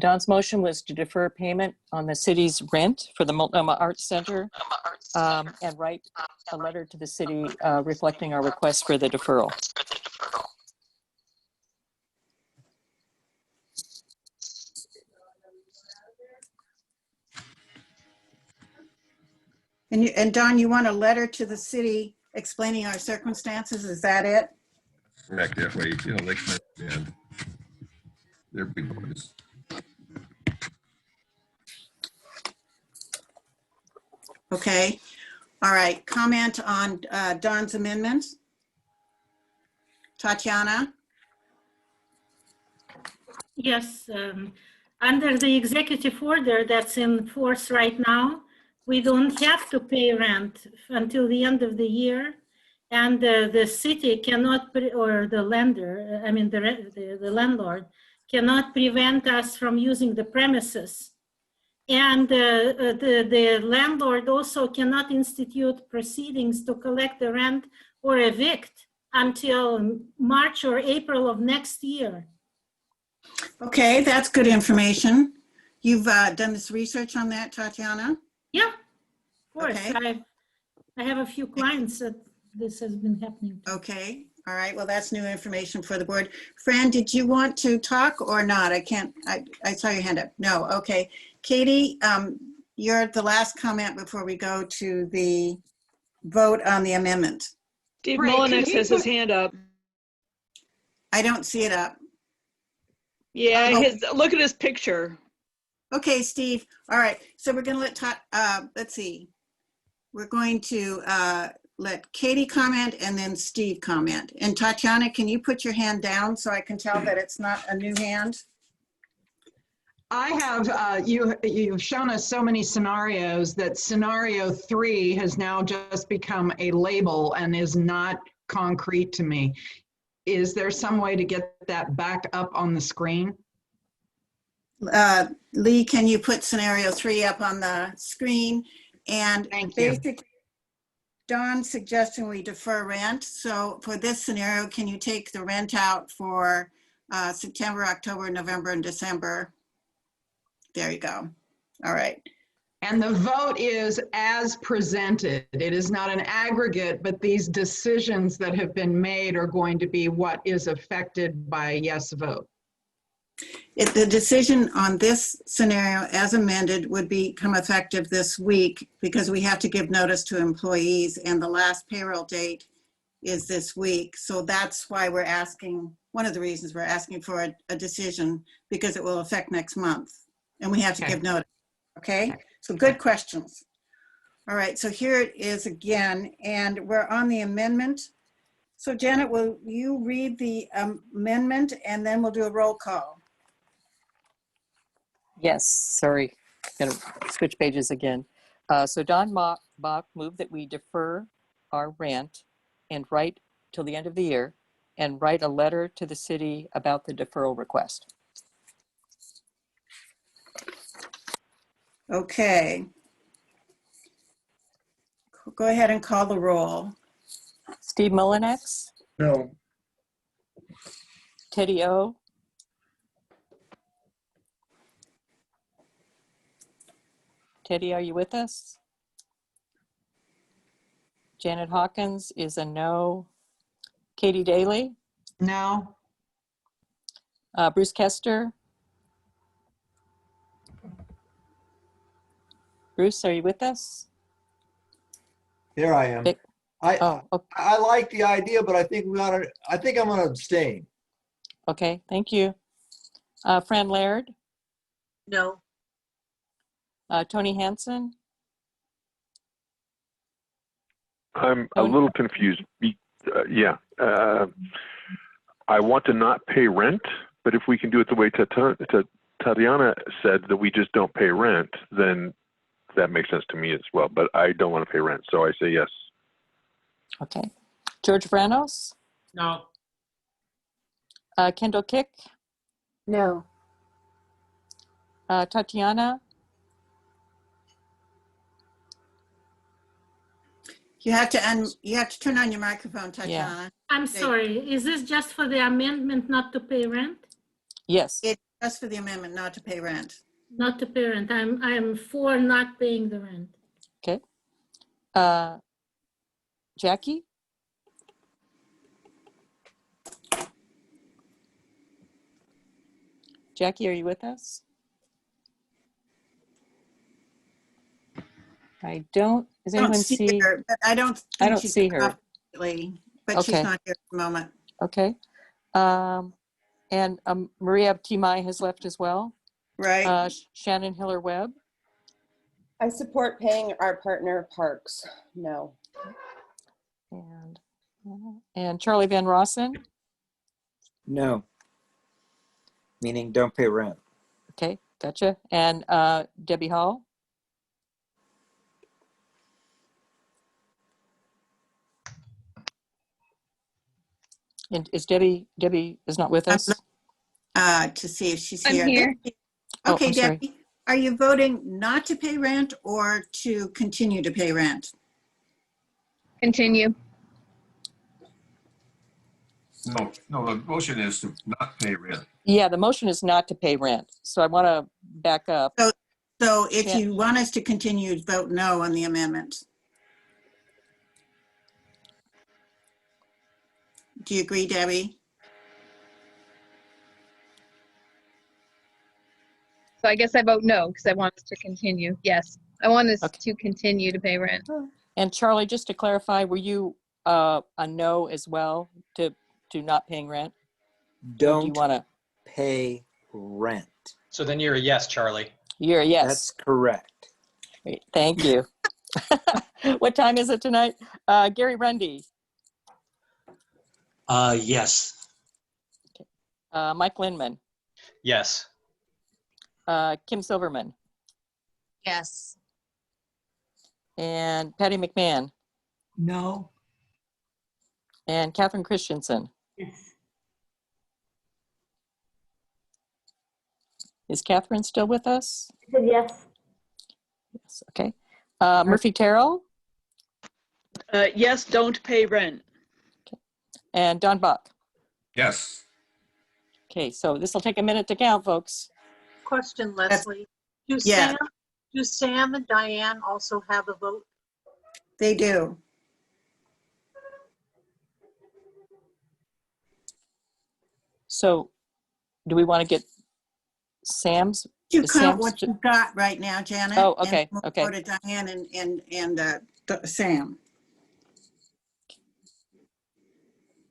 Don's motion was to defer payment on the city's rent for the Multnomah Arts Center and write a letter to the city reflecting our request for the deferral. And Don, you want a letter to the city explaining our circumstances? Is that it? Correct, that way, you know, they can understand. They're big boys. Okay. All right. Comment on Don's amendments? Tatiana? Yes, under the executive order that's in force right now, we don't have to pay rent until the end of the year. And the city cannot, or the lender, I mean, the landlord cannot prevent us from using the premises. And the landlord also cannot institute proceedings to collect the rent or evict until March or April of next year. Okay, that's good information. You've done this research on that, Tatiana? Yeah, of course. Okay. I have a few clients that this has been happening. Okay, all right. Well, that's new information for the board. Fran, did you want to talk or not? I saw your hand up. No, okay. Katie, you're the last comment before we go to the vote on the amendment. Steve Ray, Molinex can you has his hand up. I don't see it up. Yeah, Oh. look at his picture. Okay, Steve. All right. So we're going to let's see. We're going to let Katie comment and then Steve comment. And Tatiana, can you put your hand down so I can tell that it's not a new hand? I have, you've shown us so many scenarios that scenario 3 has now just become a label and is not concrete to me. Is there some way to get that back up on the screen? Lee, can you put scenario 3 up on the screen? And basically, Don's suggesting we defer rent. So for this scenario, can you take the rent out for September, October, November, and December? There you go. All right. And the vote is as presented. It is not an aggregate, but these decisions that have been made are going to be what is affected by a yes vote. If the decision on this scenario as amended would become effective this week because we have to give notice to employees and the last payroll date is this week. So that's why we're asking, one of the reasons we're asking for a decision because it will affect next month and we have to give notice. Okay, so good questions. All right, so here it is again, and we're on the amendment. So Janet, will you read the amendment and then we'll do a roll call? Yes, sorry, gonna switch pages again. So Don Bach moved that we defer our rent and write till the end of the year and write a letter to the city about the deferral request. Okay. Go ahead and call the roll. Steve Molinex? No. Teddy O? Teddy, are you with us? Janet Hawkins is a no. Katie Daly? No. Bruce Kester? Bruce, are you with us? Here I am. I like the idea, but I think I'm gonna abstain. Okay, thank you. Fran Laird? No. Tony Hansen? I'm a little confused. Yeah. I want to not pay rent, but if we can do it the way Tatiana said, that we just don't pay rent, then that makes sense to me as well. But I don't want to pay rent, so I say yes. Okay. George Vranos? No. Kendall Kick, No. Tatiana, You have to turn on your microphone, Tatiana. I'm sorry, is this just for the amendment not to pay rent? yes. It's just for the amendment not to pay rent. Not to pay rent. I'm for not paying the rent. Okay. Jackie? Jackie, are you with us? I don't. Does anyone see her? But I don't think I don't she's see her. lately, but she's Okay. not here at the moment. Okay. And Maria Timai has left as well. Right. Shannon Hiller Webb. I support paying our partner Parks. No. And Charlie Van Rossen. No. Meaning don't pay rent. Okay, gotcha. And Debbie Hall. And is Debbie is not with us? To see if she's I'm here. here. Okay, I'm sorry. Debbie, are you voting not to pay rent or to continue to pay rent? Continue. No, the motion is to not pay rent. Yeah, the motion is not to pay rent. So I want to back up. So if you want us to continue, vote no on the amendment. Do you agree, Debbie? So I guess I vote no because I want us to continue. Yes, I want us to continue to pay rent. And Charlie, just to clarify, were you a no as well to not paying rent? Don't do you want to pay rent. So then you're a yes, Charlie. You're a yes. That's correct. Great. Thank you. What time is it tonight? Gary Rundy. Yes. Mike Lindman. Yes. Kim Silverman. Yes. And Patty McMahon. No. And Catherine Christensen. Yes. Is Catherine still with us? Yes. Yes. Okay. Murphy Terrell. Yes, don't pay rent. And Don Buck. Yes. Okay, so this will take a minute to count, folks. Question, Leslie. Do Sam and Diane also have a vote? They do. So do we want to get Sam's? You is count Sam's what you got right now, Janet. Oh, okay, And we'll okay. go to Diane and Sam.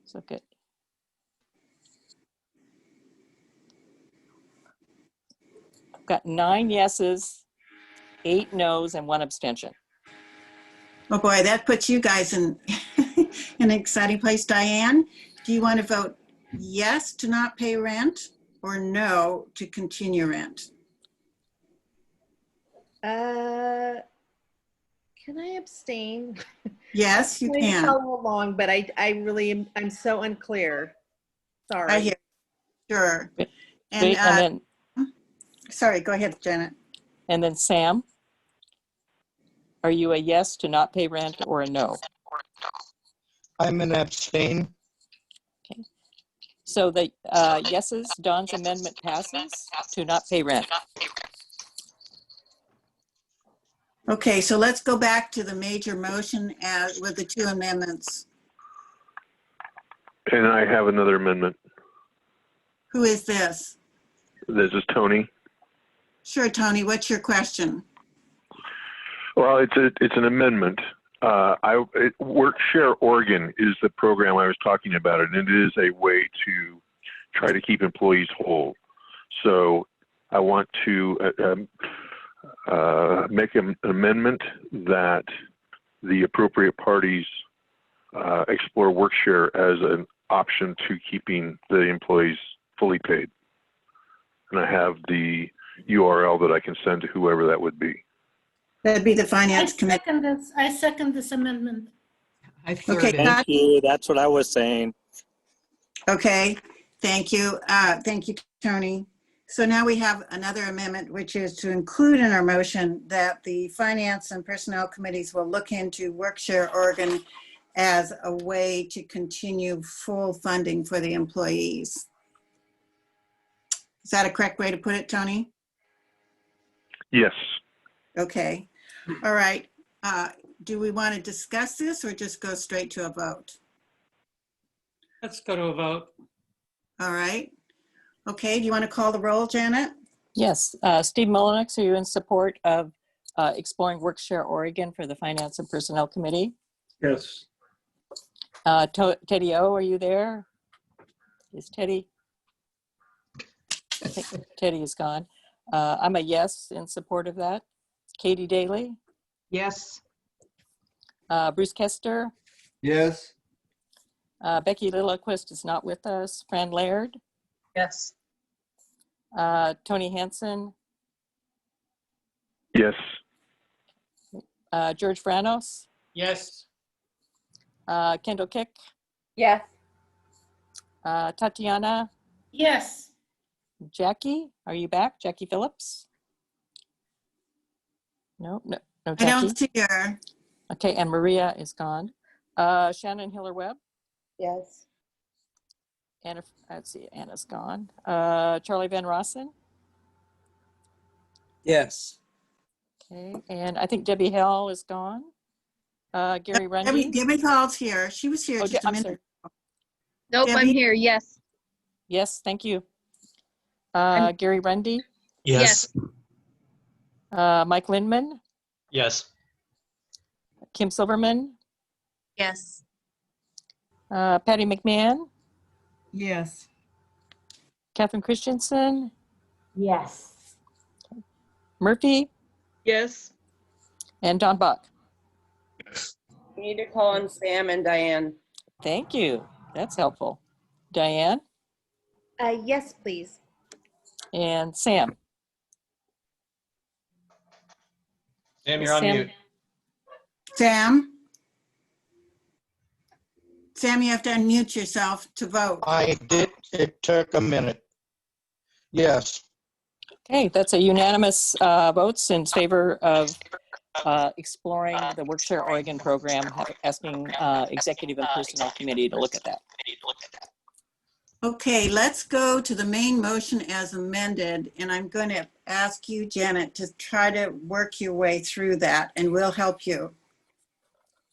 So good. I've got 9 yeses, 8 noes, and 1 abstention. Oh boy, that puts you guys in an exciting place. Diane, do you want to vote yes to not pay rent or no to continue rent? Can I abstain? Yes, you I can. follow along, but I really am, I'm so unclear. Sorry. I hear. Sure. Wait, and then, sorry, go ahead, Janet. and then Sam, are you a yes to not pay rent or a no? I'm an abstain. Okay. So the yeses, Don's amendment passes to not pay rent. Okay, so let's go back to the major motion with the 2 amendments. And I have another amendment. Who is this? This is Tony. Sure, Tony, what's your question? Well, it's an amendment. WorkShare Oregon is the program I was talking about, and it is a way to try to keep employees whole. So I want to make an amendment that the appropriate parties explore WorkShare as an option to keeping the employees fully paid. And I have the URL that I can send to whoever that would be. That'd be the Finance Committee. I second this amendment. Okay, Thank you. That's what I was saying. Okay, Thank you. Thank you, Tony. So now we have another amendment, which is to include in our motion that the Finance and Personnel Committees will look into Workshare Oregon as a way to continue full funding for the employees. Is that a correct way to put it, Tony? Yes. Okay. All right. Do we want to discuss this or just go straight to a vote? Let's go to a vote. All right. Okay. Do you want to call the roll, Janet? Yes. Steve Mullenix, are you in support of exploring Workshare Oregon for the Finance and Personnel Committee? Yes. Teddy O, are you there? Is Teddy? I think Teddy is gone. I'm a yes in support of that. Katie Daly? Yes. Bruce Kester? Yes. Becky Lillquist is not with us. Fran Laird? Yes. Tony Hansen? Yes. George Franos? Yes. Kendall Kick? Yes. Tatiana? Yes. Jackie, are you back? Jackie Phillips? No, no, no, I Jackie. don't see her. Okay, and Maria is gone. Shannon Hiller-Webb? Yes. Anna, let's see, Anna's gone. Charlie Van Rossen? Yes. Okay, and I think Debbie Hell is gone. Gary Rundy? Debbie Hall's here. She was here just a I'm minute sorry. ago. Nope, Debbie? I'm here. Yes. Yes, thank you. Gary Rundy? Yes. Mike Lindman? Yes. Kim Silverman? Yes. Patty McMahon? Yes. Catherine Christensen? Yes. Murphy? Yes. And Don Buck? You need to call on Sam and Diane. Thank you. That's helpful. Diane? Yes, please. And Sam? Sam, you're on mute. Sam? Sam, you have to unmute yourself to vote. I did. It took a minute. Yes. Okay, that's a unanimous votes in favor of exploring the Workshare Oregon program, asking Executive and Personnel Committee to look at that. Okay, let's go to the main motion as amended, and I'm going to ask you, Janet, to try to work your way through that, and we'll help you.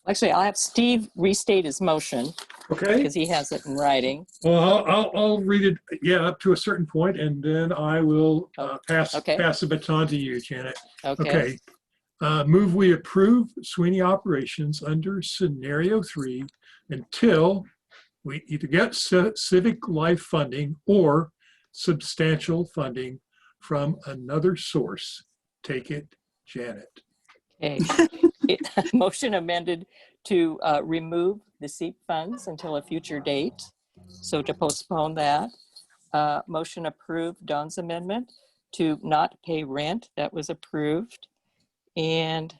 Actually, I'll have Steve restate his motion. Okay. Because he has it in writing. Well, I'll read it, yeah, up to a certain point, and then I will pass the baton to you, Janet. Okay. Move we approve SWNI operations under scenario 3 until we either get civic life funding or substantial funding from another source. Take it, Janet. Okay. Motion amended to remove the SEEP funds until a future date. So to postpone that. Motion approved, Don's amendment to not pay rent. That was approved. And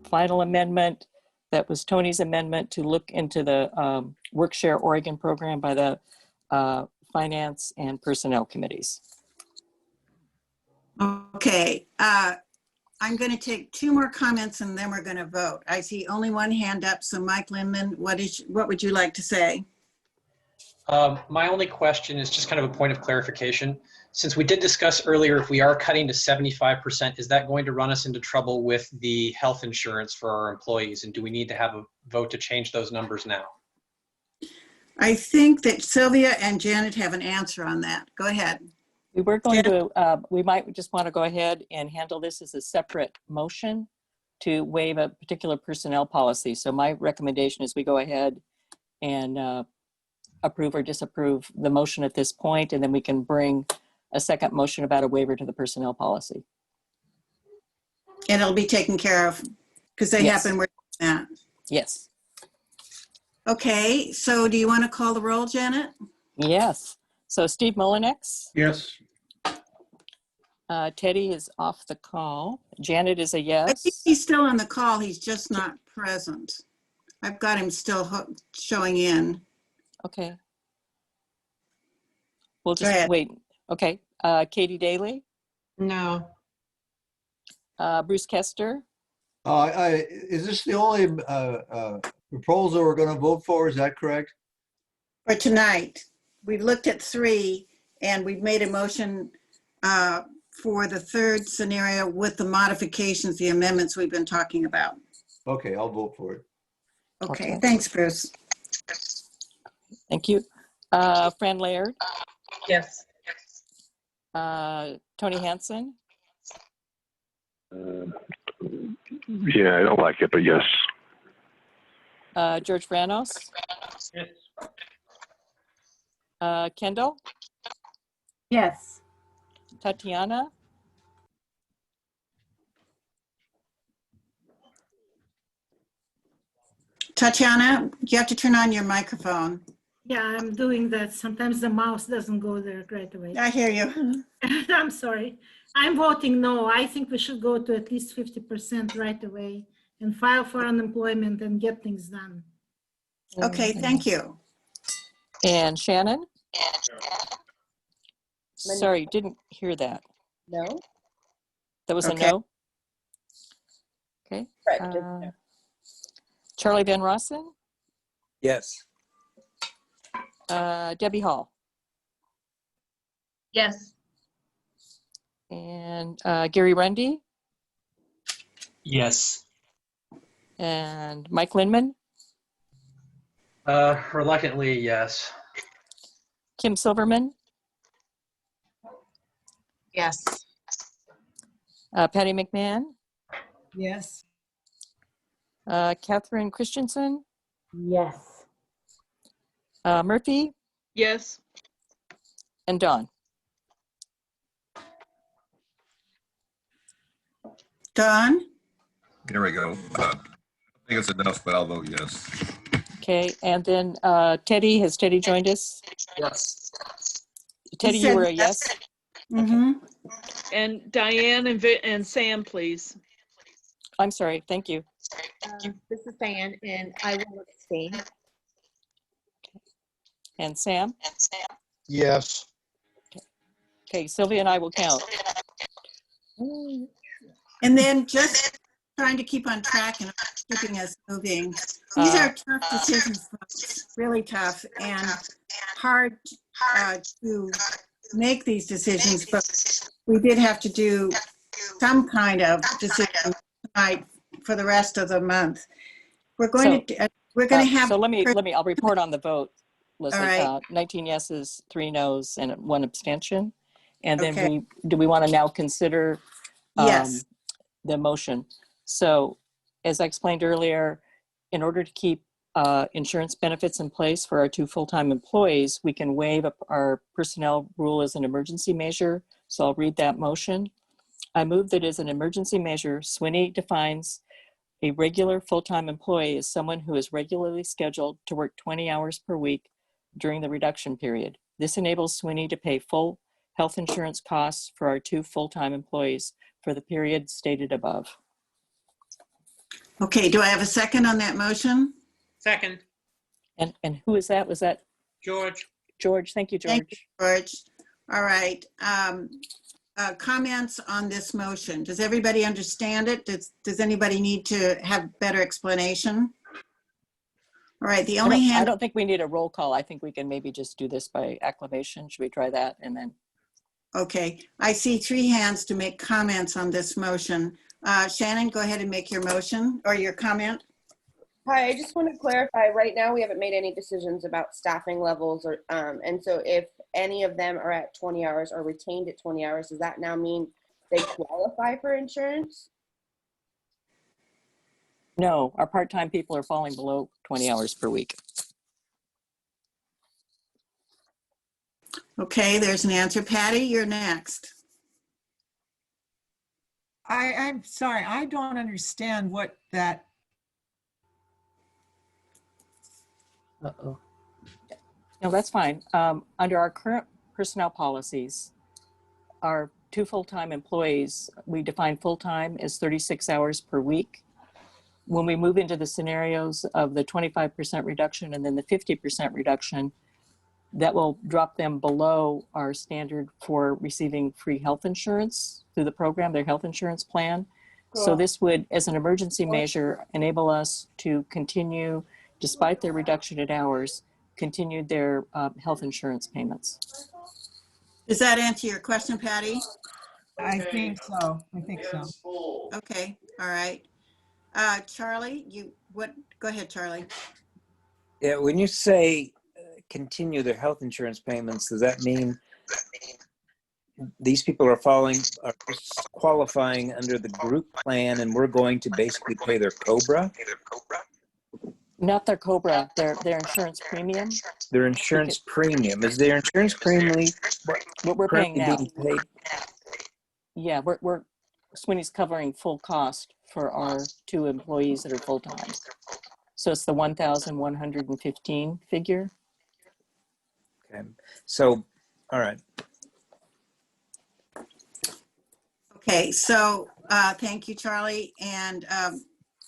final amendment, that was Tony's amendment to look into the Workshare Oregon program by the Finance and Personnel Committees. Okay, I'm going to take 2 more comments and then we're going to vote. I see only one hand up, so Mike Lindman, what would you like to say? My only question is just kind of a point of clarification. Since we did discuss earlier, if we are cutting to 75%, is that going to run us into trouble with the health insurance for our employees? And do we need to have a vote to change those numbers now? I think that Sylvia and Janet have an answer on that. Go ahead. We were going to, we might just want to go ahead and handle this as a separate motion to waive a particular personnel policy. So my recommendation is we go ahead and approve or disapprove the motion at this point, and then we can bring a second motion about a waiver to the personnel policy. And it'll be taken care of because they happen where that. Yes. Okay, so do you want to call the roll, Janet? Yes. So Steve Mullenix? Yes. Teddy is off the call. Janet is a yes. I think he's still on the call. He's just not present. I've got him still showing in. Okay. We'll Go just ahead. wait. Okay. Katie Daly, No. Bruce Kester, Is this the only proposal we're going to vote for? Is that correct? For tonight, we've looked at 3 and we've made a motion for the third scenario with the modifications, the amendments we've been talking about. Okay, I'll vote for it. Okay, Okay. thanks, Bruce. thank you. Fran Laird, Yes. Tony Hansen, Yeah, I don't like it, but yes. George Vranos, Kendall, Yes. Tatiana, Tatiana, you have to turn on your microphone. Yeah, I'm doing that. Sometimes the mouse doesn't go there right away. I hear you. I'm sorry. I'm voting no. I think we should go to at least 50% right away and file for unemployment and get things done. Okay, thank you. and Shannon. Sorry, didn't hear that. No? That was Okay. a no? Okay. Correct. It's no. Charlie Van Rossen, Yes. Debbie Hall, Yes. and Gary Rundy, Yes. and Mike Lindman, Reluctantly, yes. Kim Silverman, Yes. Patty McMahon, Yes. Catherine Christensen, Yes. Murphy, Yes. and Dawn. Don? There we go. I don't think it's enough, but I'll vote yes. Okay, and then Teddy, has Teddy joined us? Yes. Teddy, you said were a yes? Mm-hmm. And Diane and Sam, please. I'm sorry, thank you. This is Diane, and I will abstain. And Sam? Yes. Okay, Sylvia and I will count. And then just trying to keep on track and keeping us moving. These are tough decisions, folks, really tough and hard to make these decisions, but we did have to do some kind of decision tonight for the rest of the month. We're going to have. So I'll report on the vote, Leslie. All right. 19 yeses, 3 noes, and 1 abstention. And then Okay. do we want to now consider Yes. the motion? So as I explained earlier, in order to keep insurance benefits in place for our 2 full-time employees, we can waive our personnel rule as an emergency measure. So I'll read that motion. I move that as an emergency measure, SWNI defines a regular full-time employee as someone who is regularly scheduled to work 20 hours per week during the reduction period. This enables SWNI to pay full health insurance costs for our 2 full-time employees for the period stated above. Okay, do I have a second on that motion? Second, And who is that? Was that George. George? Thank you, George. Thank you, George. All right. Comments on this motion. Does everybody understand it? Does anybody need to have better explanation? All right, the only I hand. don't think we need a roll call. I think we can maybe just do this by acclamation. Should we try that? And then. Okay, I see 3 hands to make comments on this motion. Shannon, go ahead and make your motion or your comment. Hi, I just want to clarify, right now we haven't made any decisions about staffing levels or, and so if any of them are at 20 hours or retained at 20 hours, does that now mean they qualify for insurance? No, our part-time people are falling below 20 hours per week. Okay, there's an answer. Patty, you're next. I'm sorry, I don't understand what that. Uh-oh. No, that's fine. Under our current personnel policies, our 2 full-time employees, we define full-time as 36 hours per week. When we move into the scenarios of the 25% reduction and then the 50% reduction, that will drop them below our standard for receiving free health insurance through the program, their health insurance plan. So this would, as an emergency measure, enable us to continue, despite their reduction in hours, continue their health insurance payments. Does that answer your question, Patty? I think so. I think so. Okay, all right. Charlie, go ahead, Charlie. Yeah, when you say continue their health insurance payments, does that mean these people are qualifying under the group plan and we're going to basically pay their COBRA? Not their COBRA, their insurance premium. Their insurance premium. Is their insurance premium what we're paying now? being paid? Yeah, we're SWNI's covering full cost for our 2 employees that are full-time. So it's the 1,115 figure. Okay, so, all right. Okay, so thank you, Charlie. And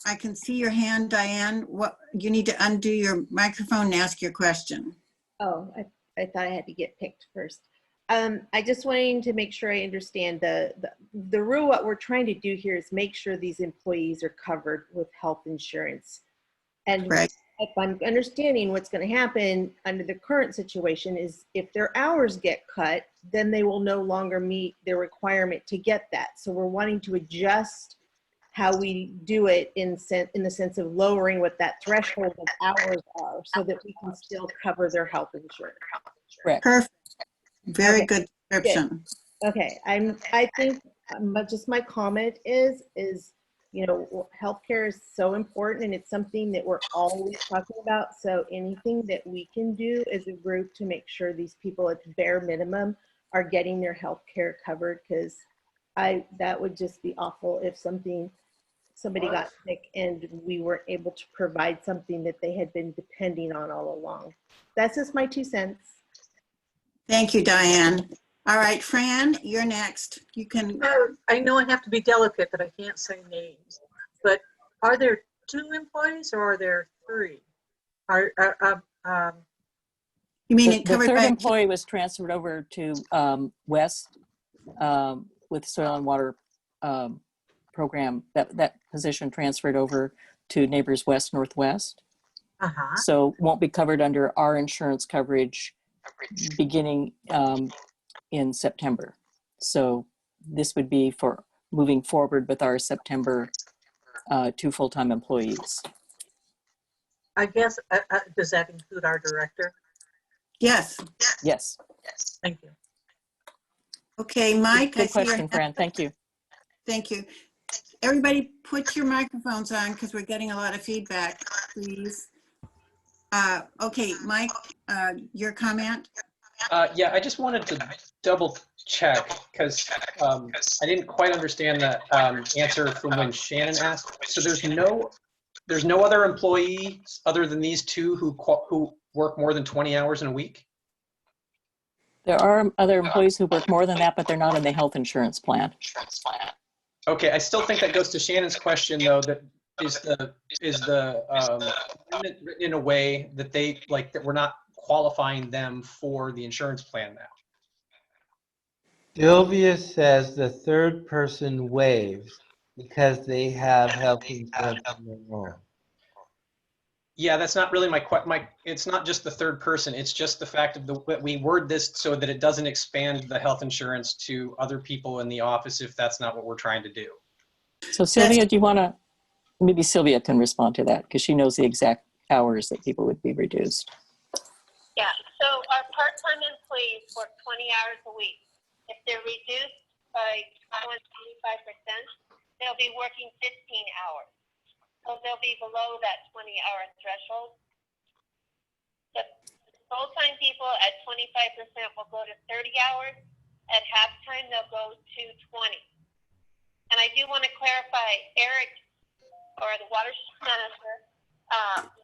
I can see your hand, Diane. What you need to undo your microphone and ask your question. Oh, I thought I had to get picked first. I just wanted to make sure I understand the rule. What we're trying to do here is make sure these employees are covered with health insurance. And right. If I'm understanding what's going to happen under the current situation is if their hours get cut, then they will no longer meet their requirement to get that. So we're wanting to adjust how we do it in the sense of lowering what that threshold of hours are so that we can still cover their health insurance. Correct. Perfect. Very Okay. good description. Good. Okay, I think just my comment is you know, healthcare is so important and it's something that we're always talking about. So anything that we can do as a group to make sure these people at the bare minimum are getting their healthcare covered, because that would just be awful if somebody got sick and we weren't able to provide something that they had been depending on all along. That's just my 2 cents. Thank you, Diane. All right, Fran, you're next. You can. I know I have to be delicate that I can't say names, but are there 2 employees or are there 3? You mean the 3rd employee was transferred over to West with Soil and Water program. That position transferred over to Neighbors West Northwest. So won't be covered under our insurance coverage beginning in September. So this would be for moving forward with our September 2 full-time employees. I guess, does that include our director? Yes. Yes. Thank you. Okay, Mike. Good question, Fran. Thank you. Thank you. Everybody put your microphones on because we're getting a lot of feedback, please. Okay, Mike, your comment? Yeah, I just wanted to double check because I didn't quite understand that answer from when Shannon asked. So there's no other employees other than these 2 who work more than 20 hours in a week? There are other employees who work more than that, but they're not in the health insurance plan. Okay, I still think that goes to Shannon's question though, that is the amendment written in a way that that we're not qualifying them for the insurance plan now. Sylvia says the 3rd person waives because they have health insurance on their own. Yeah, that's not really it's not just the 3rd person. It's just the fact of we word this so that it doesn't expand the health insurance to other people in the office if that's not what we're trying to do. So Sylvia, do you want to, maybe Sylvia can respond to that because she knows the exact hours that people would be reduced. Yeah, so our part-time employees work 20 hours a week. If they're reduced by 25%, they'll be working 15 hours. So they'll be below that 20-hour threshold. The full-time people at 25% will go to 30 hours. At halftime, they'll go to 20. And I do want to clarify, Eric, or the watershed manager,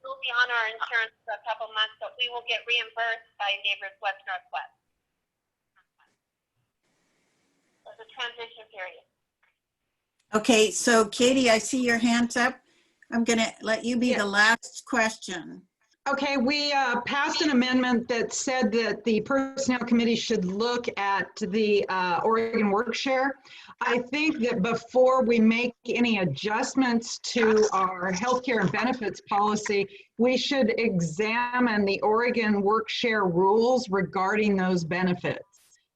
will be on our insurance for a couple months, but we will get reimbursed by Neighbors West Northwest. There's a transition period. Okay, so Katie, I see your hands up. I'm going to let you be the last question. Okay, we passed an amendment that said that the Personnel Committee should look at the Oregon work share. I think that before we make any adjustments to our healthcare and benefits policy, we should examine the Oregon work share rules regarding those benefits,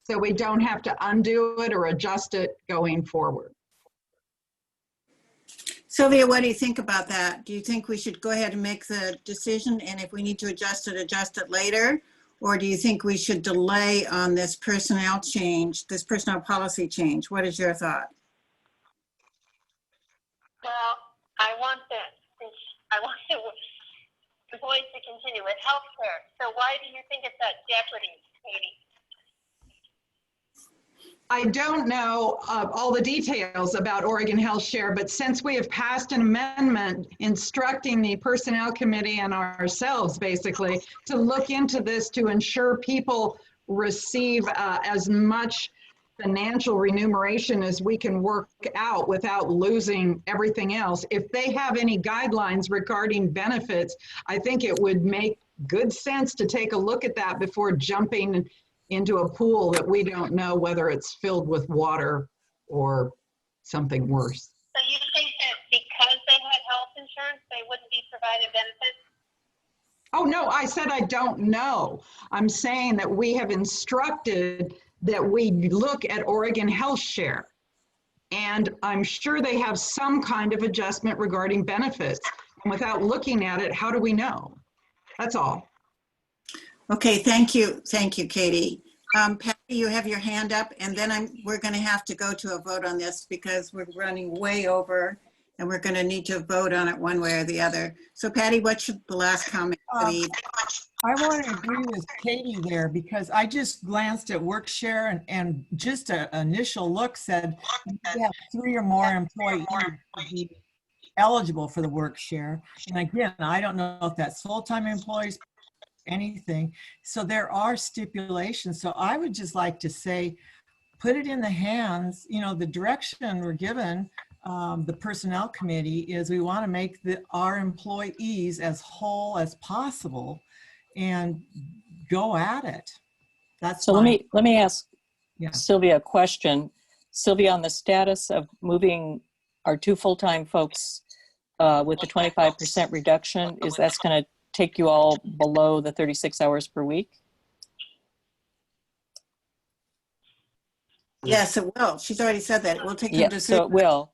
so we don't have to undo it or adjust it going forward. Sylvia, what do you think about that? Do you think we should go ahead and make the decision, and if we need to adjust it later? Or do you think we should delay on this personnel change, this personnel policy change? What is your thought? Well, I want the employees to continue with health care. So why do you think it's at jeopardy, Katie? I don't know all the details about Oregon Health Share, but since we have passed an amendment instructing the Personnel Committee and ourselves basically to look into this to ensure people receive as much financial remuneration as we can work out without losing everything else. If they have any guidelines regarding benefits, I think it would make good sense to take a look at that before jumping into a pool that we don't know whether it's filled with water or something worse. So you think that because they had health insurance, they wouldn't be provided benefits? Oh, no, I said I don't know. I'm saying that we have instructed that we look at Oregon Health Share. And I'm sure they have some kind of adjustment regarding benefits. And without looking at it, how do we know? That's all. Okay, thank you. Thank you, Katie. Patty, you have your hand up, and then we're going to have to go to a vote on this because we're running way over and we're going to need to vote on it one way or the other. So Patty, what's the last comment? I want to agree with Katie there because I just glanced at WorkShare and just an initial look said you have 3 or more employees to be eligible for the WorkShare. And again, I don't know if that's full-time employees, anything. So there are stipulations. So I would just like to say, put it in the hands, the direction we're given, the Personnel Committee is we want to make our employees as whole as possible and go at it. That's so. Let me ask Yeah. Sylvia a question. Sylvia, on the status of moving our 2 full-time folks with the 25% reduction, is that's going to take you all below the 36 hours per week? Yes, it will. She's already said that. It will take them to So it will.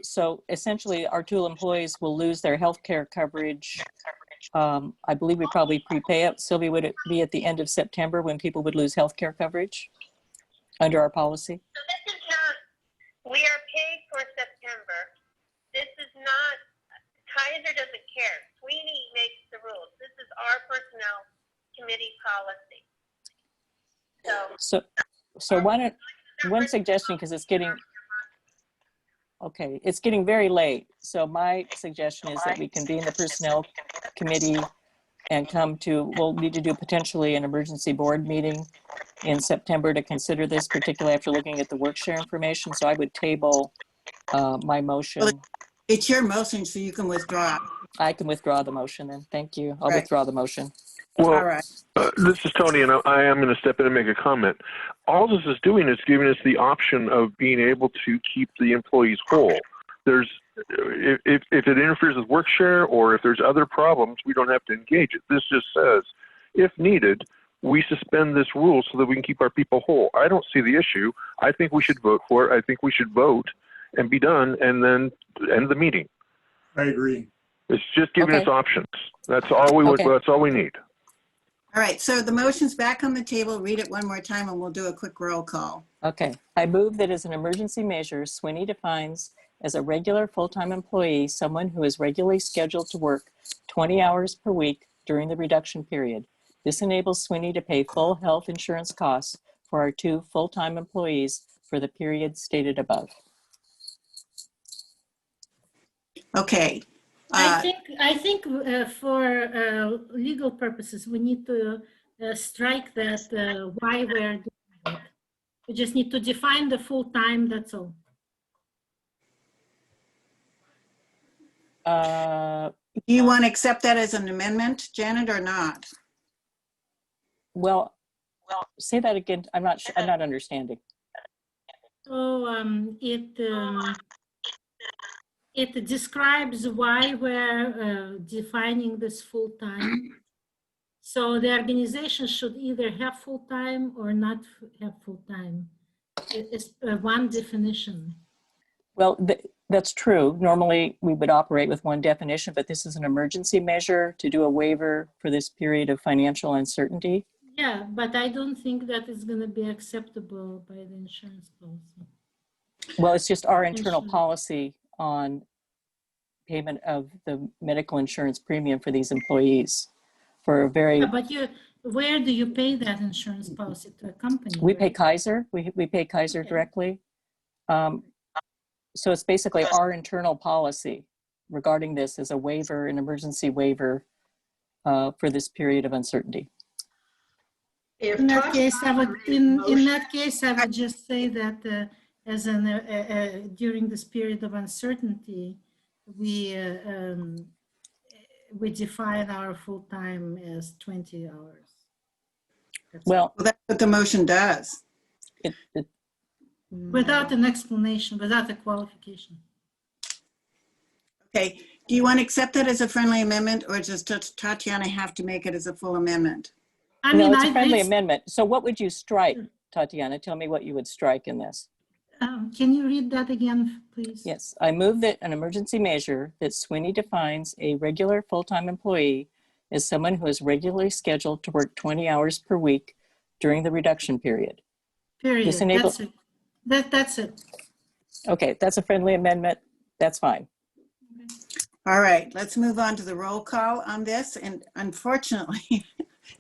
So essentially, our 2 employees will lose their health care coverage. I believe we probably prepay it. Sylvia, would it be at the end of September when people would lose health care coverage under our policy? So this is not, we are paid for September. This is not, Kaiser doesn't care. SWNI makes the rules. This is our Personnel Committee policy. So one suggestion, because it's getting, okay, it's getting very late. So my suggestion is that we convene the Personnel Committee and we'll need to do potentially an emergency board meeting in September to consider this, particularly after looking at the WorkShare information. So I would table my motion. Well, it's your motion, so you can withdraw. I can withdraw the motion then. Thank you. I'll withdraw the motion. Well, All right. This is Tony, and I am going to step in and make a comment. All this is doing is giving us the option of being able to keep the employees whole. If it interferes with WorkShare or if there's other problems, we don't have to engage it. This just says, if needed, we suspend this rule so that we can keep our people whole. I don't see the issue. I think we should vote for it. I think we should vote and be done and then end the meeting. I agree. It's just giving us options. That's all we That's all we need. All right, so the motion's back on the table. Read it one more time and we'll do a quick roll call. Okay. I move that as an emergency measure, SWNI defines as a regular full-time employee someone who is regularly scheduled to work 20 hours per week during the reduction period. This enables SWNI to pay full health insurance costs for our 2 full-time employees for the period stated above. Okay. I think for legal purposes, we need to strike that why we're doing it. We just need to define the full time, that's all. Do you want to accept that as an amendment, Janet, or not? Well, say that again. I'm not sure. I'm not understanding. So it describes why we're defining this full time. So the organization should either have full time or not have full time. It's one definition. Well, that's true. Normally, we would operate with one definition, but this is an emergency measure to do a waiver for this period of financial uncertainty. Yeah, but I don't think that it's going to be acceptable by the insurance policy. Well, it's just our internal policy on payment of the medical insurance premium for these employees for a very... Yeah, but where do you pay that insurance policy? To a company? We pay Kaiser. We pay Kaiser directly. So it's basically our internal policy regarding this as a waiver, an emergency waiver for this period of uncertainty. In that case, I would just say that as during this period of uncertainty, we define our full time as 20 hours. Well, that's what the motion does. Without an explanation, without a qualification. Okay, do you want to accept that as a friendly amendment, or does Tatiana have to make it as a full amendment? No, it's a friendly amendment. So what would you strike, Tatiana? Tell me what you would strike in this. Can you read that again, please? Yes, I move that an emergency measure that SWNI defines a regular full-time employee as someone who is regularly scheduled to work 20 hours per week during the reduction period. Period. This enables... That's it. That's it. Okay, that's a friendly amendment. That's fine. All right, let's move on to the roll call on this. And unfortunately,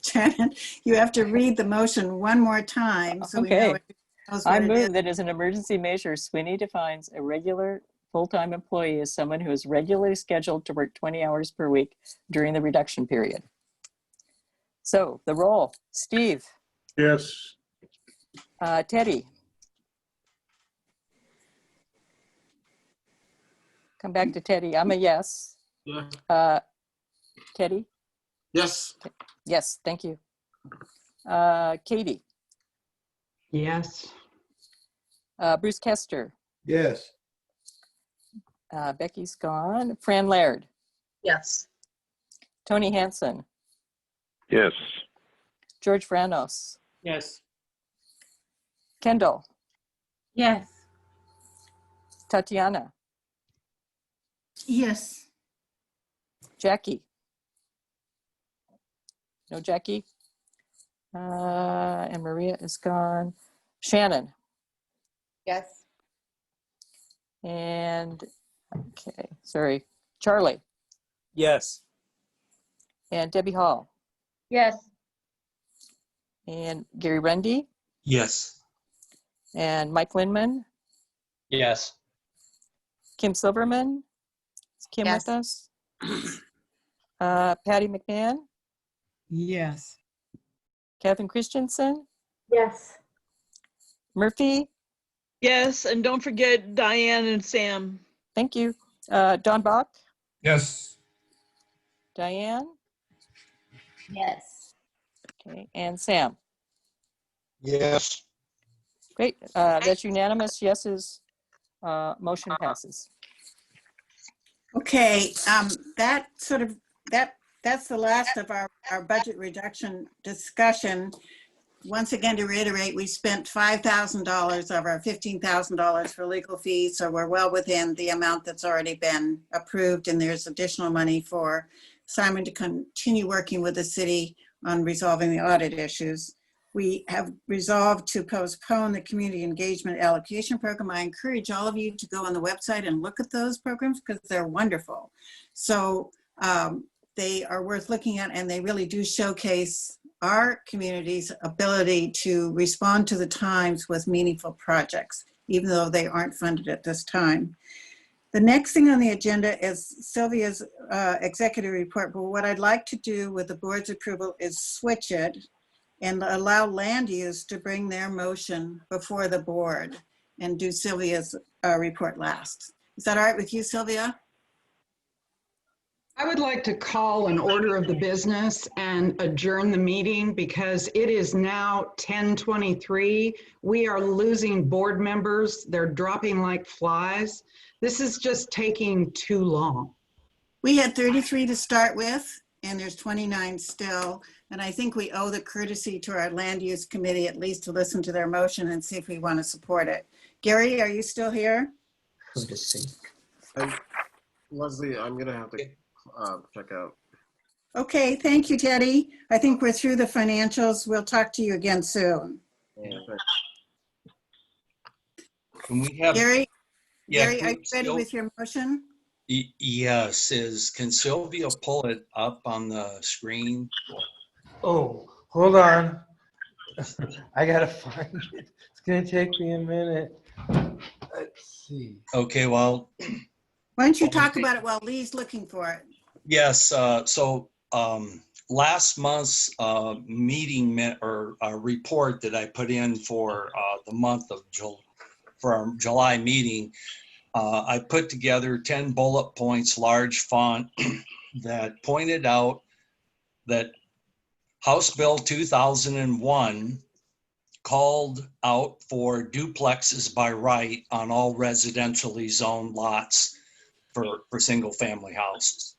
Janet, you have to read the motion one more time. So we know it knows what I it move is. that as an emergency measure, SWNI defines a regular full-time employee as someone who is regularly scheduled to work 20 hours per week during the reduction period. So the roll, Steve. Yes. Teddy. Come back to Teddy. I'm a yes. Yeah. Teddy? Yes. Yes, thank you. Katie? Yes. Bruce Kester? Yes. Becky's gone. Fran Laird? Yes. Tony Hansen? Yes. George Vranos? Yes. Kendall? Yes. Tatiana? Yes. Jackie? No Jackie? And Maria is gone. Shannon? Yes. And, okay, sorry, Charlie? Yes. And Debbie Hall? Yes. And Gary Rundy? Yes. And Mike Linman? Yes. Kim Silverman? Is Kim Yes. with us? Patty McMahon? Yes. Catherine Christensen? Yes. Murphy? Yes, and don't forget Diane and Sam. Thank you. Don Bach? Yes. Diane? Yes. Okay, and Sam? Yes. Great, that's unanimous. Yeses, motion passes. Okay, that's the last of our budget reduction discussion. Once again, to reiterate, we spent $5,000 of our $15,000 for legal fees, so we're well within the amount that's already been approved, and there's additional money for Simon to continue working with the city on resolving the audit issues. We have resolved to postpone the community engagement allocation program. I encourage all of you to go on the website and look at those programs because they're wonderful. So they are worth looking at, and they really do showcase our community's ability to respond to the times with meaningful projects, even though they aren't funded at this time. The next thing on the agenda is Sylvia's executive report, but what I'd like to do with the board's approval is switch it and allow land use to bring their motion before the board and do Sylvia's report last. Is that all right with you, Sylvia? I would like to call an order of the business and adjourn the meeting because it is now 10:23. We are losing board members. They're dropping like flies. This is just taking too long. We had 33 to start with, and there's 29 still. And I think we owe the courtesy to our land use committee at least to listen to their motion and see if we want to support it. Gary, are you still here? Leslie, I'm gonna have to check out. Okay, thank you, Teddy. I think we're through the financials. We'll talk to you again soon. Can we have? Gary, Yeah, Gary, can are you we ready still- with your motion? Yes, can Sylvia pull it up on the screen? Oh, hold on. I gotta find it. It's gonna take me a minute. Let's see. Okay, well, Why don't you talk about it while Lee's looking for it? yes, last month's report that I put in for the month of for our July meeting, I put together 10 bullet points, large font, that pointed out that House Bill 2001 called out for duplexes by right on all residentially zoned lots for single family houses.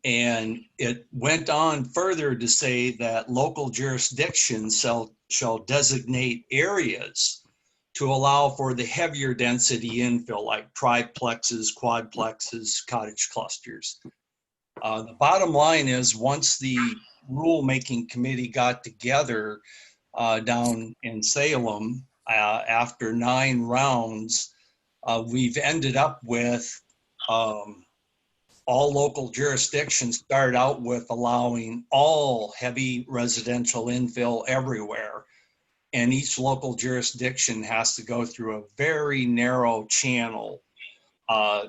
And it went on further to say that local jurisdictions shall designate areas to allow for the heavier density infill, like triplexes, quadplexes, cottage clusters. The bottom line is, once the rulemaking committee got together down in Salem, after 9 rounds, we've ended up with all local jurisdictions start out with allowing all heavy residential infill everywhere. And each local jurisdiction has to go through a very narrow channel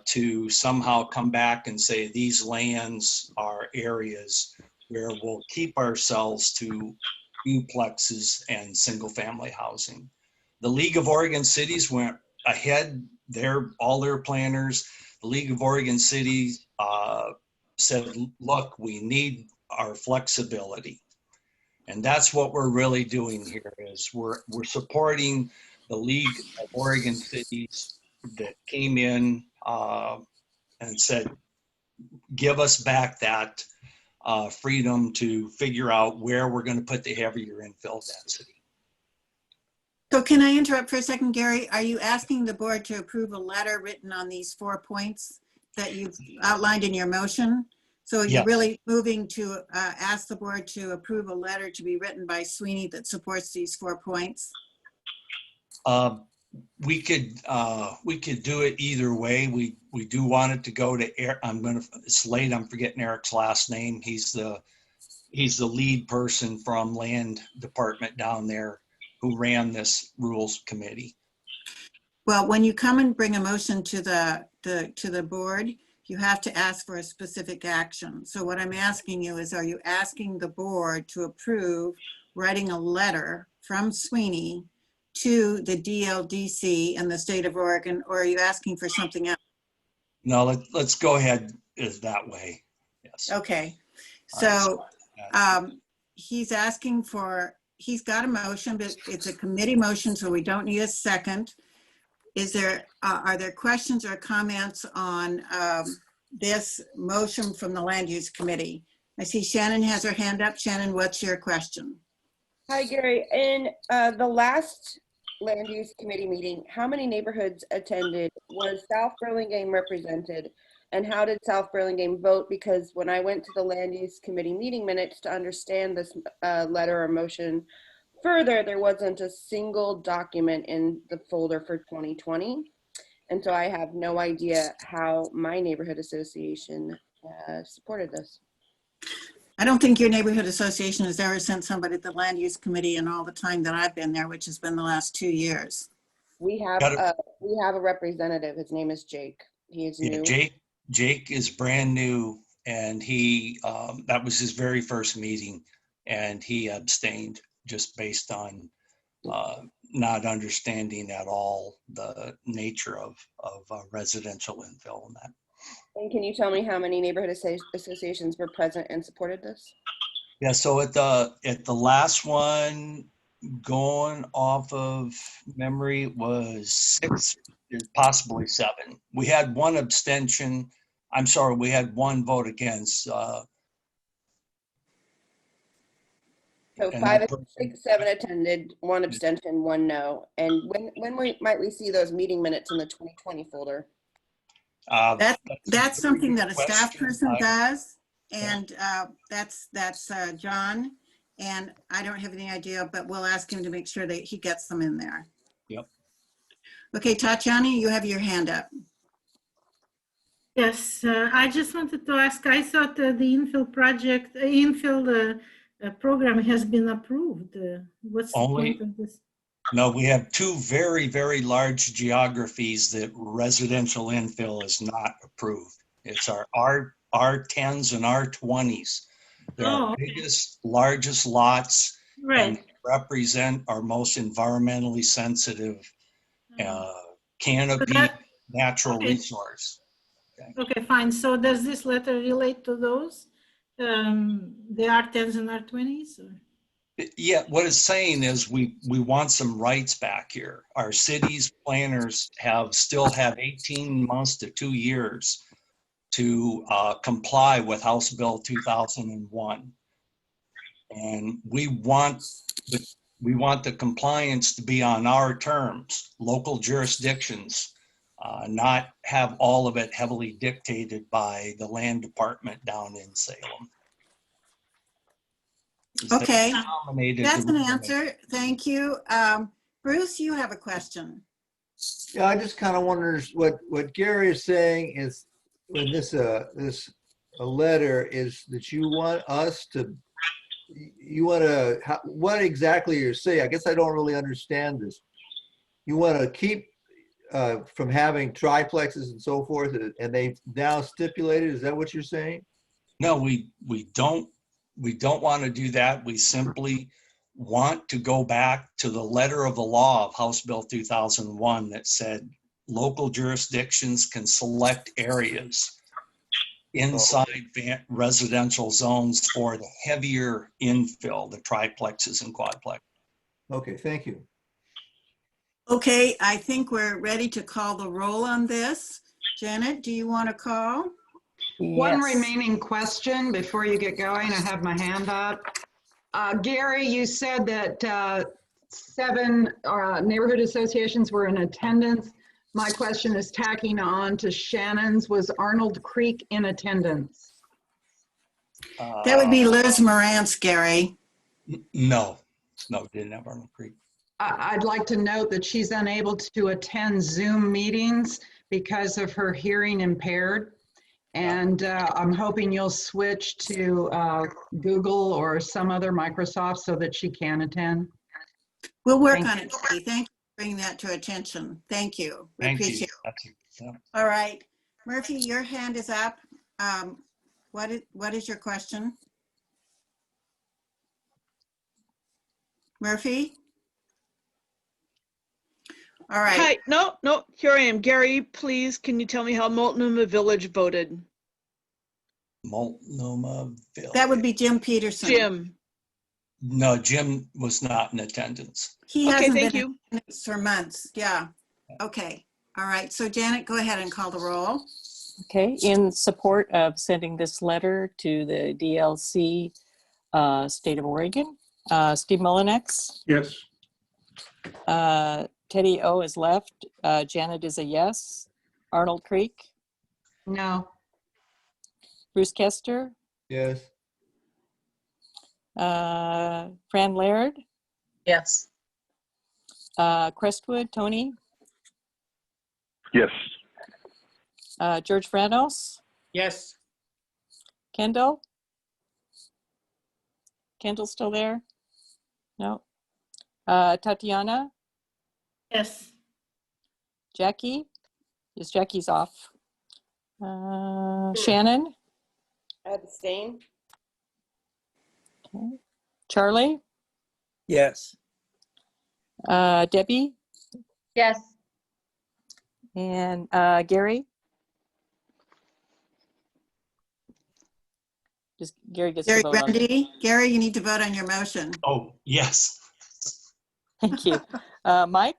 to somehow come back and say these lands are areas where we'll keep ourselves to duplexes and single family housing. The League of Oregon Cities went ahead, all their planners. The League of Oregon Cities said, look, we need our flexibility. And that's what we're really doing here, is we're supporting the League of Oregon Cities that came in and said, give us back that freedom to figure out where we're going to put the heavier infill density. So can I interrupt for a second, Gary? Are you asking the board to approve a letter written on these 4 points that you've outlined in your motion? So you're really moving to ask the board to approve a letter to be written by SWNI that supports these 4 points? We could do it either way. We do want it to go to Eric. It's late. I'm forgetting Eric's last name. He's the lead person from Land Department down there who ran this rules committee. Well, when you come and bring a motion to the board, you have to ask for a specific action. So what I'm asking you is, are you asking the board to approve writing a letter from SWNI to the DLDC and the state of Oregon, or are you asking for something else? No, let's go ahead that way. Yes. Okay. So he's asking for, he's got a motion, but it's a committee motion, so we don't need a second. Is there, are there questions or comments on this motion from the Land Use Committee? I see Shannon has her hand up. Shannon, what's your question? Hi, Gary. In the last Land Use Committee meeting, how many neighborhoods attended? Was South Burlingame represented? And how did South Burlingame vote? Because when I went to the Land Use Committee meeting minutes to understand this letter or motion further, there wasn't a single document in the folder for 2020. And so I have no idea how my neighborhood association supported this. I don't think your neighborhood association has ever sent somebody to the Land Use Committee in all the time that I've been there, which has been the last 2 years. We have a representative. His name is Jake. He is new. Jake is brand new, and he that was his very first meeting, and he abstained just based on not understanding at all the nature of residential infill and that. And can you tell me how many neighborhood associations were present and supported this? Yeah, so at the last one, going off of memory, was 6, possibly 7. We had one abstention. I'm sorry, we had one vote against. So and 5, that 6, 7 attended, 1 abstention, 1 no. And when might we see those meeting minutes in the 2020 folder? That's something that a staff person I- does, and that's John. And I don't have any idea, but we'll ask him to make sure that he gets them in there. Yep. Okay, Tatiana, you have your hand up. Yes, I just wanted to ask, I thought the infill project, infill program has been approved. What's the Only- point of this? No, we have 2 very, very large geographies that residential infill is not approved. It's our R10s and R20s. They're our okay. biggest, largest lots and Right. represent our most environmentally sensitive canopy natural okay. resource. Okay, fine. So does this letter relate to those? The R10s and R20s? Or? Yeah, what it's saying is we want some rights back here. Our city's planners still have 18 months to 2 years to comply with House Bill 2001. And we want the compliance to be on our terms, local jurisdictions, not have all of it heavily dictated by the land department down in Salem. Okay, Nominated that's the an ruling. answer. Thank you. Bruce, you have a question. Yeah, I just kind of wonder what Gary is saying is when this letter is that you want us to, what exactly you're saying? I guess I don't really understand this. You want to keep from having triplexes and so forth, and they've now stipulated, is that what you're saying? No, we don't want to do that. We simply want to go back to the letter of the law of House Bill 2001 that said local jurisdictions can select areas inside residential zones for the heavier infill, the triplexes and quadplexes. Okay, thank you. Okay, I think we're ready to call the roll on this. Janet, do you want to call? One remaining question before you get going. I have my hand up. Gary, you said that 7 neighborhood associations were in attendance. My question is tacking on to Shannon's. Was Arnold Creek in attendance? That would be Liz Morantz, Gary. No, didn't have Arnold Creek. I'd like to note that she's unable to attend Zoom meetings because of her hearing impaired. And I'm hoping you'll switch to Google or some other Microsoft so that she can attend. We'll work on it, Katie. Thank you for bringing that to attention. Thank you. We Thank you. appreciate That's it. Yeah. All right. Murphy, your hand is up. What is your question? Murphy? All right. Hi, no, here I am. Gary, please, can you tell me how Multnomah Village voted? Multnomah Village. That would be Jim Peterson. Jim. No, Jim was not in attendance. He Okay, hasn't thank been you. in attendance for months. Yeah. Okay. All right. So Janet, go ahead and call the roll. Okay, in support of sending this letter to the DLC State of Oregon, Steve Mullinex. Yes. Teddy O is left. Janet is a yes. Arnold Creek. No. Bruce Kester. Yes. Fran Laird. Yes. Crestwood, Tony. Yes. George Franos. Yes. Kendall. Kendall's still there? No. Tatiana. Yes. Jackie. Yes, Jackie's off. Shannon. Abstain. Okay. Charlie. Yes. Debbie. Yes. And Gary. Just Gary gets Gary to vote on it. Grundy, Gary, you need to vote on your motion. Oh, yes. Thank you. Mike?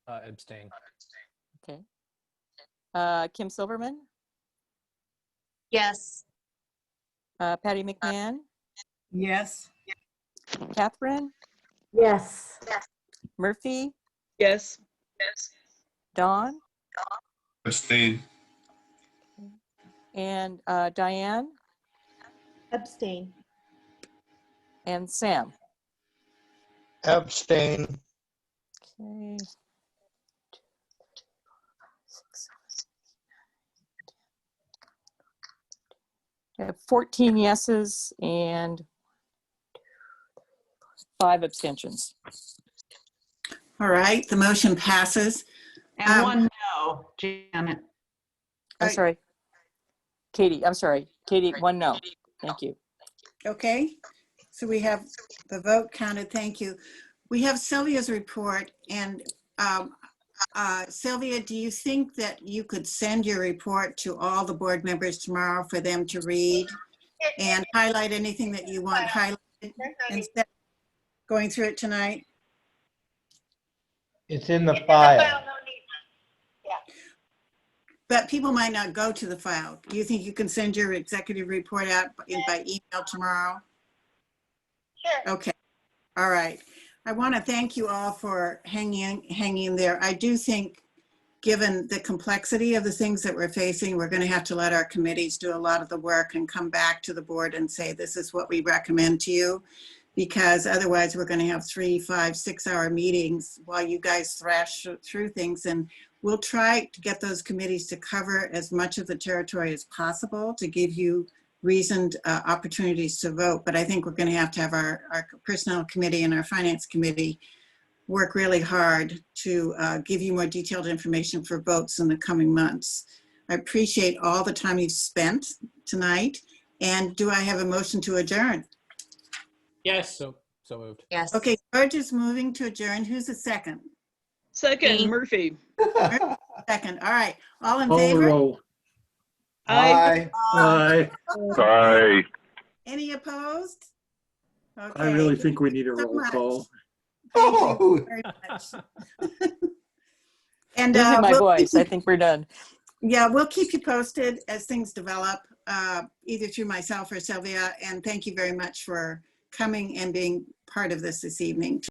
Abstain. Okay. Kim Silverman? Yes. Patty McMahon? Yes. Catherine? Yes. Murphy? Yes. Dawn? Abstain. And Diane? Abstain. And Sam? Abstain. Okay. 14 yeses and 5 abstentions. All right, the motion passes. And one no, Janet. I'm sorry. Katie, I'm sorry. Katie, 1 no. Thank you. Okay, so we have the vote counted. Thank you. We have Sylvia's report, and Sylvia, do you think that you could send your report to all the board members tomorrow for them to read and highlight anything that you want highlighted instead of going through it tonight? It's in the file. But people might not go to the file. Do you think you can send your executive report out by email tomorrow? Sure. Okay. All right. I want to thank you all for hanging there. I do think, given the complexity of the things that we're facing, we're going to have to let our committees do a lot of the work and come back to the board and say, this is what we recommend to you, because otherwise we're going to have 3, 5, 6-hour meetings while you guys thrash through things. And we'll try to get those committees to cover as much of the territory as possible to give you reasoned opportunities to vote. But I think we're going to have our personnel committee and our finance committee work really hard to give you more detailed information for votes in the coming months. I appreciate all the time you've spent tonight. And do I have a motion to adjourn? Yes, so moved. Yes. Okay, George is moving to adjourn. Who's the second? Second, Murphy. Second. All right. All in Call the favor? roll. Aye. Aye. Aye. Any opposed? Okay. I really think we need a So roll much. call. Thank you very much. And Losing my we'll voice. keep I think we're done. Yeah, we'll keep you posted as things develop, either through myself or Sylvia. And thank you very much for coming and being part of this evening.